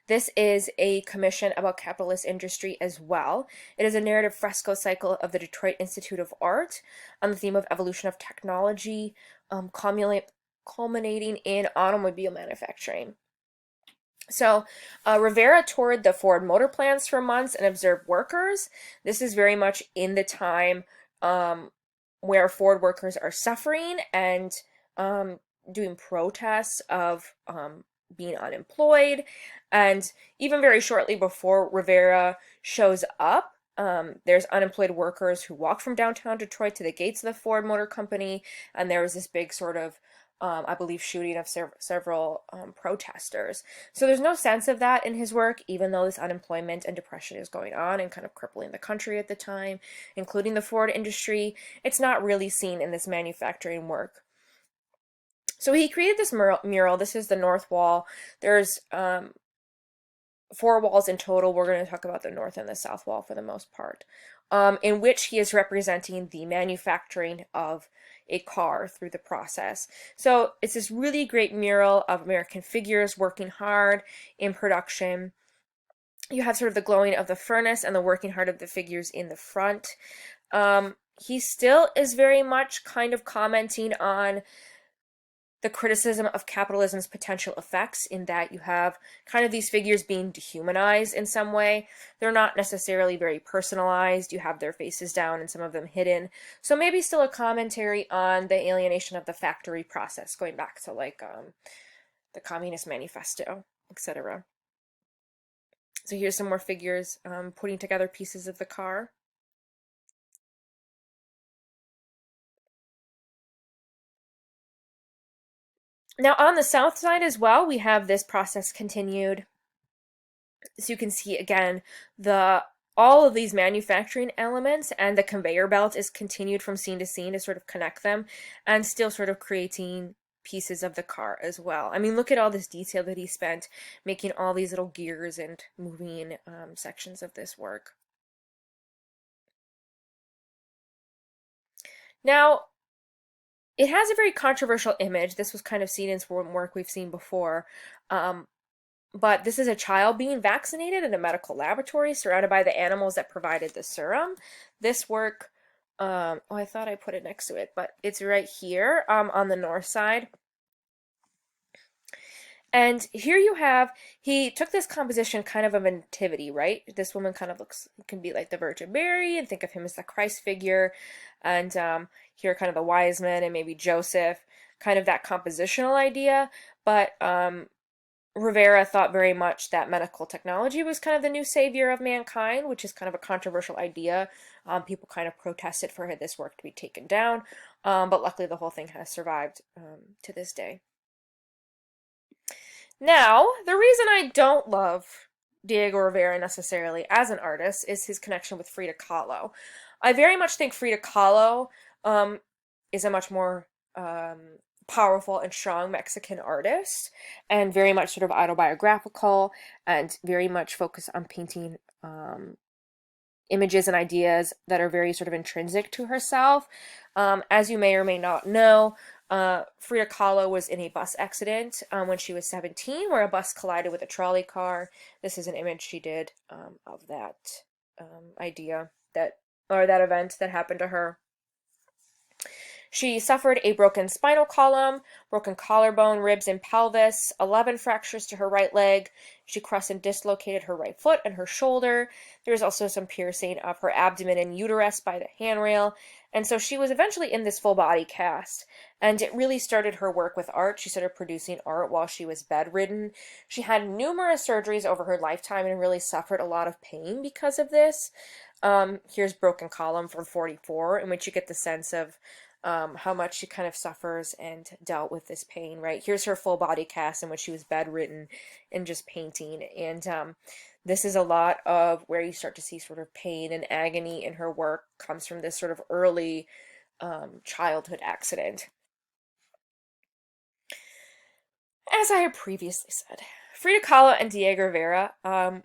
This is a commission about capitalist industry as well. It is a narrative fresco cycle of the Detroit Institute of Art on the theme of evolution of technology, culminating in automobile manufacturing. So Rivera toured the Ford motor plants for months and observed workers. This is very much in the time where Ford workers are suffering and doing protests of being unemployed. And even very shortly before Rivera shows up, there's unemployed workers who walk from downtown Detroit to the gates of the Ford Motor Company, and there was this big sort of I believe, shooting of several protesters. So there's no sense of that in his work, even though this unemployment and depression is going on and kind of crippling the country at the time, including the Ford industry. It's not really seen in this manufacturing work. So he created this mural. This is the north wall. There's 4 walls in total. We're going to talk about the north and the south wall for the most part, in which he is representing the manufacturing of a car through the process. So it's this really great mural of American figures working hard in production. You have sort of the glowing of the furnace and the working hard of the figures in the front. He still is very much kind of commenting on the criticism of capitalism's potential effects, in that you have kind of these figures being dehumanized in some way. They're not necessarily very personalized. You have their faces down and some of them hidden. So maybe still a commentary on the alienation of the factory process, going back to like the Communist Manifesto, etc. So here's some more figures putting together pieces of the car. Now on the south side as well, we have this process continued. So you can see again the all of these manufacturing elements, and the conveyor belt is continued from scene to scene to sort of connect them, and still sort of creating pieces of the car as well. I mean, look at all this detail that he spent making all these little gears and moving sections of this work. Now, it has a very controversial image. This was kind of seen in some work we've seen before. But this is a child being vaccinated in a medical laboratory surrounded by the animals that provided the serum. This work, oh, I thought I put it next to it, but it's right here on the north side. And here you have, he took this composition kind of a nativity, right? This woman kind of looks, can be like the Virgin Mary, and think of him as the Christ figure. And here kind of the wise men and maybe Joseph, kind of that compositional idea. But Rivera thought very much that medical technology was kind of the new savior of mankind, which is kind of a controversial idea. People kind of protested for this work to be taken down, but luckily the whole thing has survived to this day. Now, the reason I don't love Diego Rivera necessarily as an artist is his connection with Frida Kahlo. I very much think Frida Kahlo is a much more powerful and strong Mexican artist, and very much sort of autobiographical, and very much focused on painting images and ideas that are very sort of intrinsic to herself. As you may or may not know, Frida Kahlo was in a bus accident when she was 17, where a bus collided with a trolley car. This is an image she did of that idea that, or that event that happened to her. She suffered a broken spinal column, broken collarbone, ribs, and pelvis, 11 fractures to her right leg. She crushed and dislocated her right foot and her shoulder. There was also some piercing of her abdomen and uterus by the handrail. And so she was eventually in this full body cast. And it really started her work with art. She started producing art while she was bedridden. She had numerous surgeries over her lifetime and really suffered a lot of pain because of this. Here's Broken Column from 44, in which you get the sense of how much she kind of suffers and dealt with this pain, right? Here's her full body cast in which she was bedridden and just painting. And this is a lot of where you start to see sort of pain and agony in her work comes from this sort of early childhood accident. As I had previously said, Frida Kahlo and Diego Rivera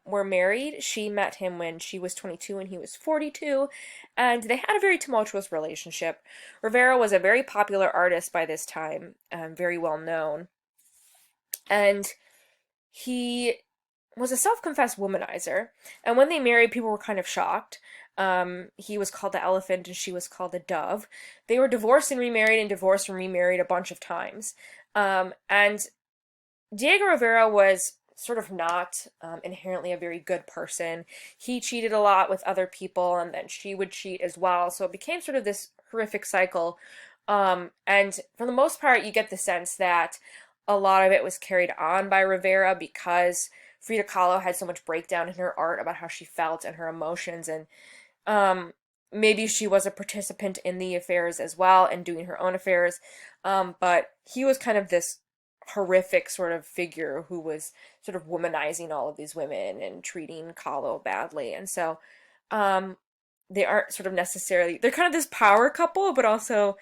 were married. She met him when she was 22 and he was 42, and they had a very tumultuous relationship. Rivera was a very popular artist by this time, very well known, and he was a self-confessed womanizer. And when they married, people were kind of shocked. He was called the elephant and she was called the dove. They were divorced and remarried a bunch of times. And Diego Rivera was sort of not inherently a very good person. He cheated a lot with other people, and then she would cheat as well. So it became sort of this horrific cycle. And for the most part, you get the sense that a lot of it was carried on by Rivera because Frida Kahlo had so much breakdown in her art about how she felt and her emotions, and maybe she was a participant in the affairs as well and doing her own affairs. But he was kind of this horrific sort of figure who was sort of womanizing all of these women and treating Kahlo badly. And so they aren't sort of necessarily, they're kind of this power couple, but also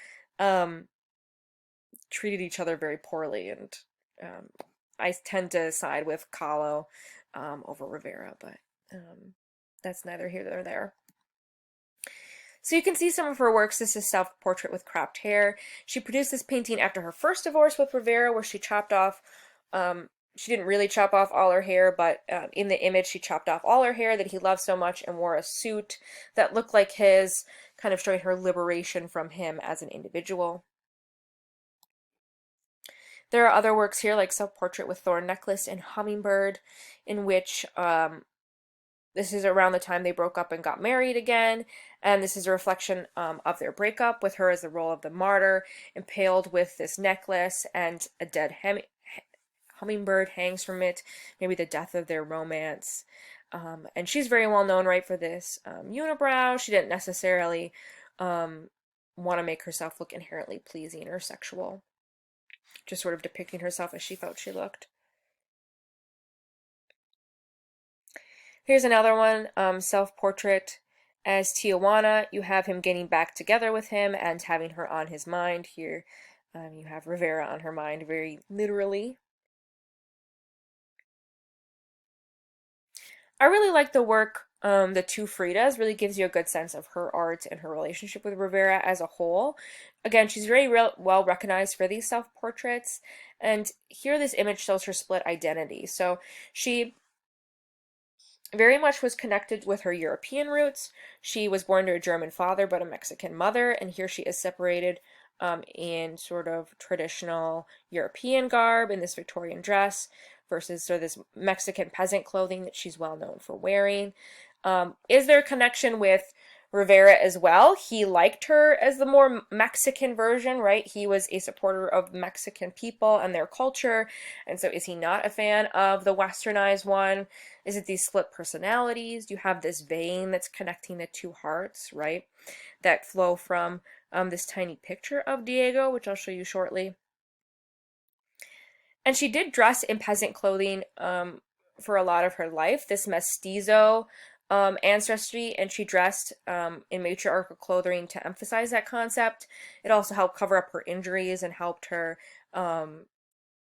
treated each other very poorly. And I tend to side with Kahlo over Rivera, but that's neither here nor there. So you can see some of her works. This is Self-Portrait with Cropped Hair. She produced this painting after her first divorce with Rivera, where she chopped off, she didn't really chop off all her hair, but in the image she chopped off all her hair that he loved so much and wore a suit that looked like his, kind of showing her liberation from him as an individual. There are other works here, like Self-Portrait with Thorn Necklace and Hummingbird, in which this is around the time they broke up and got married again, and this is a reflection of their breakup, with her as the role of the martyr, impaled with this necklace, and a dead hummingbird hangs from it, maybe the death of their romance. And she's very well known, right, for this unibrow. She didn't necessarily want to make herself look inherently pleasing or sexual. just sort of depicting herself as she felt she looked. Here's another one, self-portrait as Tijuana. You have him getting back together with him and having her on his mind. Here you have Rivera on her mind, very literally. I really like the work, the two Fridas, really gives you a good sense of her art and her relationship with Rivera as a whole. Again, she's very well recognized for these self-portraits, and here this image shows her split identity. So she very much was connected with her European roots. She was born to a German father but a Mexican mother, and here she is separated in sort of traditional European garb in this Victorian dress versus sort of this Mexican peasant clothing that she's well known for wearing. Is there a connection with Rivera as well? He liked her as the more Mexican version, right? He was a supporter of Mexican people and their culture, and so is he not a fan of the westernized one? Is it these split personalities? You have this vein that's connecting the two hearts, right? That flow from this tiny picture of Diego, which I'll show you shortly. And she did dress in peasant clothing for a lot of her life, this mestizo ancestry, and she dressed in matriarchal clothing to emphasize that concept. It also helped cover up her injuries and helped her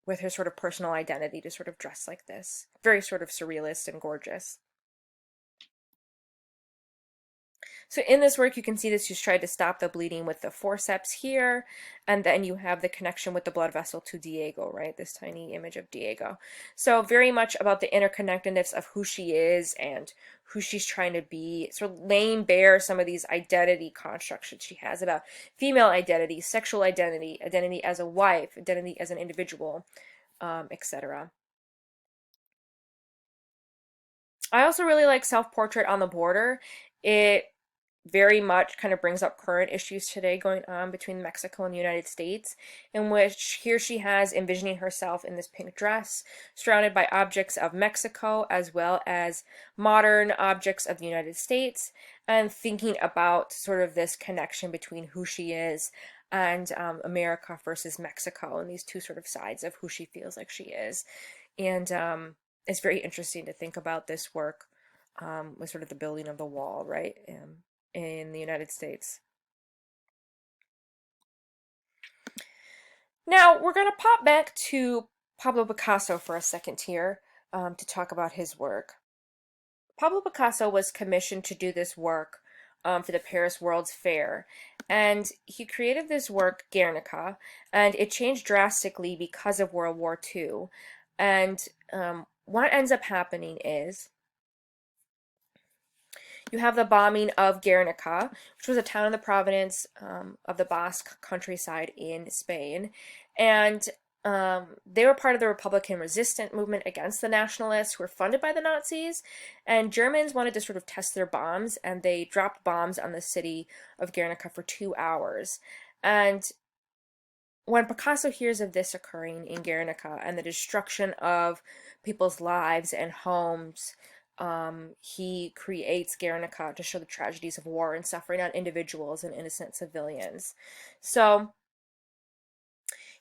with her sort of personal identity to sort of dress like this. Very sort of surrealist and gorgeous. So in this work, you can see that she's tried to stop the bleeding with the forceps here, and then you have the connection with the blood vessel to Diego, right? This tiny image of Diego. So very much about the interconnectedness of who she is and who she's trying to be, sort of laying bare some of these identity constructs that she has about female identity, sexual identity, identity as a wife, identity as an individual, etc. I also really like Self-Portrait on the Border. It very much kind of brings up current issues today going on between Mexico and the United States, in which here she has envisioning herself in this pink dress, surrounded by objects of Mexico as well as modern objects of the United States, and thinking about sort of this connection between who she is and America versus Mexico, and these two sort of sides of who she feels like she is. And it's very interesting to think about this work with sort of the building of the wall, right? In the United States. Now, we're going to pop back to Pablo Picasso for a second here to talk about his work. Pablo Picasso was commissioned to do this work for the Paris World's Fair, and he created this work, Guernica, and it changed drastically because of World War II. And what ends up happening is you have the bombing of Guernica, which was a town in the province of the Basque countryside in Spain. And they were part of the Republican resistance movement against the nationalists who were funded by the Nazis. And Germans wanted to sort of test their bombs, and they dropped bombs on the city of Guernica for 2 hours. And when Picasso hears of this occurring in Guernica and the destruction of people's lives and homes, he creates Guernica to show the tragedies of war and suffering on individuals and innocent civilians. So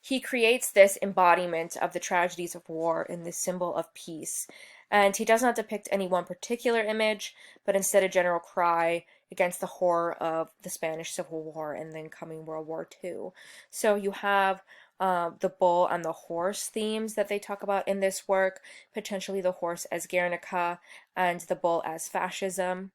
he creates this embodiment of the tragedies of war and this symbol of peace. And he does not depict any one particular image, but instead a general cry against the horror of the Spanish Civil War and then coming World War II. So you have the bull and the horse themes that they talk about in this work, potentially the horse as Guernica and the bull as fascism.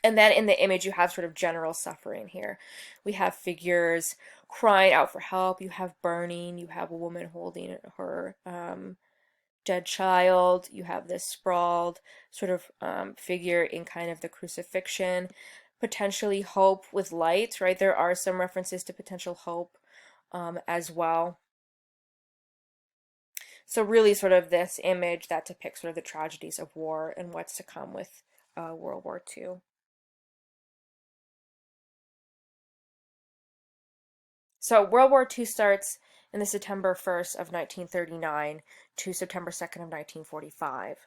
And then in the image, you have sort of general suffering here. We have figures crying out for help. You have burning. You have a woman holding her dead child. You have this sprawled sort of figure in kind of the crucifixion. Potentially hope with light, right? There are some references to potential hope as well. So really sort of this image that depicts sort of the tragedies of war and what's to come with World War II. So World War II starts in the September 1st of 1939 to September 2nd of 1945.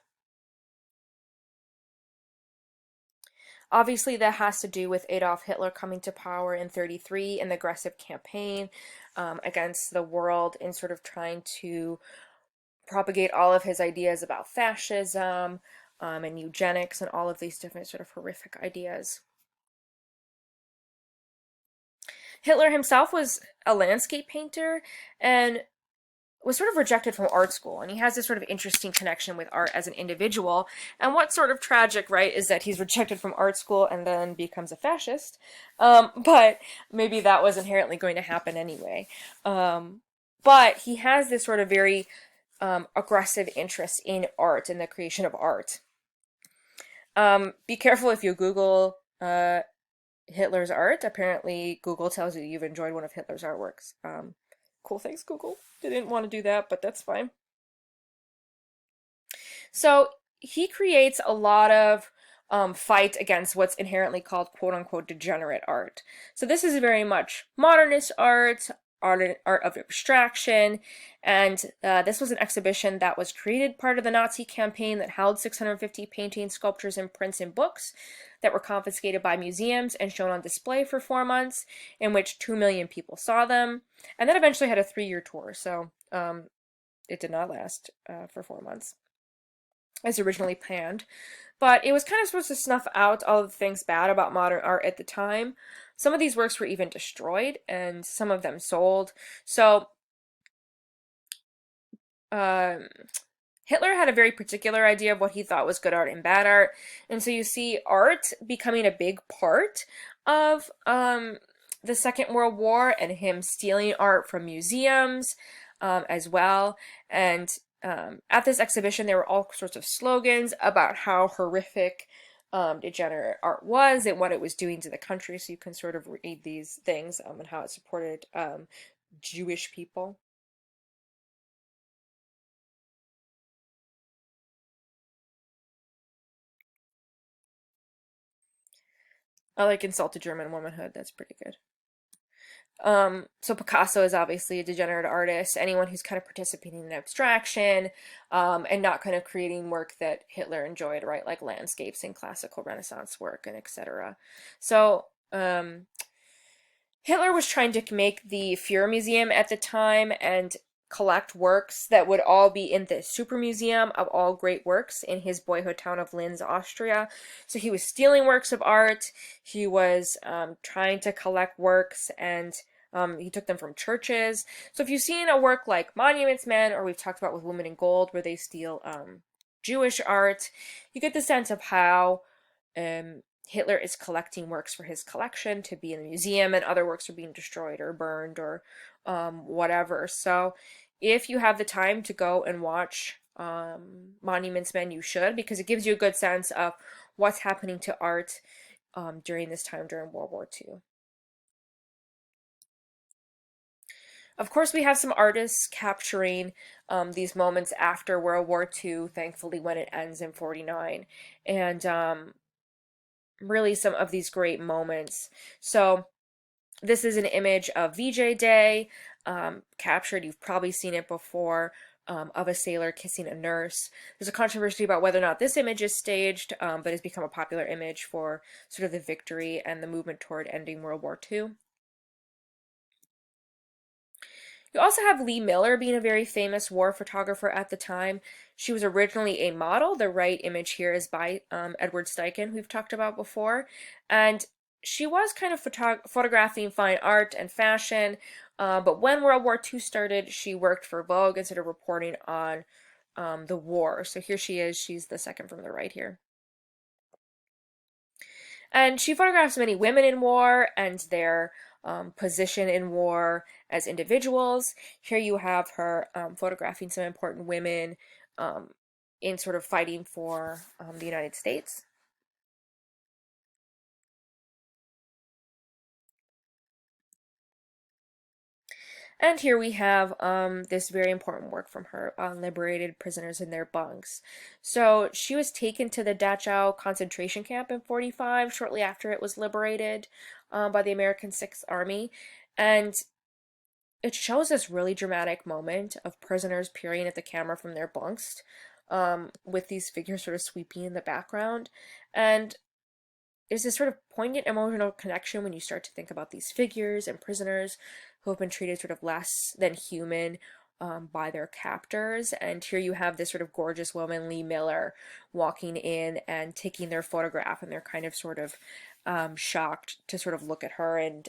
Obviously, that has to do with Adolf Hitler coming to power in 1933 and the aggressive campaign against the world in sort of trying to propagate all of his ideas about fascism and eugenics and all of these different sort of horrific ideas. Hitler himself was a landscape painter and was sort of rejected from art school, and he has this sort of interesting connection with art as an individual. And what's sort of tragic, right, is that he's rejected from art school and then becomes a fascist. But maybe that was inherently going to happen anyway. But he has this sort of very aggressive interest in art and the creation of art. Be careful if you Google Hitler's art. Apparently, Google tells you you've enjoyed one of Hitler's artworks. Cool, thanks, Google. Didn't want to do that, but that's fine. So he creates a lot of fight against what's inherently called quote-unquote degenerate art. So this is very much modernist art of abstraction, and this was an exhibition that was created part of the Nazi campaign that held 650 paintings, sculptures, and prints and books that were confiscated by museums and shown on display for 4 months, in which 2 million people saw them, and then eventually had a 3-year tour, so it did not last for 4 months, as originally planned. But it was kind of supposed to snuff out all of the things bad about modern art at the time. Some of these works were even destroyed, and some of them sold. So Hitler had a very particular idea of what he thought was good art and bad art. And so you see art becoming a big part of the Second World War, and him stealing art from museums as well. And at this exhibition, there were all sorts of slogans about how horrific degenerate art was and what it was doing to the country. So you can sort of read these things and how it supported Jewish people. I like Insulted German Womanhood. That's pretty good. So Picasso is obviously a degenerate artist. Anyone who's kind of participating in abstraction and not kind of creating work that Hitler enjoyed, right? Like landscapes and classical Renaissance work and etc. So Hitler was trying to make the Fuhrer Museum at the time and collect works that would all be in the super museum of all great works in his boyhood town of Linz, Austria. So he was stealing works of art. He was trying to collect works, and he took them from churches. So if you've seen a work like Monuments Men, or we've talked about with Women in Gold, where they steal Jewish art, you get the sense of how Hitler is collecting works for his collection to be in the museum, and other works are being destroyed or burned or whatever. So if you have the time to go and watch Monuments Men, you should, because it gives you a good sense of what's happening to art during this time during World War II. Of course, we have some artists capturing these moments after World War II, thankfully, when it ends in 1949. And really some of these great moments. So this is an image of VJ Day, captured, you've probably seen it before, of a sailor kissing a nurse. There's a controversy about whether or not this image is staged, but has become a popular image for sort of the victory and the movement toward ending World War II. You also have Lee Miller being a very famous war photographer at the time. She was originally a model. The right image here is by Edward Steichen, who we've talked about before. And she was kind of photographing fine art and fashion, but when World War II started, she worked for Vogue instead of reporting on the war. So here she is. She's the second from the right here. And she photographs many women in war and their position in war as individuals. Here you have her photographing some important women in sort of fighting for the United States. And here we have this very important work from her on liberated prisoners in their bunks. So she was taken to the Dachau concentration camp in 1945, shortly after it was liberated by the American Sixth Army. And it shows this really dramatic moment of prisoners peering at the camera from their bunks, with these figures sort of sweeping in the background. And there's this sort of poignant emotional connection when you start to think about these figures and prisoners who have been treated sort of less than human by their captors. And here you have this sort of gorgeous woman, Lee Miller, walking in and taking their photograph, and they're kind of sort of shocked to sort of look at her and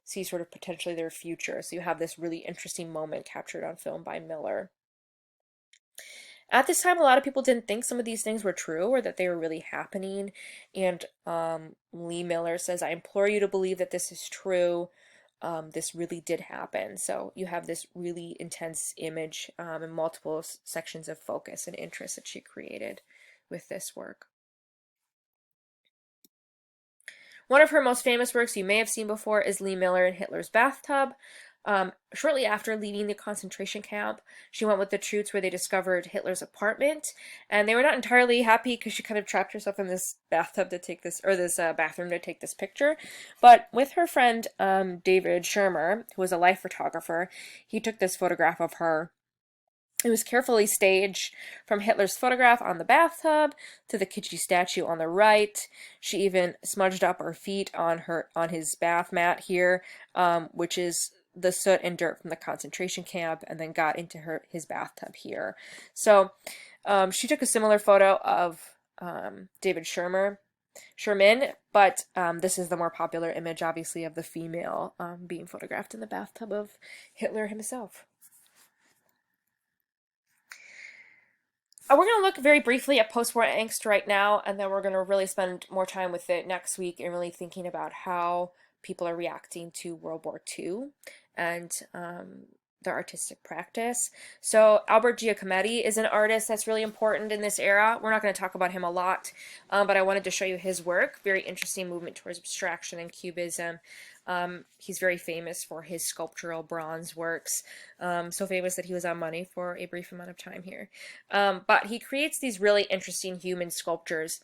see sort of potentially their future. So you have this really interesting moment captured on film by Miller. At this time, a lot of people didn't think some of these things were true or that they were really happening. And Lee Miller says, I implore you to believe that this is true. This really did happen. So you have this really intense image and multiple sections of focus and interest that she created with this work. One of her most famous works you may have seen before is Lee Miller in Hitler's Bathtub. Shortly after leaving the concentration camp, she went with the troops where they discovered Hitler's apartment, and they were not entirely happy because she kind of trapped herself in this bathtub to take this, or this bathroom to take this picture. But with her friend David Schirmer, who was a life photographer, he took this photograph of her. It was carefully staged from Hitler's photograph on the bathtub to the kitschy statue on the right. She even smudged up her feet on his bath mat here, which is the soot and dirt from the concentration camp, and then got into his bathtub here. So she took a similar photo of David Sherman, but this is the more popular image, obviously, of the female being photographed in the bathtub of Hitler himself. We're going to look very briefly at post-war angst right now, and then we're going to really spend more time with it next week and really thinking about how people are reacting to World War II and their artistic practice. So Albert Giacometti is an artist that's really important in this era. We're not going to talk about him a lot, but I wanted to show you his work. Very interesting movement towards abstraction and cubism. He's very famous for his sculptural bronze works, so famous that he was on money for a brief amount of time here. But he creates these really interesting human sculptures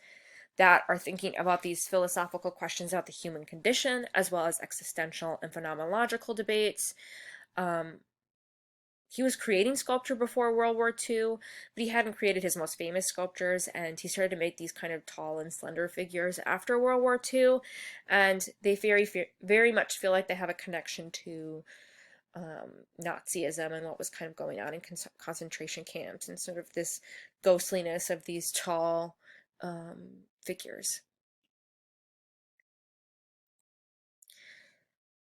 that are thinking about these philosophical questions about the human condition, as well as existential and phenomenological debates. He was creating sculpture before World War II, but he hadn't created his most famous sculptures, and he started to make these kind of tall and slender figures after World War II, and they very much feel like they have a connection to Nazism and what was kind of going on in concentration camps, and sort of this ghostliness of these tall figures.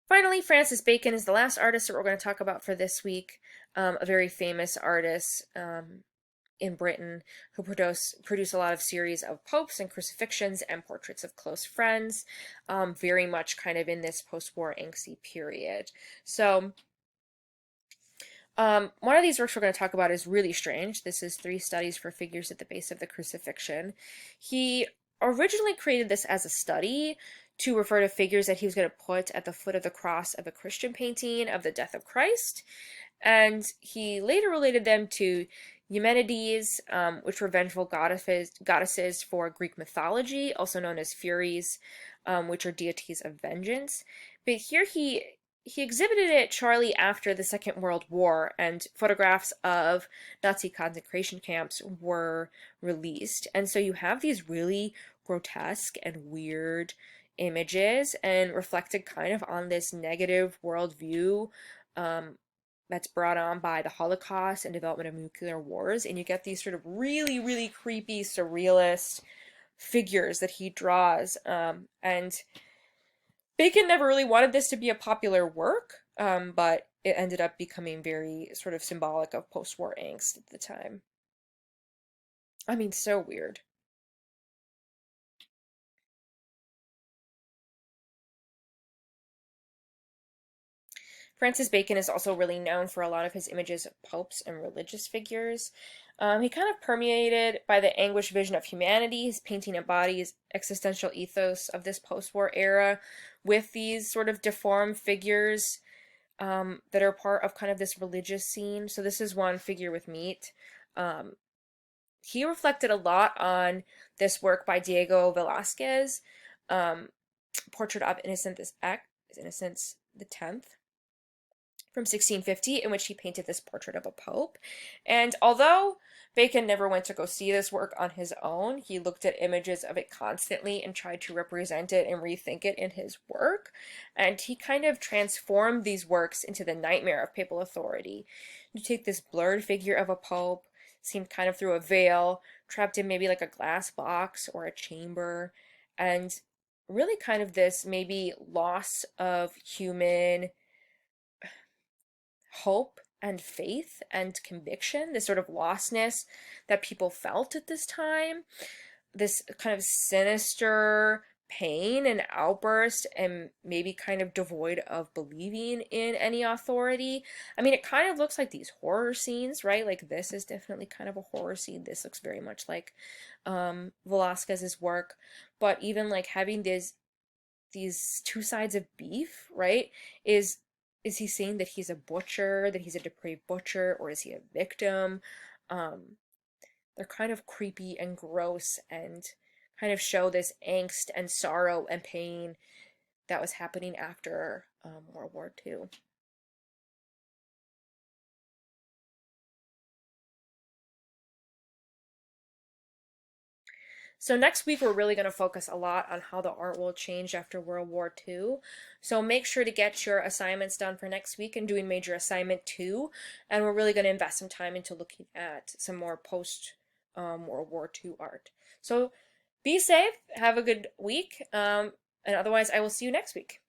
Finally, Francis Bacon is the last artist that we're going to talk about for this week. A very famous artist in Britain who produced a lot of series of popes and crucifixions and portraits of close friends, very much kind of in this post-war angsty period. So one of these works we're going to talk about is really strange. This is 3 Studies for Figures at the Base of the Crucifixion. He originally created this as a study to refer to figures that he was going to put at the foot of the cross of a Christian painting of the death of Christ. And he later related them to Eumenides, which were vengeful goddesses for Greek mythology, also known as Furies, which are deities of vengeance. But here he exhibited it shortly after the Second World War, and photographs of Nazi concentration camps were released. And so you have these really grotesque and weird images, and reflected kind of on this negative worldview that's brought on by the Holocaust and development of nuclear wars. And you get these sort of really, really creepy, surrealist figures that he draws. And Bacon never really wanted this to be a popular work, but it ended up becoming very sort of symbolic of post-war angst at the time. I mean, so weird. Francis Bacon is also really known for a lot of his images of popes and religious figures. He kind of permeated by the anguished vision of humanity. His painting embodies existential ethos of this post-war era with these sort of deformed figures that are part of kind of this religious scene. So this is one figure with meat. He reflected a lot on this work by Diego Velázquez, Portrait of Innocence X, from 1650, in which he painted this portrait of a pope. And although Bacon never went to go see this work on his own. He looked at images of it constantly and tried to represent it and rethink it in his work. And he kind of transformed these works into the nightmare of papal authority. You take this blurred figure of a pope, seen kind of through a veil, trapped in maybe like a glass box or a chamber, and really kind of this maybe loss of human hope and faith and conviction, this sort of lostness that people felt at this time, this kind of sinister pain and outburst, and maybe kind of devoid of believing in any authority. I mean, it kind of looks like these horror scenes, right? Like this is definitely kind of a horror scene. This looks very much like Velázquez's work, but even like having these two sides of beef, right? Is he saying that he's a butcher, that he's a depraved butcher, or is he a victim? They're kind of creepy and gross and kind of show this angst and sorrow and pain that was happening after World War II. So next week we're really going to focus a lot on how the art world changed after World War II. So make sure to get your assignments done for next week and doing major assignment 2. And we're really going to invest some time into looking at some more post World War II art. So be safe, have a good week, and otherwise I will see you next week.